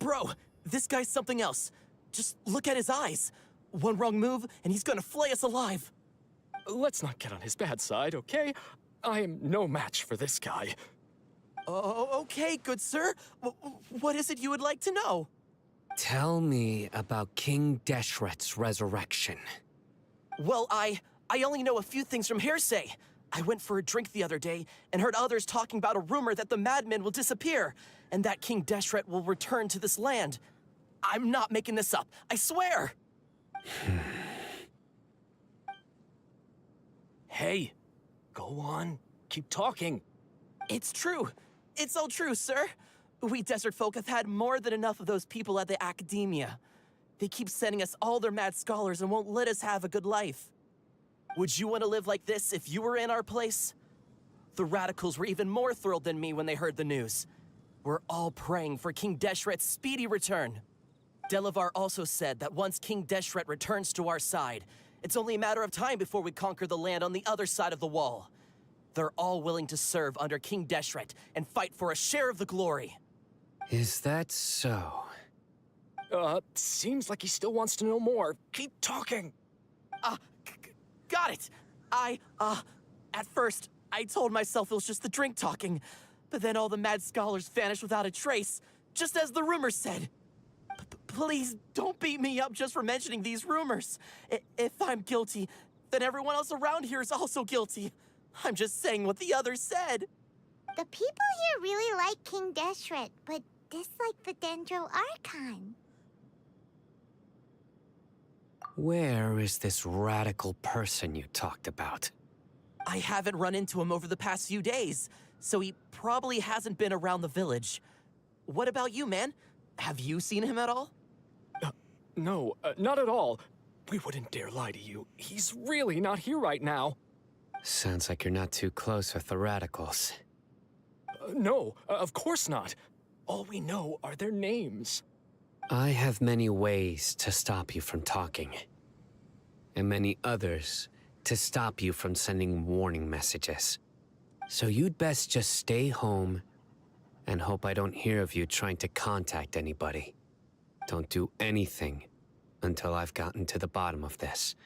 bro, this guy's something else. Just look at his eyes. One wrong move, and he's gonna flay us alive. Let's not get on his bad side, okay? I am no match for this guy. Oh, okay, good sir. What is it you would like to know? Tell me about King Deshret's resurrection. Well, I only know a few things from hearsay. I went for a drink the other day and heard others talking about a rumor that the madmen will disappear and that King Deshret will return to this land. I'm not making this up, I swear! Hey, go on, keep talking. It's true. It's all true, sir. We desert folk have had more than enough of those people at the academia. They keep sending us all their mad scholars and won't let us have a good life. Would you want to live like this if you were in our place? The radicals were even more thrilled than me when they heard the news. We're all praying for King Deshret's speedy return. Delavar also said that once King Deshret returns to our side, it's only a matter of time before we conquer the land on the other side of the wall. They're all willing to serve under King Deshret and fight for a share of the glory. Is that so? Seems like he still wants to know more. Keep talking. Got it. At first, I told myself it was just the drink talking, but then all the mad scholars vanished without a trace, just as the rumors said. Please don't beat me up just for mentioning these rumors. If I'm guilty, then everyone else around here is also guilty. I'm just saying what the others said. The people here really like King Deshret, but dislike the Dendro Archon. Where is this radical person you talked about? I haven't run into him over the past few days, so he probably hasn't been around the village. What about you, man? Have you seen him at all? No, not at all. We wouldn't dare lie to you. He's really not here right now. Sounds like you're not too close with the radicals. No, of course not. All we know are their names. I have many ways to stop you from talking. And many others to stop you from sending warning messages. So you'd best just stay home and hope I don't hear of you trying to contact anybody. Don't do anything until I've gotten to the bottom of this.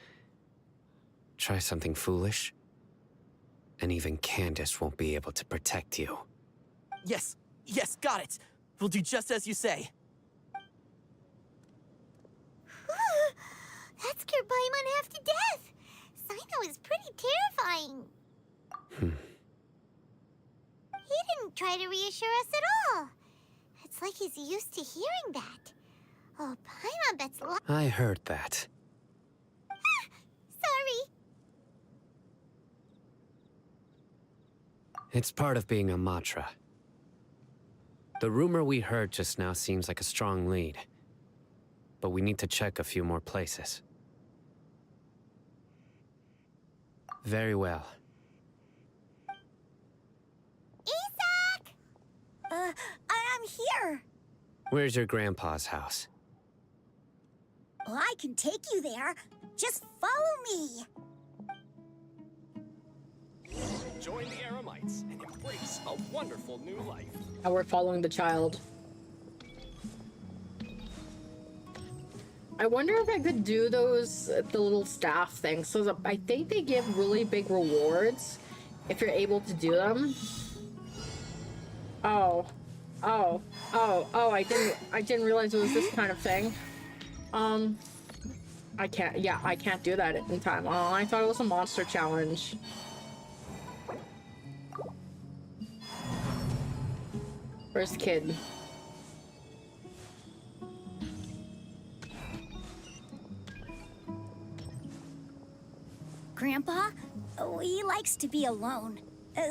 Try something foolish, and even Candace won't be able to protect you. Yes, got it. We'll do just as you say. That scared Paimon half to death. Sino is pretty terrifying. He didn't try to reassure us at all. It's like he's used to hearing that. Oh, Paimon bet's I heard that. Sorry. It's part of being a Matra. The rumor we heard just now seems like a strong lead. But we need to check a few more places. Very well. Isaac! I'm here. Where's your grandpa's house? Well, I can take you there. Just follow me. Join the Eremites and embrace a wonderful new life. Now we're following the child. I wonder if I could do those, the little staff things. So I think they give really big rewards if you're able to do them. I didn't realize it was this kind of thing. I can't do that in time. Oh, I thought it was a monster challenge. Where's the kid? Grandpa? Oh, he likes to be alone.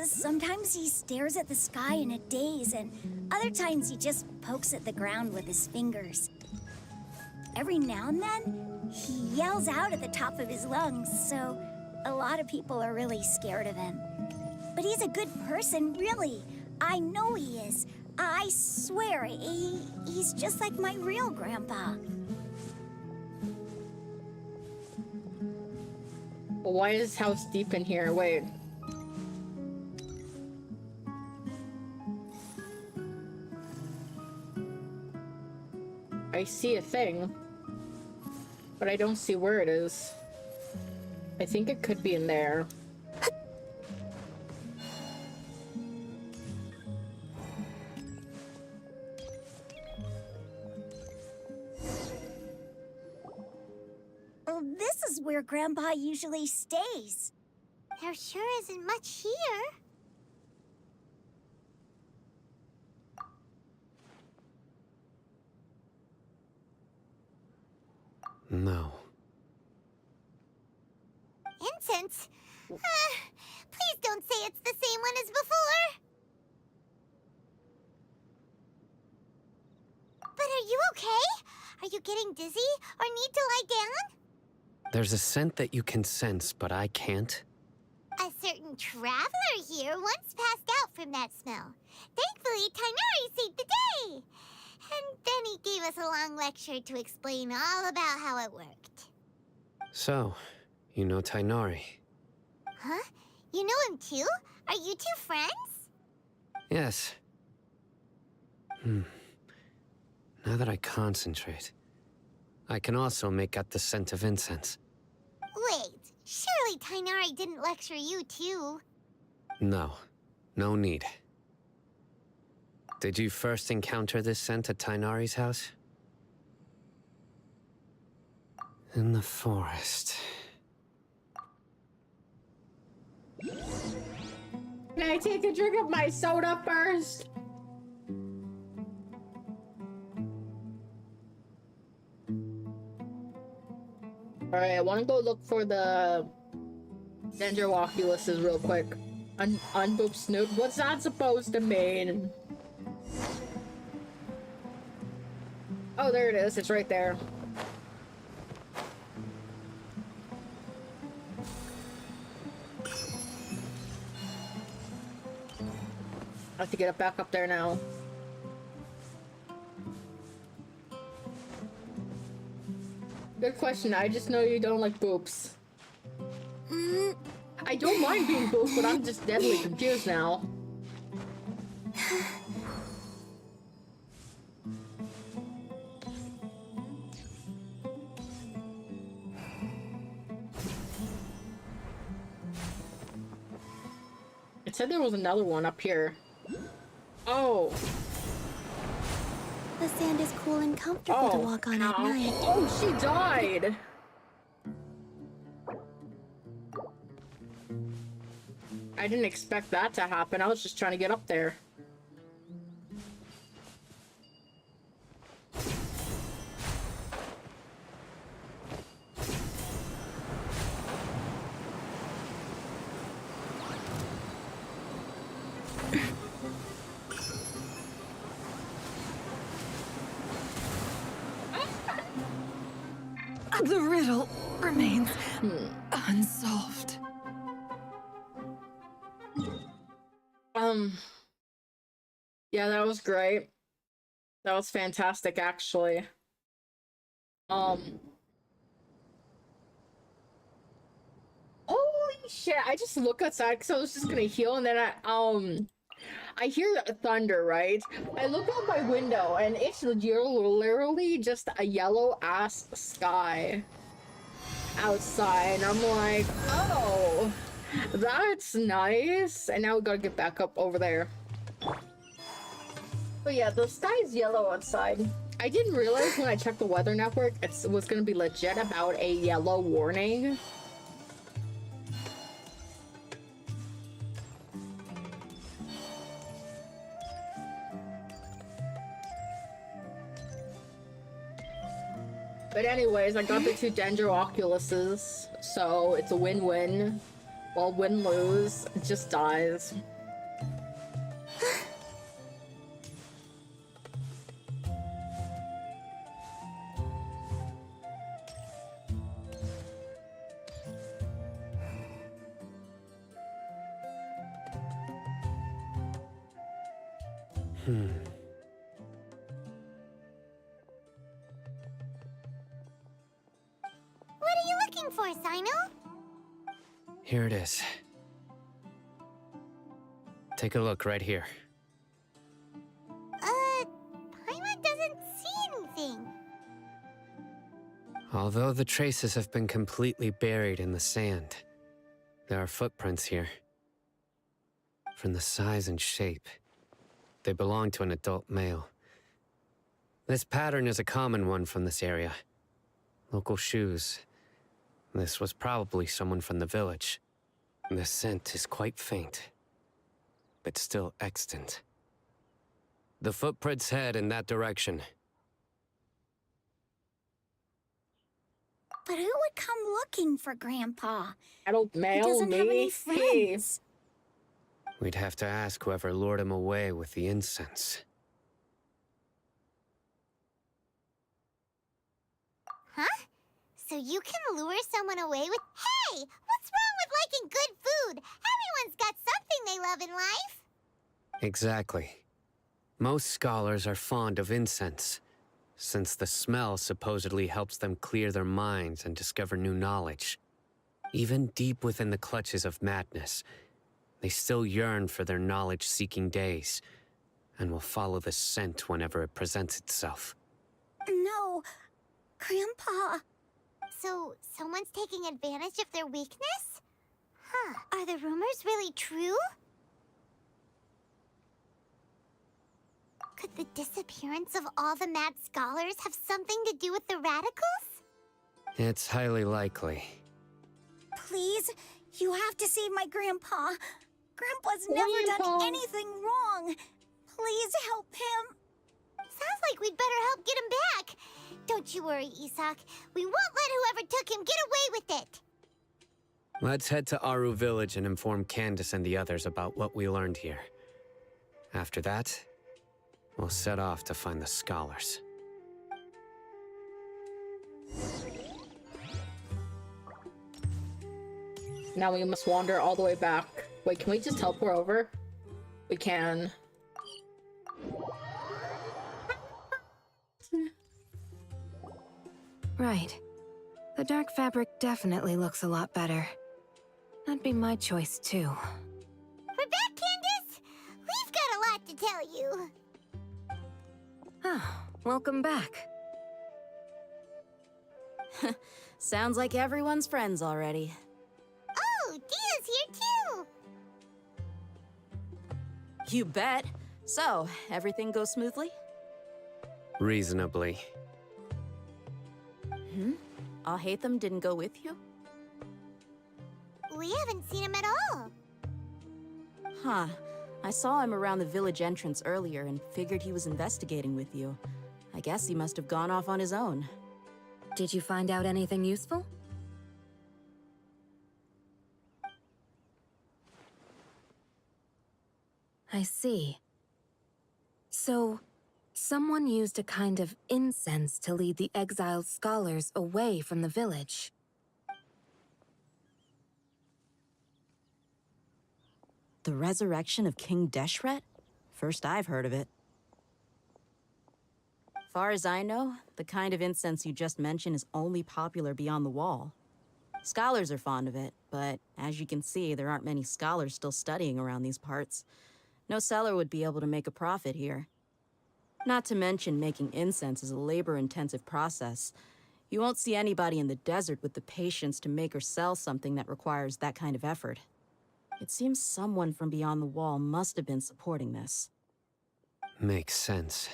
Sometimes he stares at the sky in a daze, and other times he just pokes at the ground with his fingers. Every now and then, he yells out at the top of his lungs, so a lot of people are really scared of him. But he's a good person, really. I know he is. I swear, he's just like my real grandpa. Well, why is his house deep in here? Wait. I see a thing, but I don't see where it is. I think it could be in there. This is where Grandpa usually stays. There sure isn't much here. No. Incense? Please don't say it's the same one as before. But are you okay? Are you getting dizzy or need to lie down? There's a scent that you can sense, but I can't. A certain traveler here once passed out from that smell. Thankfully, Tainari saved the day. And then he gave us a long lecture to explain all about how it worked. So, you know Tainari? Huh? You know him too? Are you two friends? Yes. Now that I concentrate, I can also make out the scent of incense. Wait, surely Tainari didn't lecture you too? No, no need. Did you first encounter this scent at Tainari's house? In the forest. Can I take a drink of my soda first? Alright, I want to go look for the Dendroculuses real quick. Unboop snoot. What's that supposed to mean? Oh, there it is. It's right there. I have to get it back up there now. Good question. I just know you don't like boobs. I don't mind being booped, but I'm just deadly confused now. It said there was another one up here. Oh. The sand is cool and comfortable to walk on at night. Oh, she died! I didn't expect that to happen. I was just trying to get up there. The riddle remains unsolved. Yeah, that was great. That was fantastic, actually. Holy shit, I just look outside because I was just gonna heal, and then I hear thunder, right? I look out my window and it's literally just a yellow ass sky outside. And I'm like, oh, that's nice. And now we gotta get back up over there. But yeah, the sky's yellow outside. I didn't realize when I checked the weather network it was gonna be legit about a yellow warning. But anyways, I got the 2 Dendroculuses, so it's a win-win. Well, win-lose, it just dies. What are you looking for, Sino? Here it is. Take a look right here. Paimon doesn't see anything. Although the traces have been completely buried in the sand, there are footprints here. From the size and shape, they belong to an adult male. This pattern is a common one from this area. Local shoes. This was probably someone from the village. The scent is quite faint, but still extant. The footprints head in that direction. But who would come looking for Grandpa? Adult male, He doesn't have any me, friends. We'd have to ask whoever lured him away with the incense. Huh? So you can lure someone away with— Hey! What's wrong with liking good food? Everyone's got something they love in life. Exactly. Most scholars are fond of incense, since the smell supposedly helps them clear their minds and discover new knowledge. Even deep within the clutches of madness, they still yearn for their knowledge-seeking days, and will follow the scent whenever it presents itself. No, Grandpa. So, someone's taking advantage of their weakness? Huh. Are the rumors really true? Could the disappearance of all the mad scholars have something to do with the radicals? It's highly likely. Please, you have to save my Grandpa. Grandpa's never done anything wrong. Please help him. Sounds like we'd better help get him back. Don't you worry, Isak. We won't let whoever took him get away with it. Let's head to Aru Village and inform Candace and the others about what we learned here. After that, we'll set off to find the scholars. Now we must wander all the way back. Wait, can we just teleport over? We can. Right. The dark fabric definitely looks a lot better. That'd be my choice, too. We're back, Candace! We've got a lot to tell you. Ah, welcome back. Sounds like everyone's friends already. Oh, Dia's here too! You bet. So, everything goes smoothly? Reasonably. Alhaitham didn't go with you? We haven't seen him at all. Huh. I saw him around the village entrance earlier and figured he was investigating with you. I guess he must have gone off on his own. Did you find out anything useful? I see. So, someone used a kind of incense to lead the exiled scholars away from the village. The resurrection of King Deshret? First I've heard of it. Far as I know, the kind of incense you just mentioned is only popular beyond the wall. Scholars are fond of it, but as you can see, there aren't many scholars still studying around these parts. No seller would be able to make a profit here. Not to mention, making incense is a labor-intensive process. You won't see anybody in the desert with the patience to make or sell something that requires that kind of effort. It seems someone from beyond the wall must have been supporting this. Makes sense.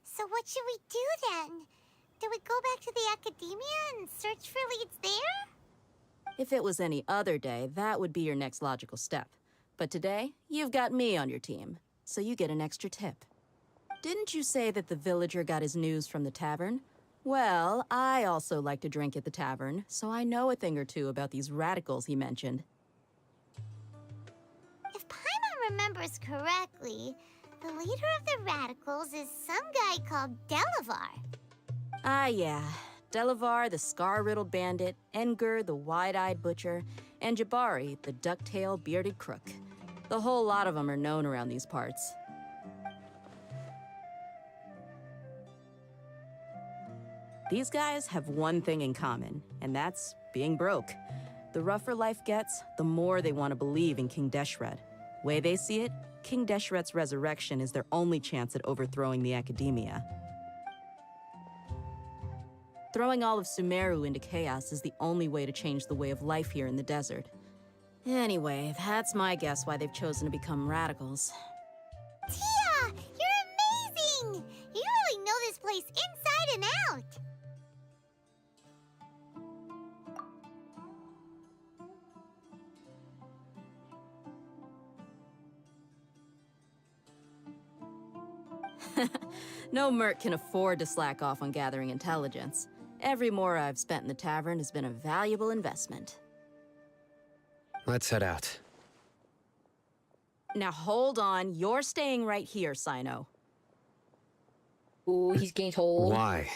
So what should we do then? Do we go back to the academia and search for leads there? If it was any other day, that would be your next logical step. But today, you've got me on your team, so you get an extra tip. Didn't you say that the villager got his news from the tavern? Well, I also like to drink at the tavern, so I know a thing or two about these radicals he mentioned. If Paimon remembers correctly, the leader of the radicals is some guy called Delavar. Ah, yeah. Delavar, the scar-riddled bandit, Engur, the wide-eyed butcher, and Jabari, the duck-tailed bearded crook. The whole lot of them are known around these parts. These guys have one thing in common, and that's being broke. The rougher life gets, the more they want to believe in King Deshret. Way they see it, King Deshret's resurrection is their only chance at overthrowing the academia. Throwing all of Sumeru into chaos is the only way to change the way of life here in the desert. Anyway, that's my guess why they've chosen to become radicals. Tia! You're amazing! You really know this place inside and out! No merc can afford to slack off on gathering intelligence. Every more I've spent in the tavern has been a valuable investment. Let's head out. Now hold on, you're staying right here, Sino. Ooh, he's gained hold. Why?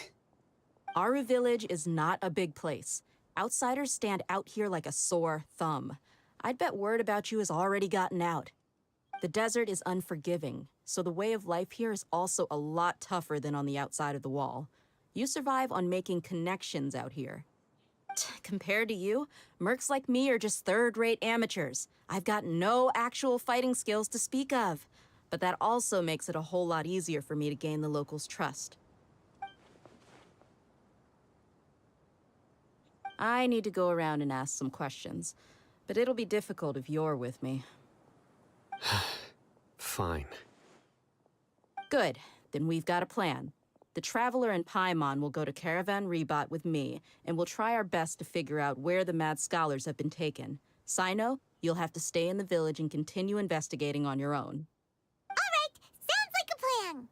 Aru Village is not a big place. Outsiders stand out here like a sore thumb. I'd bet word about you has already gotten out. The desert is unforgiving, so the way of life here is also a lot tougher than on the outside of the wall. You survive on making connections out here. Compared to you, mercs like me are just third-rate amateurs. I've got no actual fighting skills to speak of. But that also makes it a whole lot easier for me to gain the locals' trust. I need to go around and ask some questions, but it'll be difficult if you're with me. Fine. Good. Then we've got a plan. The Traveler and Paimon will go to Caravan Rebot with me, and we'll try our best to figure out where the Mad Scholars have been taken. Sino, you'll have to stay in the village and continue investigating on your own. All right, sounds like a plan.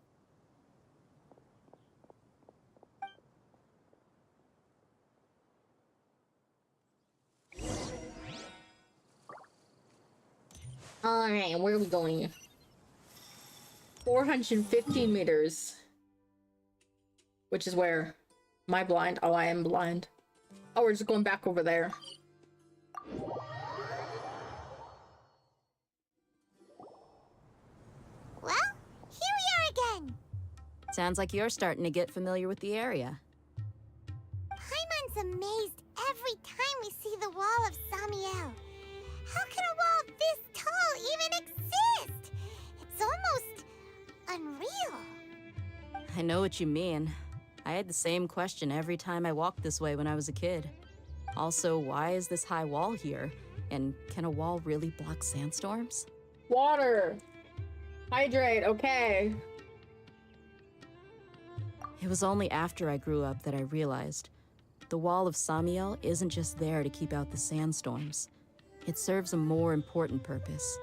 Alright, where are we going? 415 meters. Which is where? Am I blind? Oh, I am blind. Oh, we're just going back over there. Well, here we are again. Sounds like you're starting to get familiar with the area. Paimon's amazed every time we see the wall of Samiel. How can a wall this tall even exist? It's almost unreal. I know what you mean. I had the same question every time I walked this way when I was a kid. Also, why is this high wall here? And can a wall really block sandstorms? Water! Hydrate, okay. It was only after I grew up that I realized the wall of Samiel isn't just there to keep out the sandstorms. It serves a more important purpose,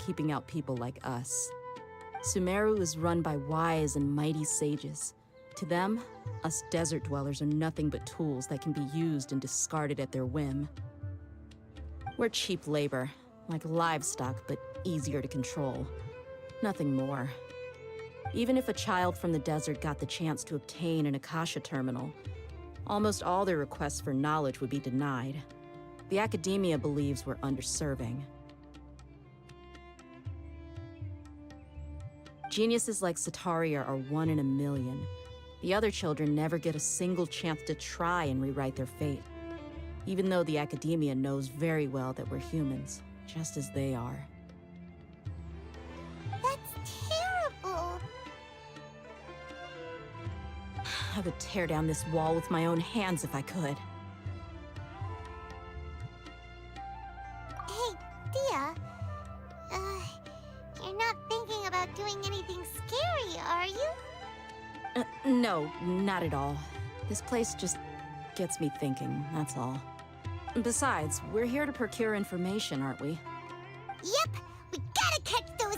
keeping out people like us. Sumeru is run by wise and mighty sages. To them, us desert dwellers are nothing but tools that can be used and discarded at their whim. We're cheap labor, like livestock, but easier to control. Nothing more. Even if a child from the desert got the chance to obtain an Akasha terminal, almost all their requests for knowledge would be denied. The academia believes we're underserving. Geniuses like Sataria are 1 in a million. The other children never get a single chance to try and rewrite their fate, even though the academia knows very well that we're humans, just as they are. That's terrible. I would tear down this wall with my own hands if I could. Hey, Dia. You're not thinking about doing anything scary, are you? No, not at all. This place just gets me thinking, that's all. Besides, we're here to procure information, aren't we? Yep, we gotta catch those...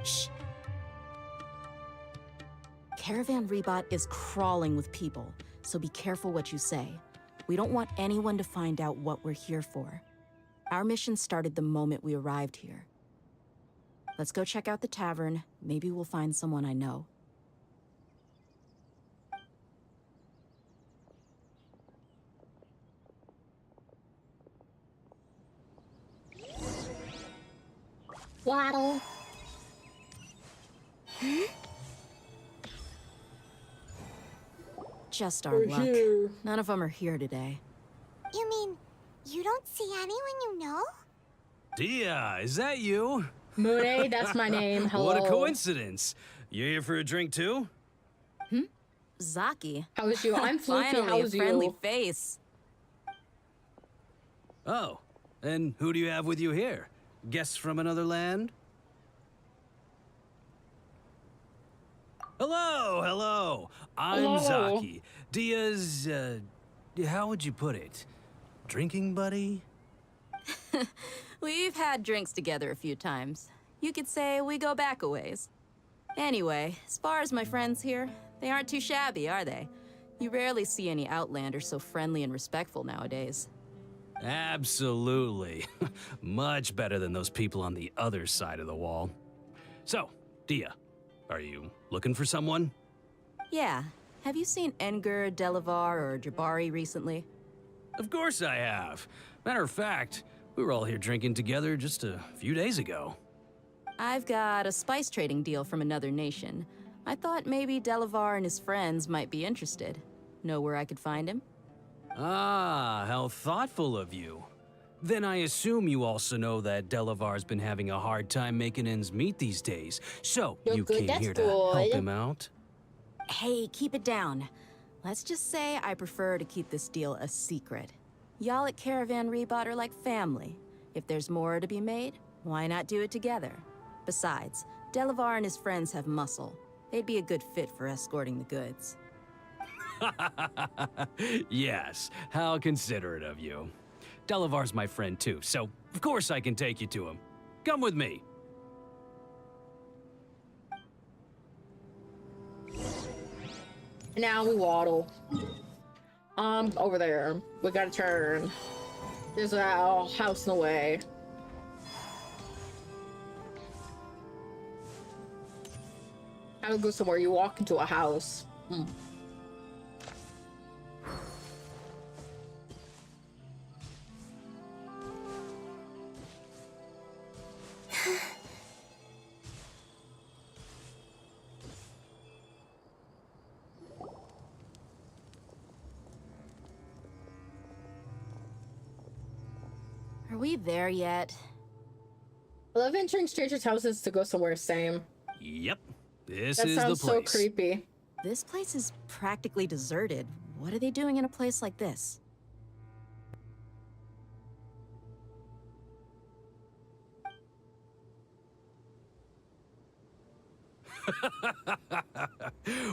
Shh. Caravan Rebot is crawling with people, so be careful what you say. We don't want anyone to find out what we're here for. Our mission started the moment we arrived here. Let's go check out the tavern. Maybe we'll find someone I know. Waddle. Just our We're luck. here. None of them are here today. You mean, you don't see anyone you know? Dia, is that you? Moonie, that's my name. Hello. What a coincidence. You here for a drink too? Zaki. How's you? I'm Fluffy. Finally, How's a friendly you? face. Oh, and who do you have with you here? Guests from another land? Hello, hello. I'm Hello. Zaki. Dia's, how would you put it? Drinking buddy? We've had drinks together a few times. You could say we go back a ways. Anyway, as far as my friends here, they aren't too shabby, are they? You rarely see any Outlanders so friendly and respectful nowadays. Absolutely. Much better than those people on the other side of the wall. So, Dia, are you looking for someone? Yeah. Have you seen Enger, Delavar, or Jabari recently? Of course I have. Matter of fact, we were all here drinking together just a few days ago. I've got a spice trading deal from another nation. I thought maybe Delavar and his friends might be interested. Know where I could find him? Ah, how thoughtful of you. Then I assume you also know that Delavar's been having a hard time making ends meet these days, so you came here to help him out? Hey, keep it down. Let's just say I prefer to keep this deal a secret. Y'all at Caravan Rebot are like family. If there's more to be made, why not do it together? Besides, Delavar and his friends have muscle. They'd be a good fit for escorting the goods. Yes, how considerate of you. Delavar's my friend too, so of course I can take you to him. Come with me. Now we waddle. Over there. We gotta turn. There's a house in the way. I would go somewhere. You walk into a house. Are we there yet? I love entering strangers' houses to go somewhere same. Yep, this That is the sounds place. so creepy. This place is practically deserted. What are they doing in a place like this?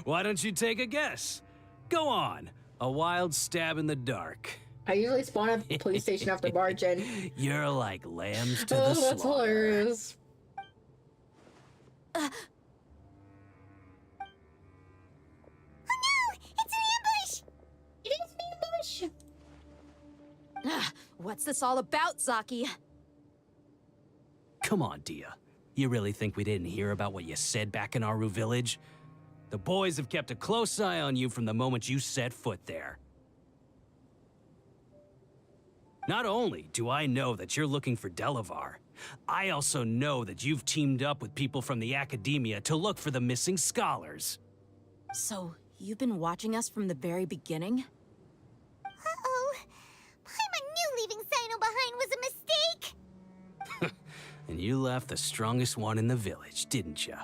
Why don't you take a guess? Go on, a wild stab in the dark. I usually spawn at the police station after barging. You're like lambs to Oh, the that's slaughter. hilarious. What's this all about, Zaki? Come on, Dia. You really think we didn't hear about what you said back in Aru village? The boys have kept a close eye on you from the moment you set foot there. Not only do I know that you're looking for Delavar, I also know that you've teamed up with people from the academia to look for the missing scholars. So, you've been watching us from the very beginning? Uh-oh. Paimon knew leaving Sino behind was a mistake! And you left the strongest one in the village, didn't you?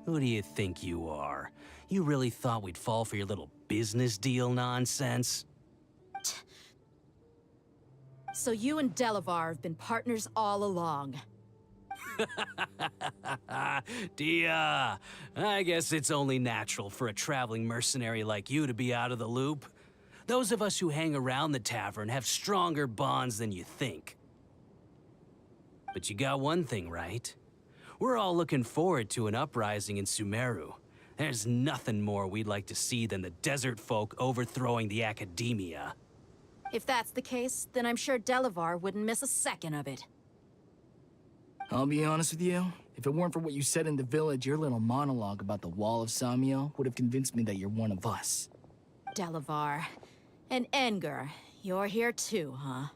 Who do you think you are? You really thought we'd fall for your little business deal nonsense? So you and Delavar have been partners all along. Dia, I guess it's only natural for a traveling mercenary like you to be out of the loop. Those of us who hang around the tavern have stronger bonds than you think. But you got one thing right. We're all looking forward to an uprising in Sumeru. There's nothing more we'd like to see than the desert folk overthrowing the academia. If that's the case, then I'm sure Delavar wouldn't miss a second of it. I'll be honest with you. If it weren't for what you said in the village, your little monologue about the Wall of Samio would have convinced me that you're one of us. Delavar. And Engar, you're here too, huh?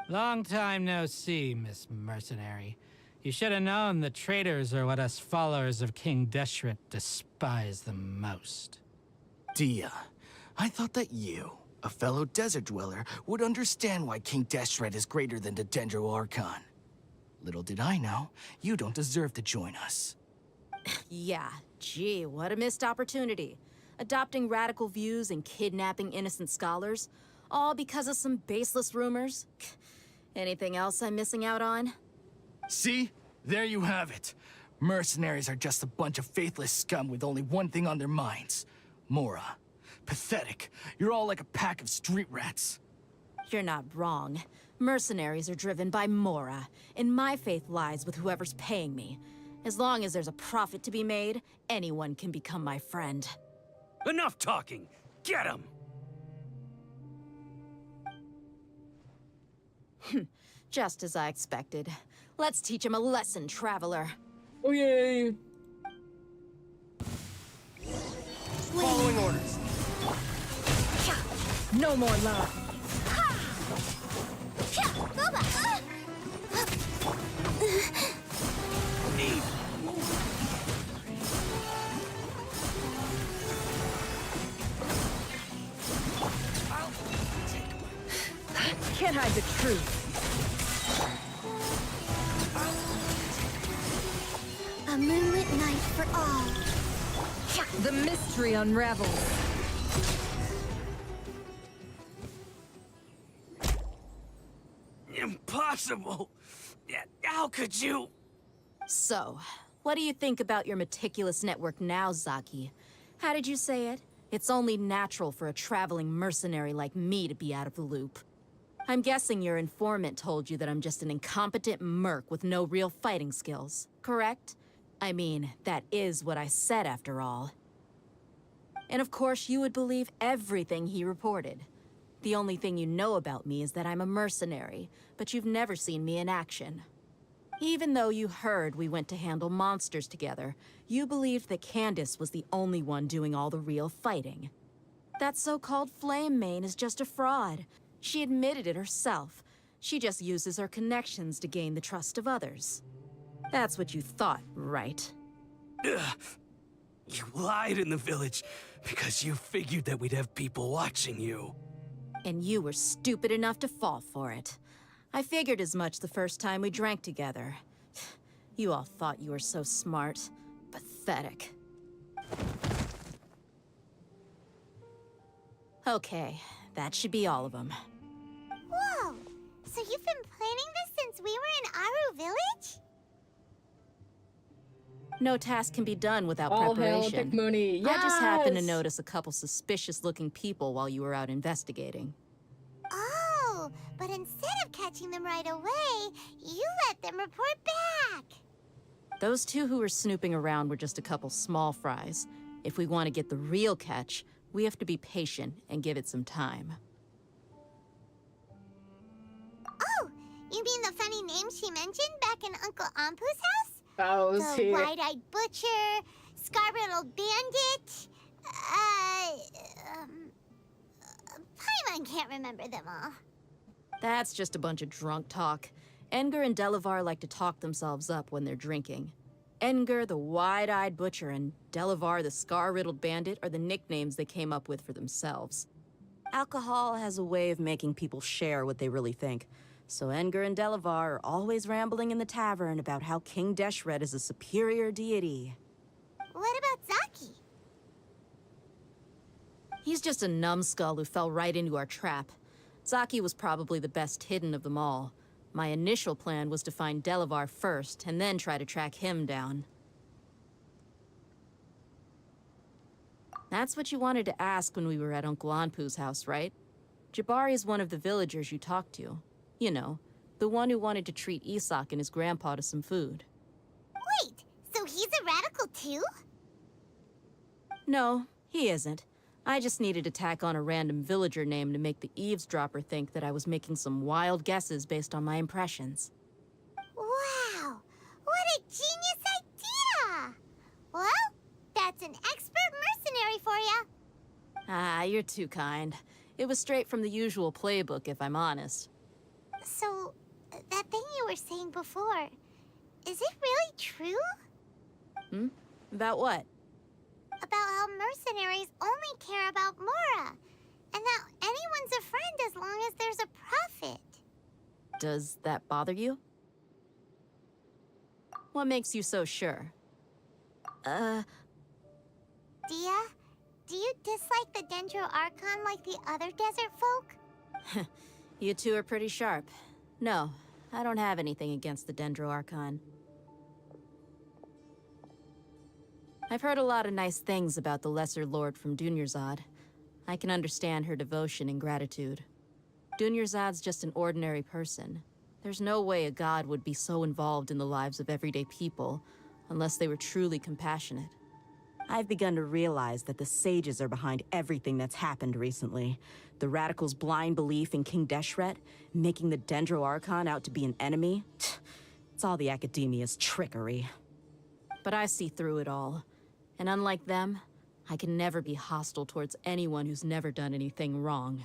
Long time no see, Miss Mercenary. You should have known the traitors are what us followers of King Deshret despise the most. Dia, I thought that you, a fellow desert dweller, would understand why King Deshret is greater than the Dendro Archon. Little did I know, you don't deserve to join us. Yeah, gee, what a missed opportunity. Adopting radical views and kidnapping innocent scholars, all because of some baseless rumors. Anything else I'm missing out on? See? There you have it. Mercenaries are just a bunch of faithless scum with only one thing on their minds. Mora. Pathetic. You're all like a pack of street rats. You're not wrong. Mercenaries are driven by Mora, and my faith lies with whoever's paying me. As long as there's a profit to be made, anyone can become my friend. Enough talking! Get him! Just as I expected. Let's teach him a lesson, traveler. Oh, yay! Following orders. No more love. Can't hide the truth. A moonlit night for all. The mystery unravels. Impossible! How could you? So, what do you think about your meticulous network now, Zaki? How did you say it? It's only natural for a traveling mercenary like me to be out of the loop. I'm guessing your informant told you that I'm just an incompetent merc with no real fighting skills, correct? I mean, that is what I said after all. And of course, you would believe everything he reported. The only thing you know about me is that I'm a mercenary, but you've never seen me in action. Even though you heard we went to handle monsters together, you believed that Candace was the only one doing all the real fighting. That so-called Flame Main is just a fraud. She admitted it herself. She just uses her connections to gain the trust of others. That's what you thought, right? Ugh. You lied in the village because you figured that we'd have people watching you. And you were stupid enough to fall for it. I figured as much the first time we drank together. You all thought you were so smart. Pathetic. Okay, that should be all of them. Whoa! So you've been planning this since we were in Aru Village? No task can be done without All hail preparation. Dick Moonie. I just happened to Yes! notice a couple suspicious-looking people while you were out investigating. Oh, but instead of catching them right away, you let them report back. Those two who were snooping around were just a couple small fries. If we want to get the real catch, we have to be patient and give it some time. Oh, you mean the funny name she mentioned back in Uncle Ampu's house? Oh, The wide-eyed butcher, scar-riddled bandit, Paimon can't remember them all. That's just a bunch of drunk talk. Engar and Delavar like to talk themselves up when they're drinking. Engar, the wide-eyed butcher, and Delavar, the scar-riddled bandit, are the nicknames they came up with for themselves. Alcohol has a way of making people share what they really think. So Engar and Delavar are always rambling in the tavern about how King Deshret is a superior deity. What about Zaki? He's just a numbskull who fell right into our trap. Zaki was probably the best hidden of them all. My initial plan was to find Delavar first, and then try to track him down. That's what you wanted to ask when we were at Uncle Anpu's house, right? Jabari is one of the villagers you talked to. You know, the one who wanted to treat Isak and his grandpa to some food. Wait, so he's a radical too? No, he isn't. I just needed to tack on a random villager name to make the eavesdropper think that I was making some wild guesses based on my impressions. Wow, what a genius idea! Well, that's an expert mercenary for you. Ah, you're too kind. It was straight from the usual playbook, if I'm honest. So, that thing you were saying before, is it really true? Hmm? About what? About how mercenaries only care about Mora, and that anyone's a friend as long as there's a profit. Does that bother you? What makes you so sure? Dia, do you dislike the Dendro Archon like the other desert folk? You two are pretty sharp. No, I don't have anything against the Dendro Archon. I've heard a lot of nice things about the Lesser Lord from Dunyarzad. I can understand her devotion and gratitude. Dunyarzad's just an ordinary person. There's no way a god would be so involved in the lives of everyday people, unless they were truly compassionate. I've begun to realize that the sages are behind everything that's happened recently. The radicals' blind belief in King Deshret, making the Dendro Archon out to be an enemy. It's all the academia's trickery. But I see through it all. And unlike them, I can never be hostile towards anyone who's never done anything wrong.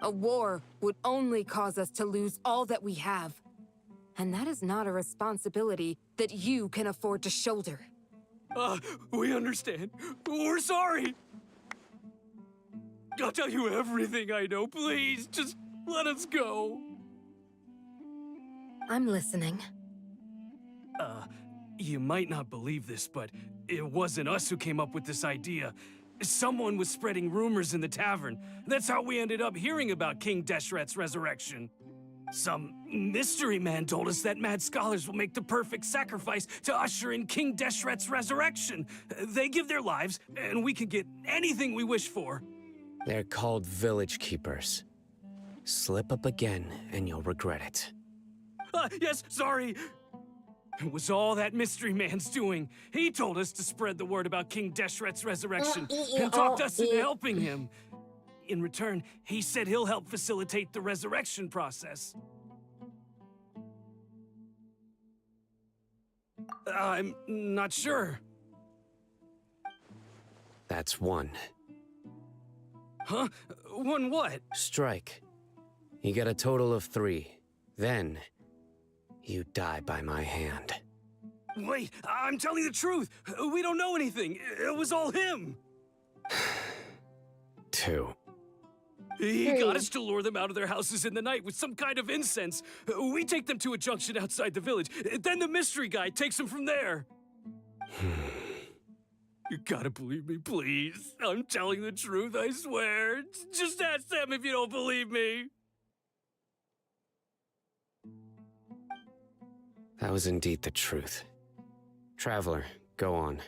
A war would only cause us to lose all that we have. And that is not a responsibility that you can afford to shoulder. We understand. We're sorry. I'll tell you everything I know. Please, just let us go. I'm listening. You might not believe this, but it wasn't us who came up with this idea. Someone was spreading rumors in the tavern. That's how we ended up hearing about King Deshret's resurrection. Some mystery man told us that mad scholars will make the perfect sacrifice to usher in King Deshret's resurrection. They give their lives, and we can get anything we wish for. They're called village keepers. Slip up again, and you'll regret it. Yes, sorry. It was all that mystery man's doing. He told us to spread the word about King Deshret's resurrection and talked us into helping him. In return, he said he'll help facilitate the resurrection process. I'm not sure. That's one. Huh? One what? Strike. You get a total of 3. Then, you die by my hand. Wait, I'm telling the truth. We don't know anything. It was all him. 2. He got us to lure them out of their houses in the night with some kind of incense. We take them to a junction outside the village. Then the mystery guy takes them from there. You gotta believe me, please. I'm telling the truth, I swear. Just ask them if you don't believe me. That was indeed the truth. Traveler, go on.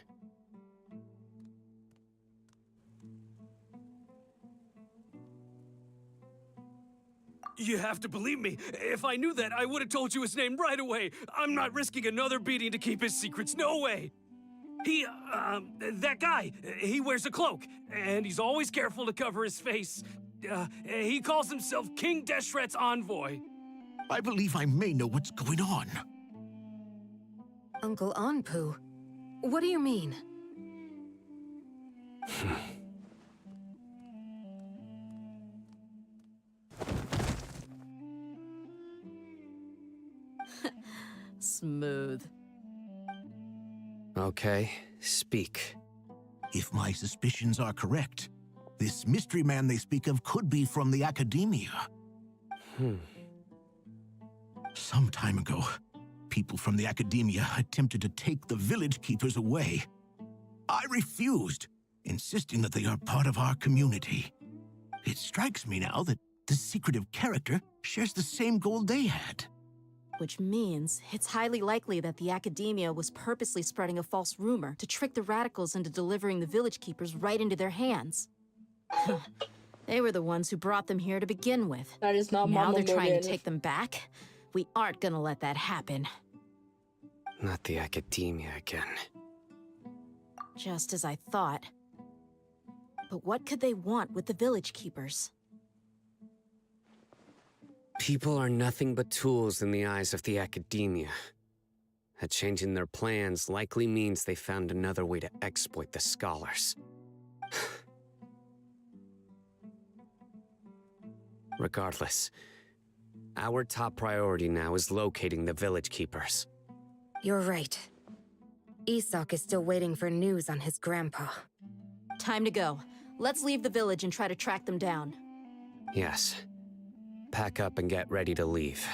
You have to believe me. If I knew that, I would have told you his name right away. I'm not risking another beating to keep his secrets. No way. That guy, he wears a cloak, and he's always careful to cover his face. He calls himself King Deshret's envoy. I believe I may know what's going on. Uncle Anpu, what do you mean? Smooth. Okay, speak. If my suspicions are correct, this mystery man they speak of could be from the academia. Some time ago, people from the academia attempted to take the village keepers away. I refused, insisting that they are part of our community. It strikes me now that this secretive character shares the same goal they had. Which means it's highly likely that the academia was purposely spreading a false rumor to trick the radicals into delivering the village keepers right into their hands. They were the ones who brought them here to begin with. That is not Now Mama they're trying to Morgan. take them back. We aren't gonna let that happen. Not the academia again. Just as I thought. But what could they want with the village keepers? People are nothing but tools in the eyes of the academia. A change in their plans likely means they found another way to exploit the scholars. Regardless, our top priority now is locating the village keepers. You're right. Isak is still waiting for news on his grandpa. Time to go. Let's leave the village and try to track them down. Yes. Pack up and get ready to leave.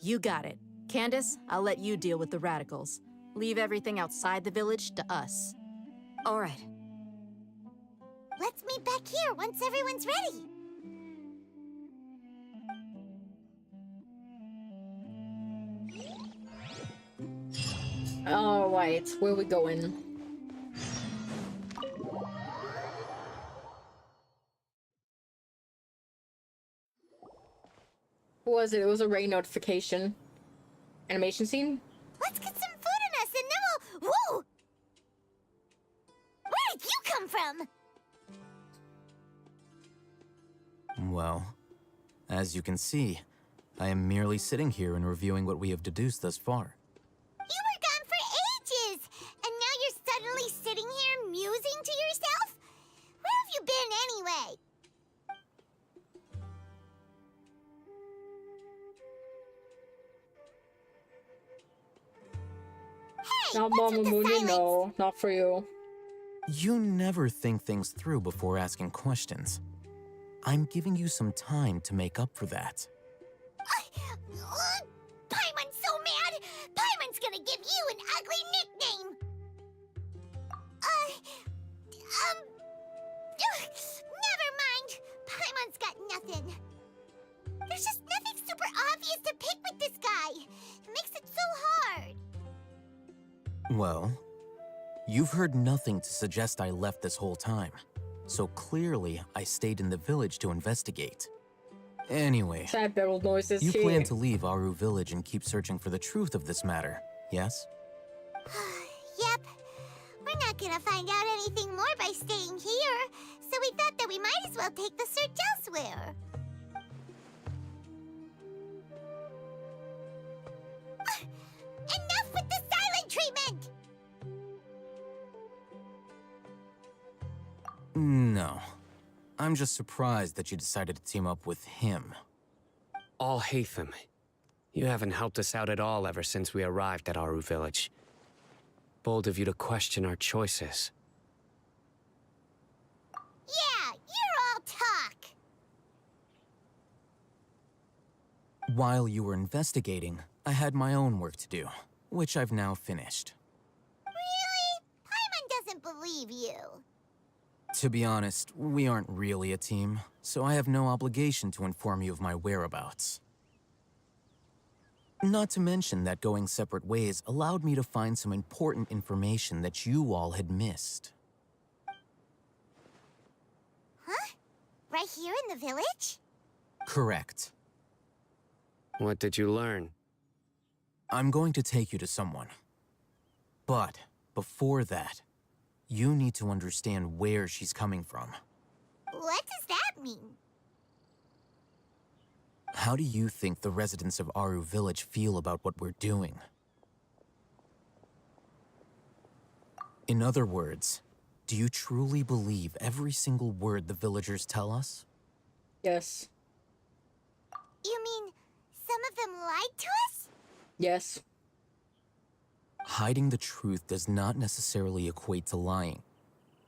You got it. Candace, I'll let you deal with the radicals. Leave everything outside the village to us. All right. Let's meet back here once everyone's ready. All right, where we going? What was it? It was a rain notification. Animation scene? Let's get some food in us and then we'll... Whoa! Where did you come from? Well, as you can see, I am merely sitting here and reviewing what we have deduced thus far. You were gone for ages! And now you're suddenly sitting here musing to yourself? Where have you been anyway? Not Mama Moonie, no. Not for you. You never think things through before asking questions. I'm giving you some time to make up for that. Paimon's so mad! Paimon's gonna give you an ugly nickname! Never mind. Paimon's got nothing. There's just nothing super obvious to pick with this guy. It makes it so hard. Well, you've heard nothing to suggest I left this whole time. So clearly, I stayed in the village to investigate. Anyway, Sad battle noises you here. plan to leave Aru Village and keep searching for the truth of this matter, yes? Yep. We're not gonna find out anything more by staying here, so we thought that we might as well take the search elsewhere. Enough with the silent treatment! No. I'm just surprised that you decided to team up with him. All Hatham, you haven't helped us out at all ever since we arrived at Aru Village. Bold of you to question our choices. Yeah, you're all talk! While you were investigating, I had my own work to do, which I've now finished. Really? Paimon doesn't believe you. To be honest, we aren't really a team, so I have no obligation to inform you of my whereabouts. Not to mention that going separate ways allowed me to find some important information that you all had missed. Huh? Right here in the village? Correct. What did you learn? I'm going to take you to someone. But before that, you need to understand where she's coming from. What does that mean? How do you think the residents of Aru Village feel about what we're doing? In other words, do you truly believe every single word the villagers tell us? Yes. You mean some of them lied to us? Yes. Hiding the truth does not necessarily equate to lying.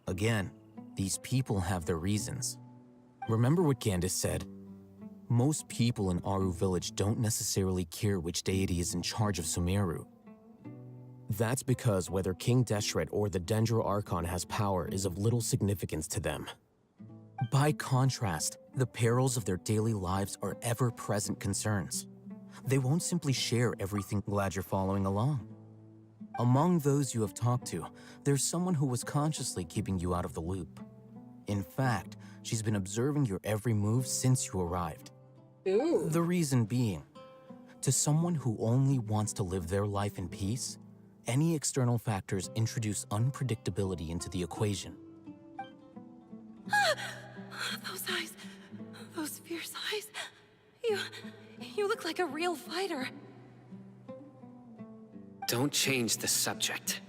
Again, these people have their reasons. Remember what Candace said? Most people in Aru Village don't necessarily care which deity is in charge of Sumeru. That's because whether King Deshret or the Dendro Archon has power is of little significance to them. By contrast, the perils of their daily lives are ever-present concerns. They won't simply share everything. Glad you're following along. Among those you have talked to, there's someone who was consciously keeping you out of the loop. In fact, she's been observing your every move since you arrived. Ooh. The reason being, to someone who only wants to live their life in peace, any external factors introduce unpredictability into the equation. Those eyes. Those fierce eyes. You look like a real fighter. Don't change the subject.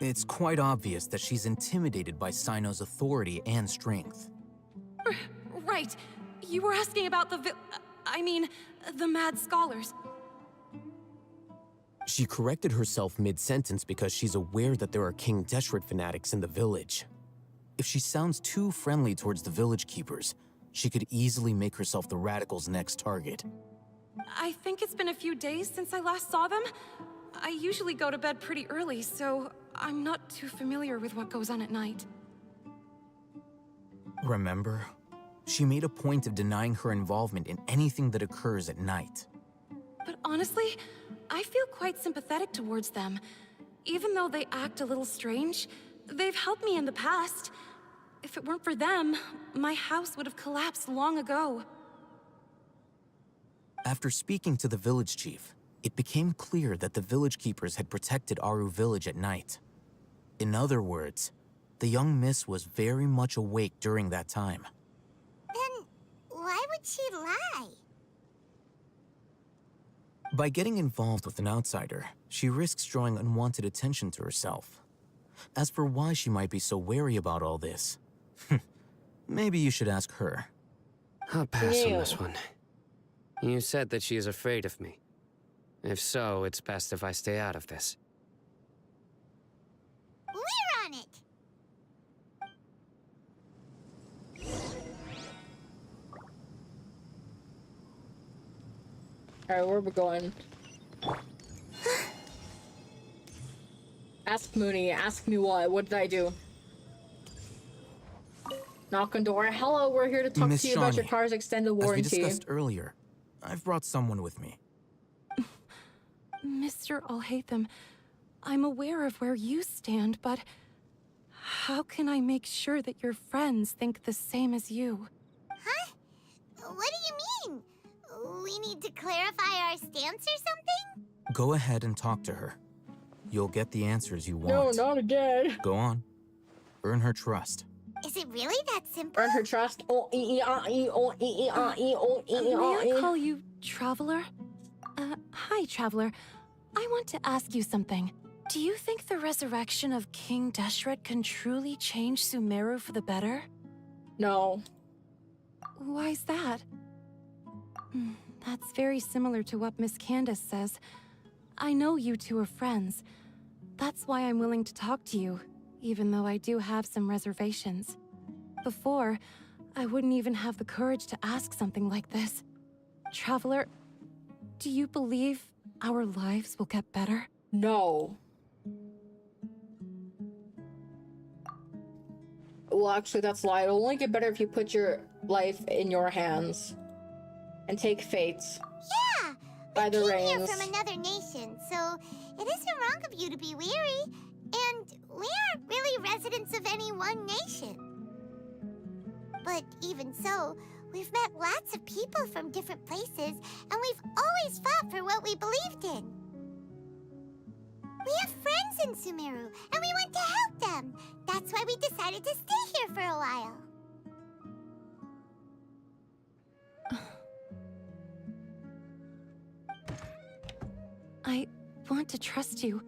It's quite obvious that she's intimidated by Sino's authority and strength. Right. You were asking about the mad scholars. She corrected herself mid-sentence because she's aware that there are King Deshret fanatics in the village. If she sounds too friendly towards the village keepers, she could easily make herself the radicals' next target. I think it's been a few days since I last saw them. I usually go to bed pretty early, so I'm not too familiar with what goes on at night. Remember? She made a point of denying her involvement in anything that occurs at night. But honestly, I feel quite sympathetic towards them. Even though they act a little strange, they've helped me in the past. If it weren't for them, my house would have collapsed long ago. After speaking to the village chief, it became clear that the village keepers had protected Aru Village at night. In other words, the young miss was very much awake during that time. Then why would she lie? By getting involved with an outsider, she risks drawing unwanted attention to herself. As for why she might be so wary about all this, maybe you should ask her. I'll pass on this one. You said that she is afraid of me. If so, it's best if I stay out of this. We're on it! Alright, where are we going? Ask Moonie. Ask me what? What did I do? Knock on door. Hello, we're here to talk Miss to you about your Shawnee, car's extended warranty. As we discussed earlier, I've brought someone with me. Mr. Alhaitham, I'm aware of where you stand, but how can I make sure that your friends think the same as you? Huh? What do you mean? We need to clarify our stance or something? Go ahead and talk to her. You'll get the answers you No, want. not again. Go on. Earn her trust. Is it really that simple? Earn her trust. May I call you Traveler? Hi, Traveler. I want to ask you something. Do you think the resurrection of King Deshret can truly change Sumeru for the better? No. Why's that? That's very similar to what Miss Candace says. I know you two are friends. That's why I'm willing to talk to you, even though I do have some reservations. Before, I wouldn't even have the courage to ask something like this. Traveler, do you believe our lives will get better? No. Well, actually, that's a lie. It'll only get better if you put your life in your hands and take fate. Yeah! By the Here reins. from another nation, so it isn't wrong of you to be weary. And we aren't really residents of any one nation. But even so, we've met lots of people from different places, and we've always fought for what we believed in. We have friends in Sumeru, and we want to help them. That's why we decided to stay here for a while. I want to trust you.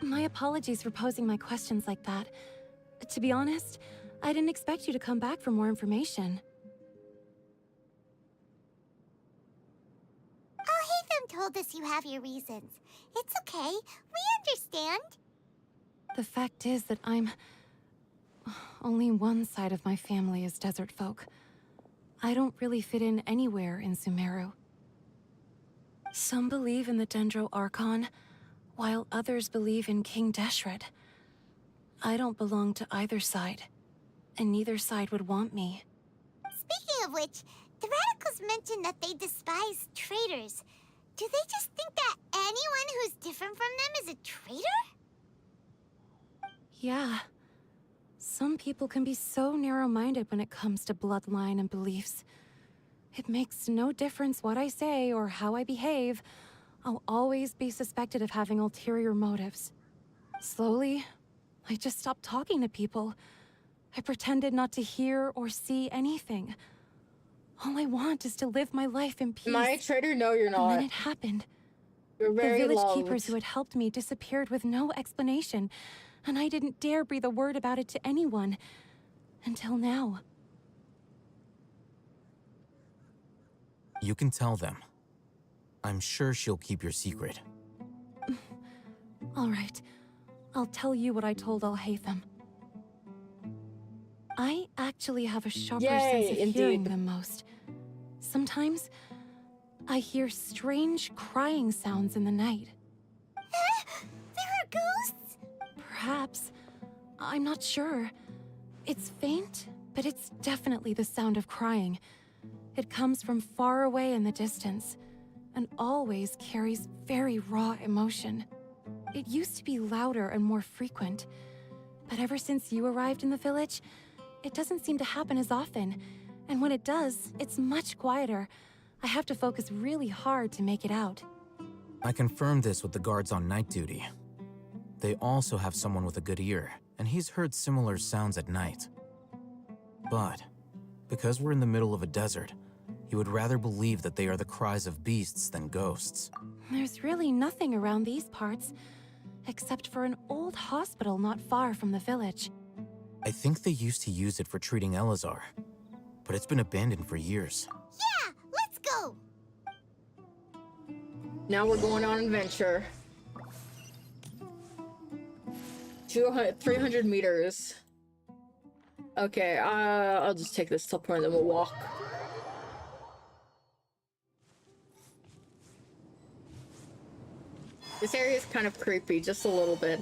My apologies for posing my questions like that. To be honest, I didn't expect you to come back for more information. Alhaitham told us you have your reasons. It's okay. We understand. The fact is that only one side of my family is desert folk. I don't really fit in anywhere in Sumeru. Some believe in the Dendro Archon, while others believe in King Deshret. I don't belong to either side, and neither side would want me. Speaking of which, the radicals mentioned that they despise traitors. Do they just think that anyone who's different from them is a traitor? Yeah. Some people can be so narrow-minded when it comes to bloodline and beliefs. It makes no difference what I say or how I behave. I'll always be suspected of having ulterior motives. Slowly, I just stopped talking to people. I pretended not to hear or see anything. All I want is to live my life in peace. Am I a traitor? No, you're not. And then it happened. You're very The village loved. keepers who had helped me disappeared with no explanation, and I didn't dare breathe a word about it to anyone. Until now. You can tell them. I'm sure she'll keep your secret. All right. I'll tell you what I told Alhaitham. I actually have a sharper sense of hearing than most. Sometimes, I hear strange crying sounds in the night. There are ghosts? Perhaps. I'm not sure. It's faint, but it's definitely the sound of crying. It comes from far away in the distance, and always carries very raw emotion. It used to be louder and more frequent, but ever since you arrived in the village, it doesn't seem to happen as often, and when it does, it's much quieter. I have to focus really hard to make it out. I confirmed this with the guards on night duty. They also have someone with a good ear, and he's heard similar sounds at night. But, because we're in the middle of a desert, he would rather believe that they are the cries of beasts than ghosts. There's really nothing around these parts, except for an old hospital not far from the village. I think they used to use it for treating Elazar, but it's been abandoned for years. Yeah, let's go! Now we're going on an adventure. 300 meters. Okay, I'll just take this teleport and then we'll walk. This area is kind of creepy, just a little bit.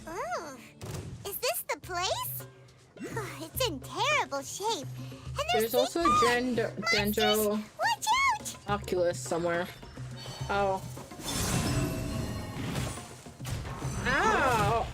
Oh, is this the place? It's in terrible shape. And There's also a Dendro Watch out! Oculus somewhere. Oh. Ow!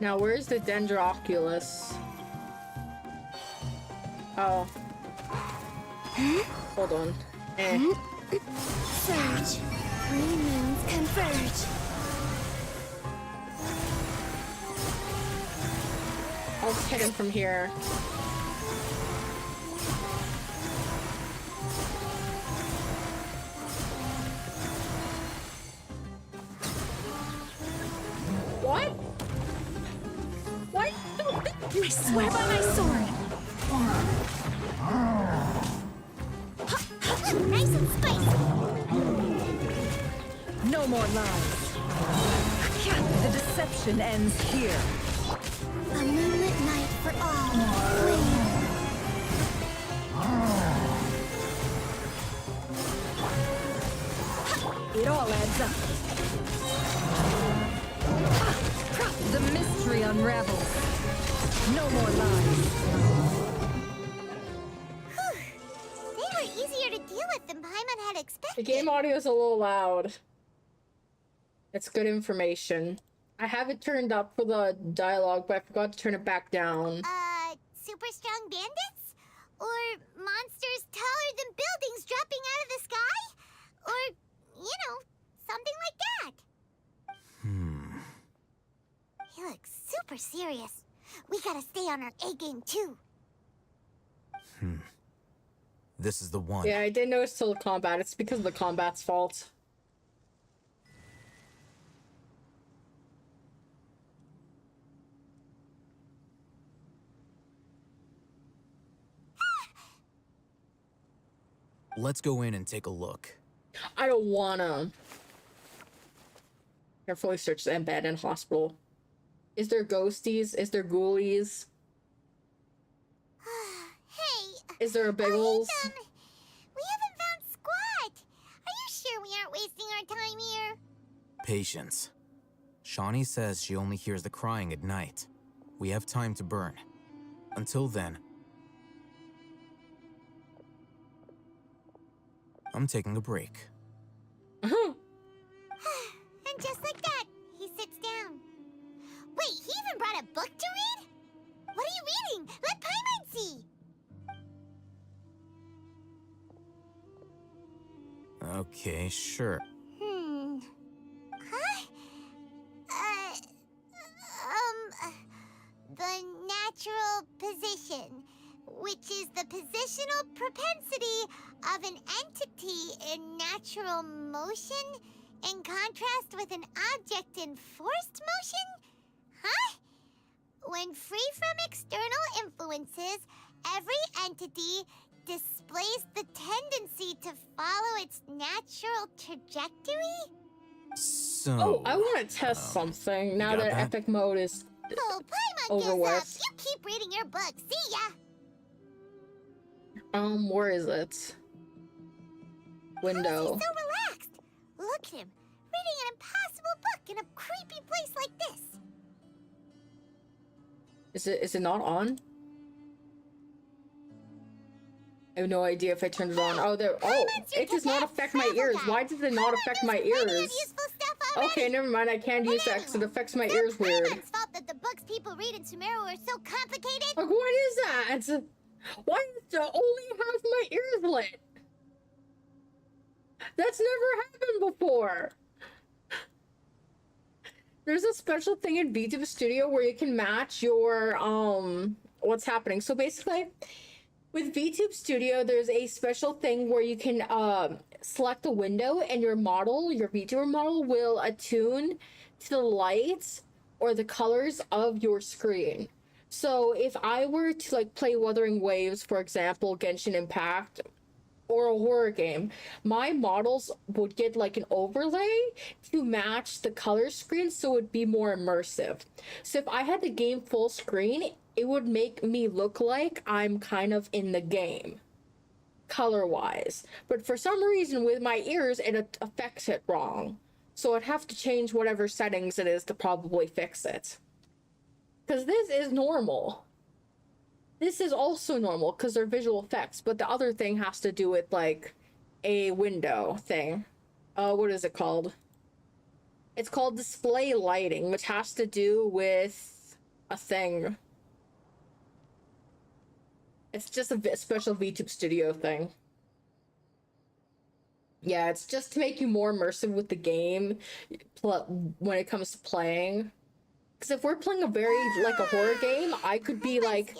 Now, where's the Dendroculus? Oh. Hold on. Surge. Three moons converge. I'll just hit him from here. What? What? I swear by my sword. Nice and spicy. No more lies. The deception ends here. A moonlit night for all. It all adds up. The mystery unravels. No more lies. They were easier to deal with than Paimon had The expected. game audio is a little loud. It's good information. I have it turned up for the dialogue, but I forgot to turn it back down. Super strong bandits? Or monsters taller than buildings dropping out of the sky? Or, you know, something like that. He looks super serious. We gotta stay on our A game too. This is the one. Yeah, I didn't notice till the combat. It's because of the combat's fault. Let's go in and take a look. I don't wanna. Carefully search the embed and hospital. Is there ghosties? Is there ghoulies? Hey, Is there a Biggles? we haven't found squat. Are you sure we aren't wasting our time here? Patience. Shawnee says she only hears the crying at night. We have time to burn. Until then, I'm taking a break. And just like that, he sits down. Wait, he even brought a book to read? What are you reading? Let Paimon see. Okay, sure. Huh? The natural position, which is the positional propensity of an entity in natural motion in contrast with an object in forced motion? Huh? When free from external influences, every entity displays the tendency to follow its natural trajectory? So... Oh, I want to test something now got that that? epic mode is Oh, Paimon over gives up. with. You keep reading your book. See ya. Where is it? Window. He's so relaxed. Look at him, reading an impossible book in a creepy place like this. Is it not on? I have no idea if I turned it on. Oh, there. Oh, it does not affect my ears. Why does it not affect my ears? Okay, never mind. I can't use that because it affects my ears weird. Paimon's fault that the books people read in Sumeru are so complicated. Like, what is that? Why does it only have my ears lit? That's never happened before. There's a special thing in VTube Studio where you can match your what's happening. So basically, with VTube Studio, there's a special thing where you can select a window and your model, your VTuber model, will attune to the lights or the colors of your screen. So if I were to like play Wuthering Waves, for example, Genshin Impact, or a horror game, my models would get like an overlay to match the color screen so it'd be more immersive. So if I had the game full screen, it would make me look like I'm kind of in the game, color-wise. But for some reason with my ears, it affects it wrong. So I'd have to change whatever settings it is to probably fix it. Because this is normal. This is also normal because they're visual effects, but the other thing has to do with like a window thing. What is it called? It's called display lighting, which has to do with a thing. It's just a special VTube Studio thing. Yeah, it's just to make you more immersive with the game when it comes to playing. Because if we're playing a horror game, I could be like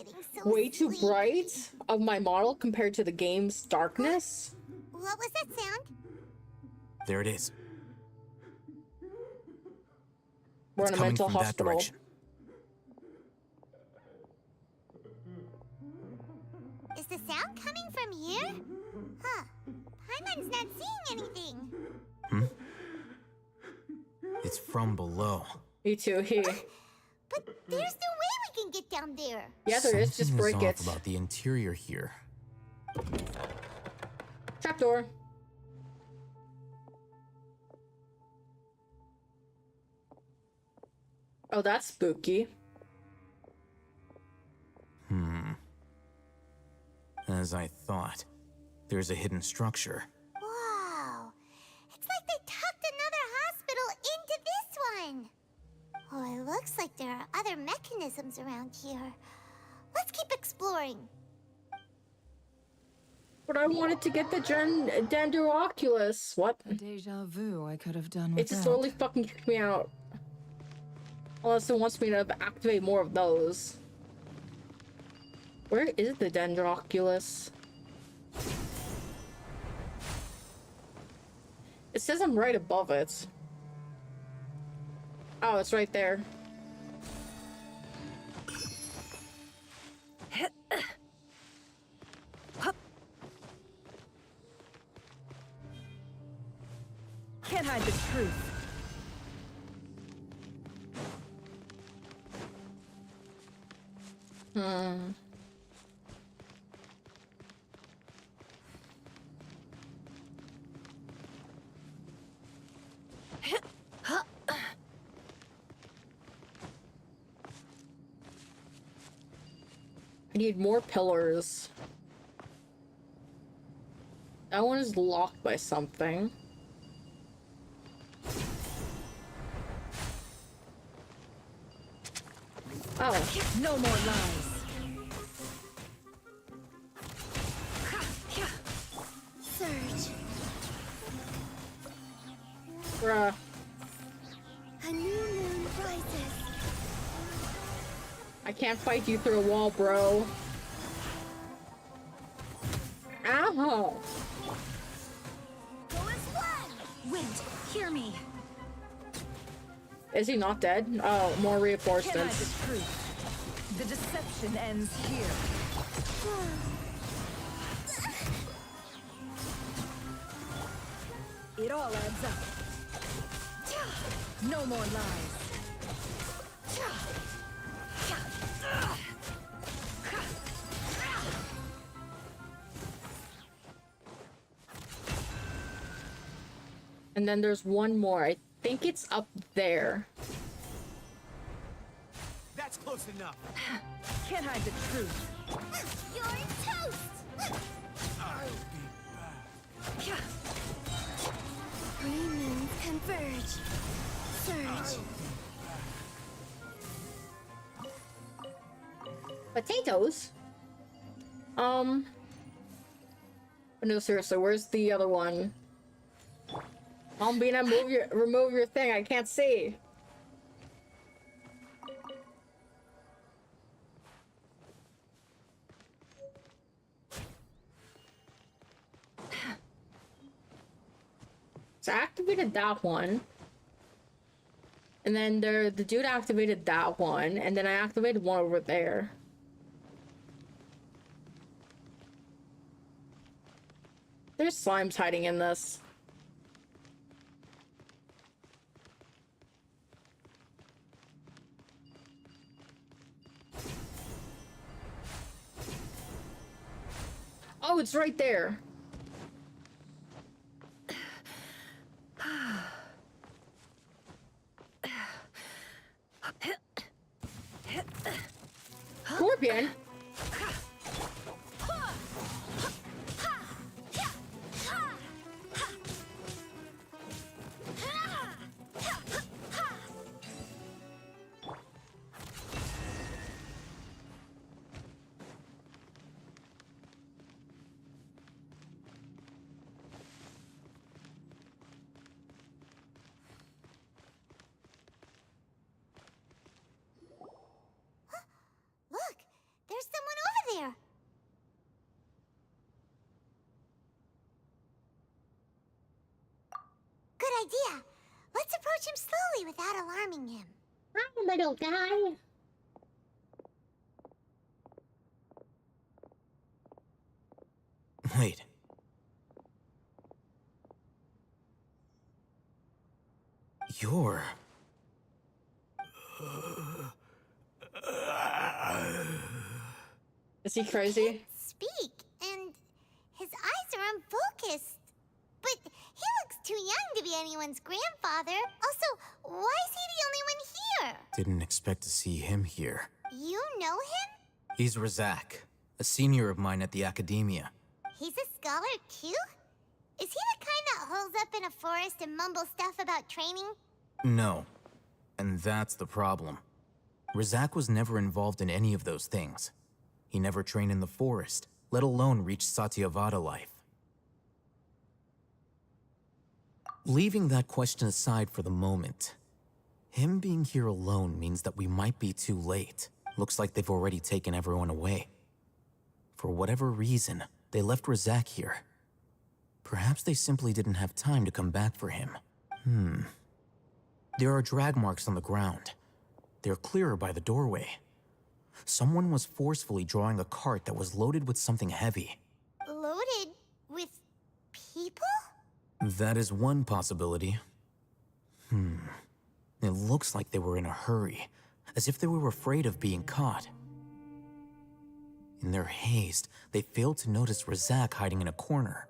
way too bright of my model compared to the game's darkness. What was that sound? There it is. We're It's in a coming mental from that hospital. direction. Is the sound coming from here? Huh. Paimon's not seeing anything. Hmm? It's from below. Me too, he. But there's no way we can get down there. Yeah, there is. Just break Something it. is off about the interior here. Trapdoor. Oh, that's spooky. As I thought. There's a hidden structure. Wow. It's like they tucked another hospital into this one. Oh, it looks like there are other mechanisms around here. Let's keep exploring. But I wanted to get the Dendroculus. What? Deja vu I could have done It without. just totally fucking kicked me out. Unless it wants me to activate more of those. Where is the Dendroculus? It says I'm right above it. Oh, it's right there. Can't hide the truth. I need more pillars. That one is locked by something. Oh. No more lies. Surge. Bruh. A new moon rises. I can't fight you through a wall, bro. Ow! Go as one. Wind, hear me. Is he not dead? Oh, more Can't hide reinforcements. the truth. The deception ends here. It all adds up. No more lies. And then there's one more. I think it's up there. That's close enough. Can't hide the truth. You're toast. Three moons converge. Surge. Potatoes? No, seriously, where's the other one? Almbina, remove your thing, I can't see. So I activated that one. And then the dude activated that one. And then I activated one over there. There's slimes hiding in this. Oh, it's right there. Scorpion? Look, there's someone over there. Good idea. Let's approach him slowly without alarming him. Hi, little guy. Wait. You're... Is he crazy? Speak, and his eyes are unfocused. But he looks too young to be anyone's grandfather. Also, why is he the only one here? Didn't expect to see him here. You know him? He's Razak, a senior of mine at the academia. He's a scholar too? Is he the kind that holes up in a forest and mumbles stuff about training? No. And that's the problem. Razak was never involved in any of those things. He never trained in the forest, let alone reach Satyavada life. Leaving that question aside for the moment, him being here alone means that we might be too late. Looks like they've already taken everyone away. For whatever reason, they left Razak here. Perhaps they simply didn't have time to come back for him. There are drag marks on the ground. They're clearer by the doorway. Someone was forcefully drawing a cart that was loaded with something heavy. Loaded with people? That is one possibility. It looks like they were in a hurry, as if they were afraid of being caught. In their haste, they failed to notice Razak hiding in a corner.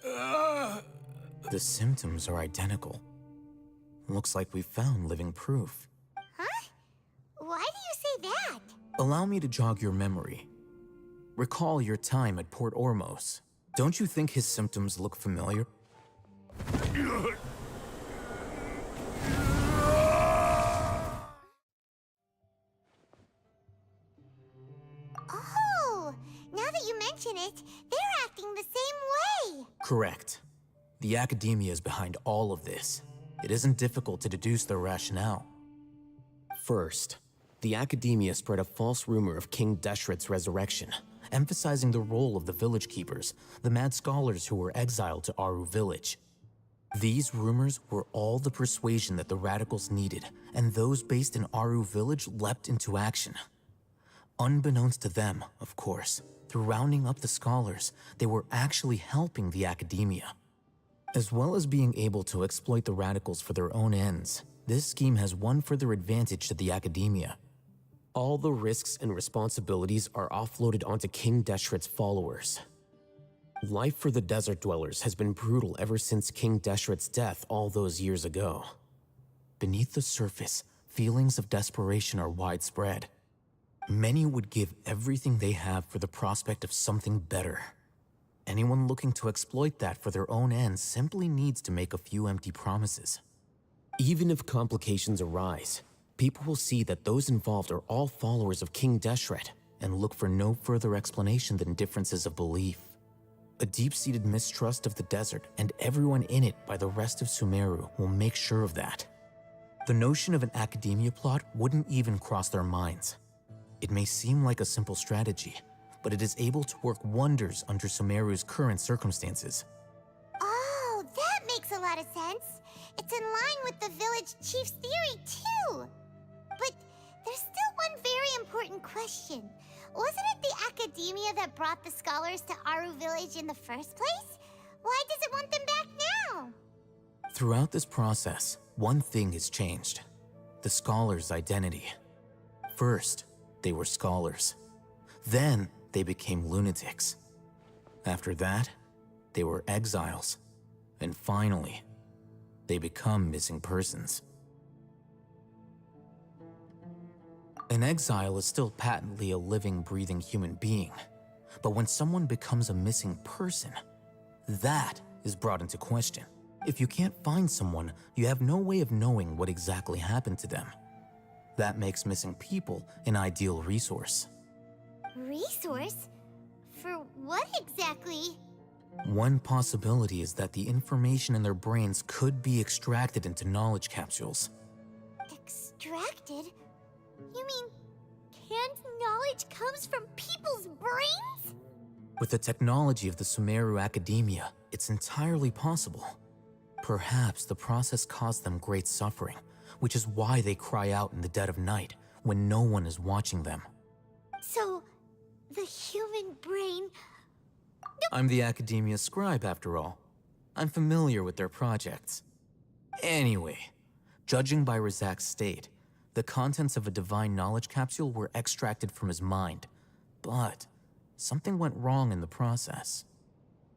The symptoms are identical. Looks like we found living proof. Huh? Why do you say that? Allow me to jog your memory. Recall your time at Port Ormos. Don't you think his symptoms look familiar? Oh, now that you mention it, they're acting the same way. Correct. The academia is behind all of this. It isn't difficult to deduce their rationale. First, the academia spread a false rumor of King Deshret's resurrection, emphasizing the role of the village keepers, the mad scholars who were exiled to Aru village. These rumors were all the persuasion that the radicals needed, and those based in Aru village leapt into action. Unbeknownst to them, of course, through rounding up the scholars, they were actually helping the academia. As well as being able to exploit the radicals for their own ends, this scheme has one further advantage to the academia. all the risks and responsibilities are offloaded onto King Deshret's followers. Life for the desert dwellers has been brutal ever since King Deshret's death all those years ago. Beneath the surface, feelings of desperation are widespread. Many would give everything they have for the prospect of something better. Anyone looking to exploit that for their own ends simply needs to make a few empty promises. Even if complications arise, people will see that those involved are all followers of King Deshret and look for no further explanation than differences of belief. A deep-seated mistrust of the desert and everyone in it by the rest of Sumeru will make sure of that. The notion of an academia plot wouldn't even cross their minds. It may seem like a simple strategy, but it is able to work wonders under Sumeru's current circumstances. Oh, that makes a lot of sense. It's in line with the village chief's theory, too. But there's still one very important question. Wasn't it the academia that brought the scholars to Aru Village in the first place? Why does it want them back now? Throughout this process, one thing has changed: the scholars' identity. First, they were scholars. Then, they became lunatics. After that, they were exiles. And finally, they become missing persons. An exile is still patently a living, breathing human being. But when someone becomes a missing person, that is brought into question. If you can't find someone, you have no way of knowing what exactly happened to them. That makes missing people an ideal resource. Resource? For what exactly? One possibility is that the information in their brains could be extracted into knowledge capsules. Extracted? You mean canned knowledge comes from people's brains? With the technology of the Sumeru academia, it's entirely possible. Perhaps the process caused them great suffering, which is why they cry out in the dead of night when no one is watching them. So, the human brain... I'm the academia scribe, after all. I'm familiar with their projects. Anyway, judging by Razak's state, the contents of a divine knowledge capsule were extracted from his mind, but something went wrong in the process.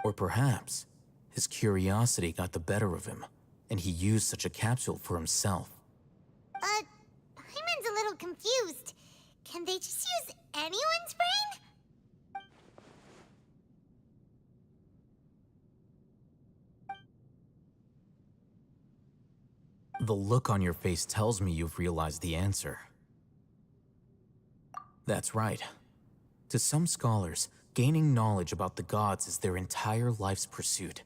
Or perhaps his curiosity got the better of him, and he used such a capsule for himself. Paimon's a little confused. Can they just use anyone's brain? The look on your face tells me you've realized the answer. That's right. To some scholars, gaining knowledge about the gods is their entire life's pursuit.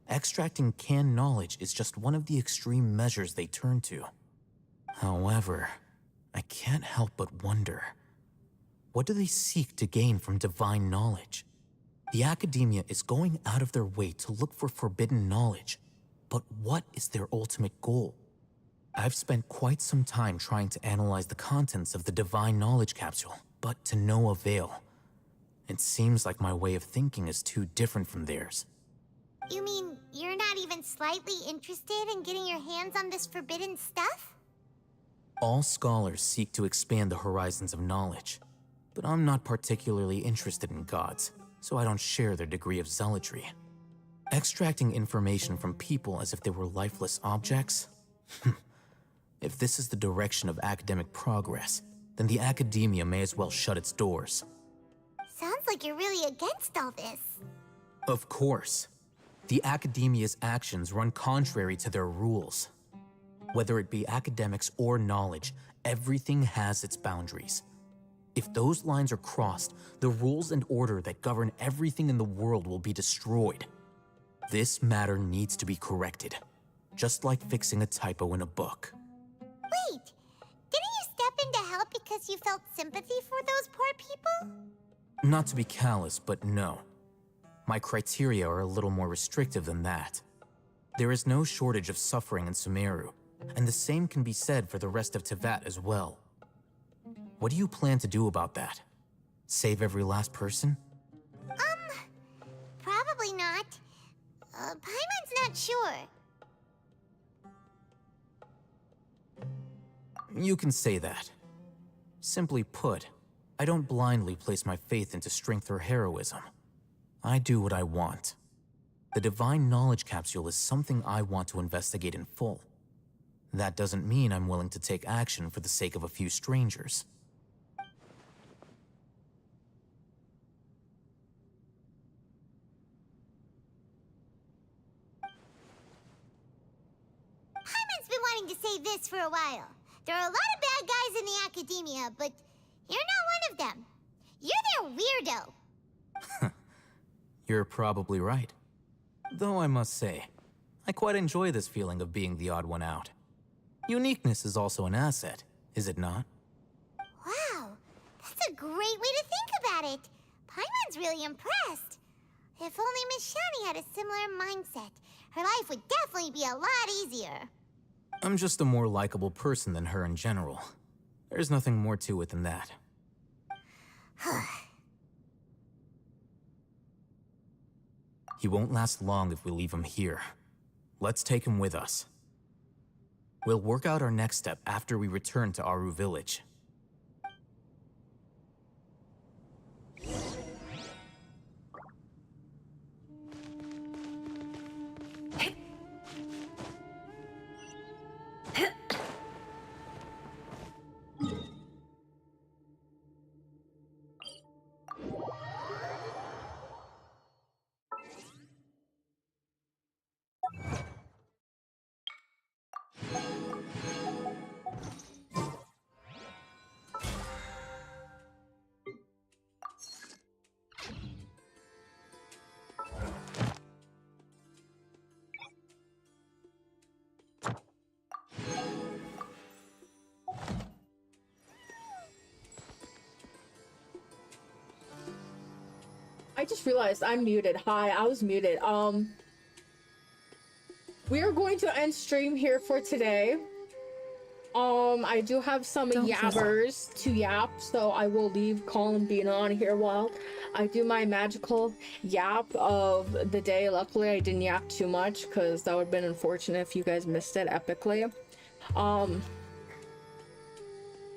Extracting canned knowledge is just one of the extreme measures they turn to. However, I can't help but wonder, what do they seek to gain from divine knowledge? The academia is going out of their way to look for forbidden knowledge, but what is their ultimate goal? I've spent quite some time trying to analyze the contents of the divine knowledge capsule, but to no avail. It seems like my way of thinking is too different from theirs. You mean you're not even slightly interested in getting your hands on this forbidden stuff? All scholars seek to expand the horizons of knowledge, but I'm not particularly interested in gods, so I don't share their degree of zealotry. Extracting information from people as if they were lifeless objects? If this is the direction of academic progress, then the academia may as well shut its doors. Sounds like you're really against all this. Of course. The academia's actions run contrary to their rules. Whether it be academics or knowledge, everything has its boundaries. If those lines are crossed, the rules and order that govern everything in the world will be destroyed. This matter needs to be corrected, just like fixing a typo in a book. Wait, didn't you step in to help because you felt sympathy for those poor people? Not to be callous, but no. My criteria are a little more restrictive than that. There is no shortage of suffering in Sumeru, and the same can be said for the rest of Teyvat as well. What do you plan to do about that? Save every last person? Probably not. Paimon's not sure. You can say that. Simply put, I don't blindly place my faith into strength or heroism. I do what I want. The divine knowledge capsule is something I want to investigate in full. That doesn't mean I'm willing to take action for the sake of a few strangers. Paimon's been wanting to say this for a while. There are a lot of bad guys in the academia, but you're not one of them. You're their weirdo. You're probably right. Though I must say, I quite enjoy this feeling of being the odd one out. Uniqueness is also an asset, is it not? Wow, that's a great way to think about it. Paimon's really impressed. If only Miss Shani had a similar mindset. her life would definitely be a lot easier. I'm just a more likable person than her in general. There's nothing more to it than that. He won't last long if we leave him here. Let's take him with us. We'll work out our next step after we return to Aru Village. I just realized I'm muted. Hi, I was muted. We are going to end stream here for today. I do have some yabbers to yap, so I will leave Colin being on here while I do my magical yap of the day. Luckily, I didn't yap too much because that would have been unfortunate if you guys missed it epically.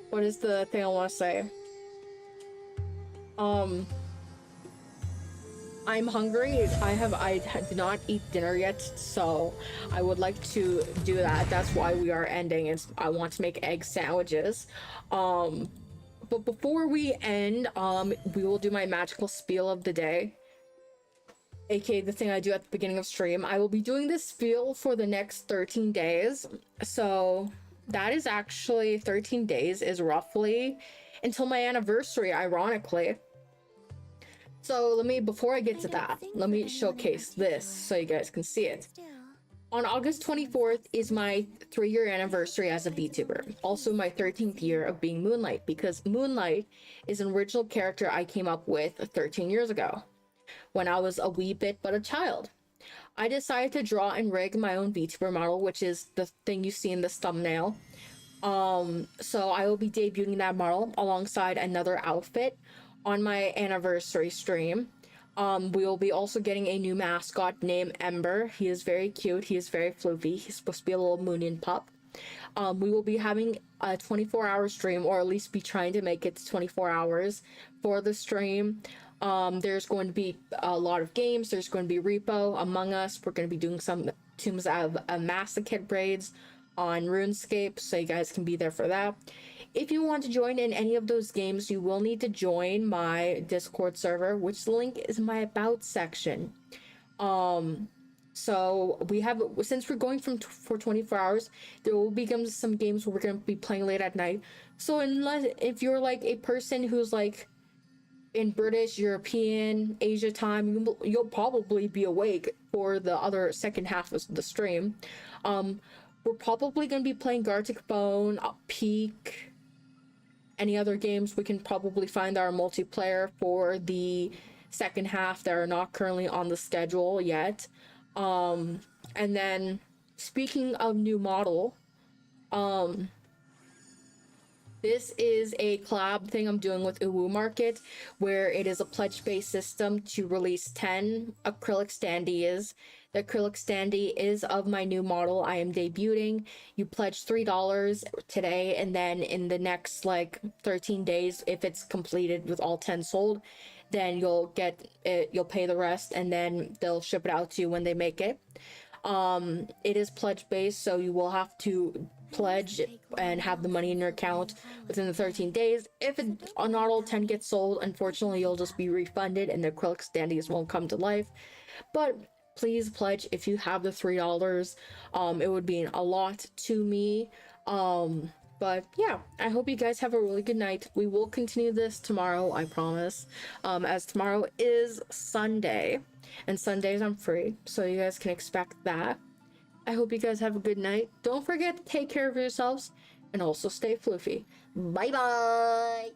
What is the thing I want to say? I'm hungry. I did not eat dinner yet, so I would like to do that. That's why we are ending, and I want to make egg sandwiches. But before we end, we will do my magical spiel of the day, aka the thing I do at the beginning of stream. I will be doing this spiel for the next 13 days. So that is actually 13 days is roughly until my anniversary, ironically. So before I get to that, let me showcase this so you guys can see it. On August 24th is my 3-year anniversary as a VTuber. Also my 13th year of being Moonlight, because Moonlight is an original character I came up with 13 years ago, when I was a wee bit but a child. I decided to draw and rig my own VTuber model, which is the thing you see in this thumbnail. So I will be debuting that model alongside another outfit on my anniversary stream. We will be also getting a new mascot named Ember. He is very cute. He is very floofy. He's supposed to be a little Moonie pup. We will be having a 24-hour stream, or at least be trying to make it to 24 hours for the stream. There's going to be a lot of games. There's going to be Repo, Among Us. We're going to be doing some Tombs of Massacre raids on RuneScape, so you guys can be there for that. If you want to join in any of those games, you will need to join my Discord server, which the link is in my About section. So we have, since we're going for 24 hours, there will be some games where we're going to be playing late at night. So if you're like a person who's like in British, European, Asia time, you'll probably be awake for the other second half of the stream. We're probably going to be playing Gartic Bone, Peak, any other games. We can probably find our multiplayer for the second half that are not currently on the schedule yet. And then speaking of new model, this is a collab thing I'm doing with Uwu Market, where it is a pledge-based system to release 10 acrylic standees. The acrylic standee is of my new model I am debuting. You pledge $3 today, and then in the next 13 days, if it's completed with all 10 sold, then you'll get it, you'll pay the rest, and then they'll ship it out to you when they make it. It is pledge based, so you will have to pledge and have the money in your account within the 13 days. If not all 10 get sold, unfortunately you'll just be refunded and the acrylic standees won't come to life. But please pledge if you have the $3. It would mean a lot to me. But yeah, I hope you guys have a really good night. We will continue this tomorrow, I promise, as tomorrow is Sunday, and Sundays I'm free, so you guys can expect that. I hope you guys have a good night. Don't forget to take care of yourselves, and also stay floofy. Bye bye!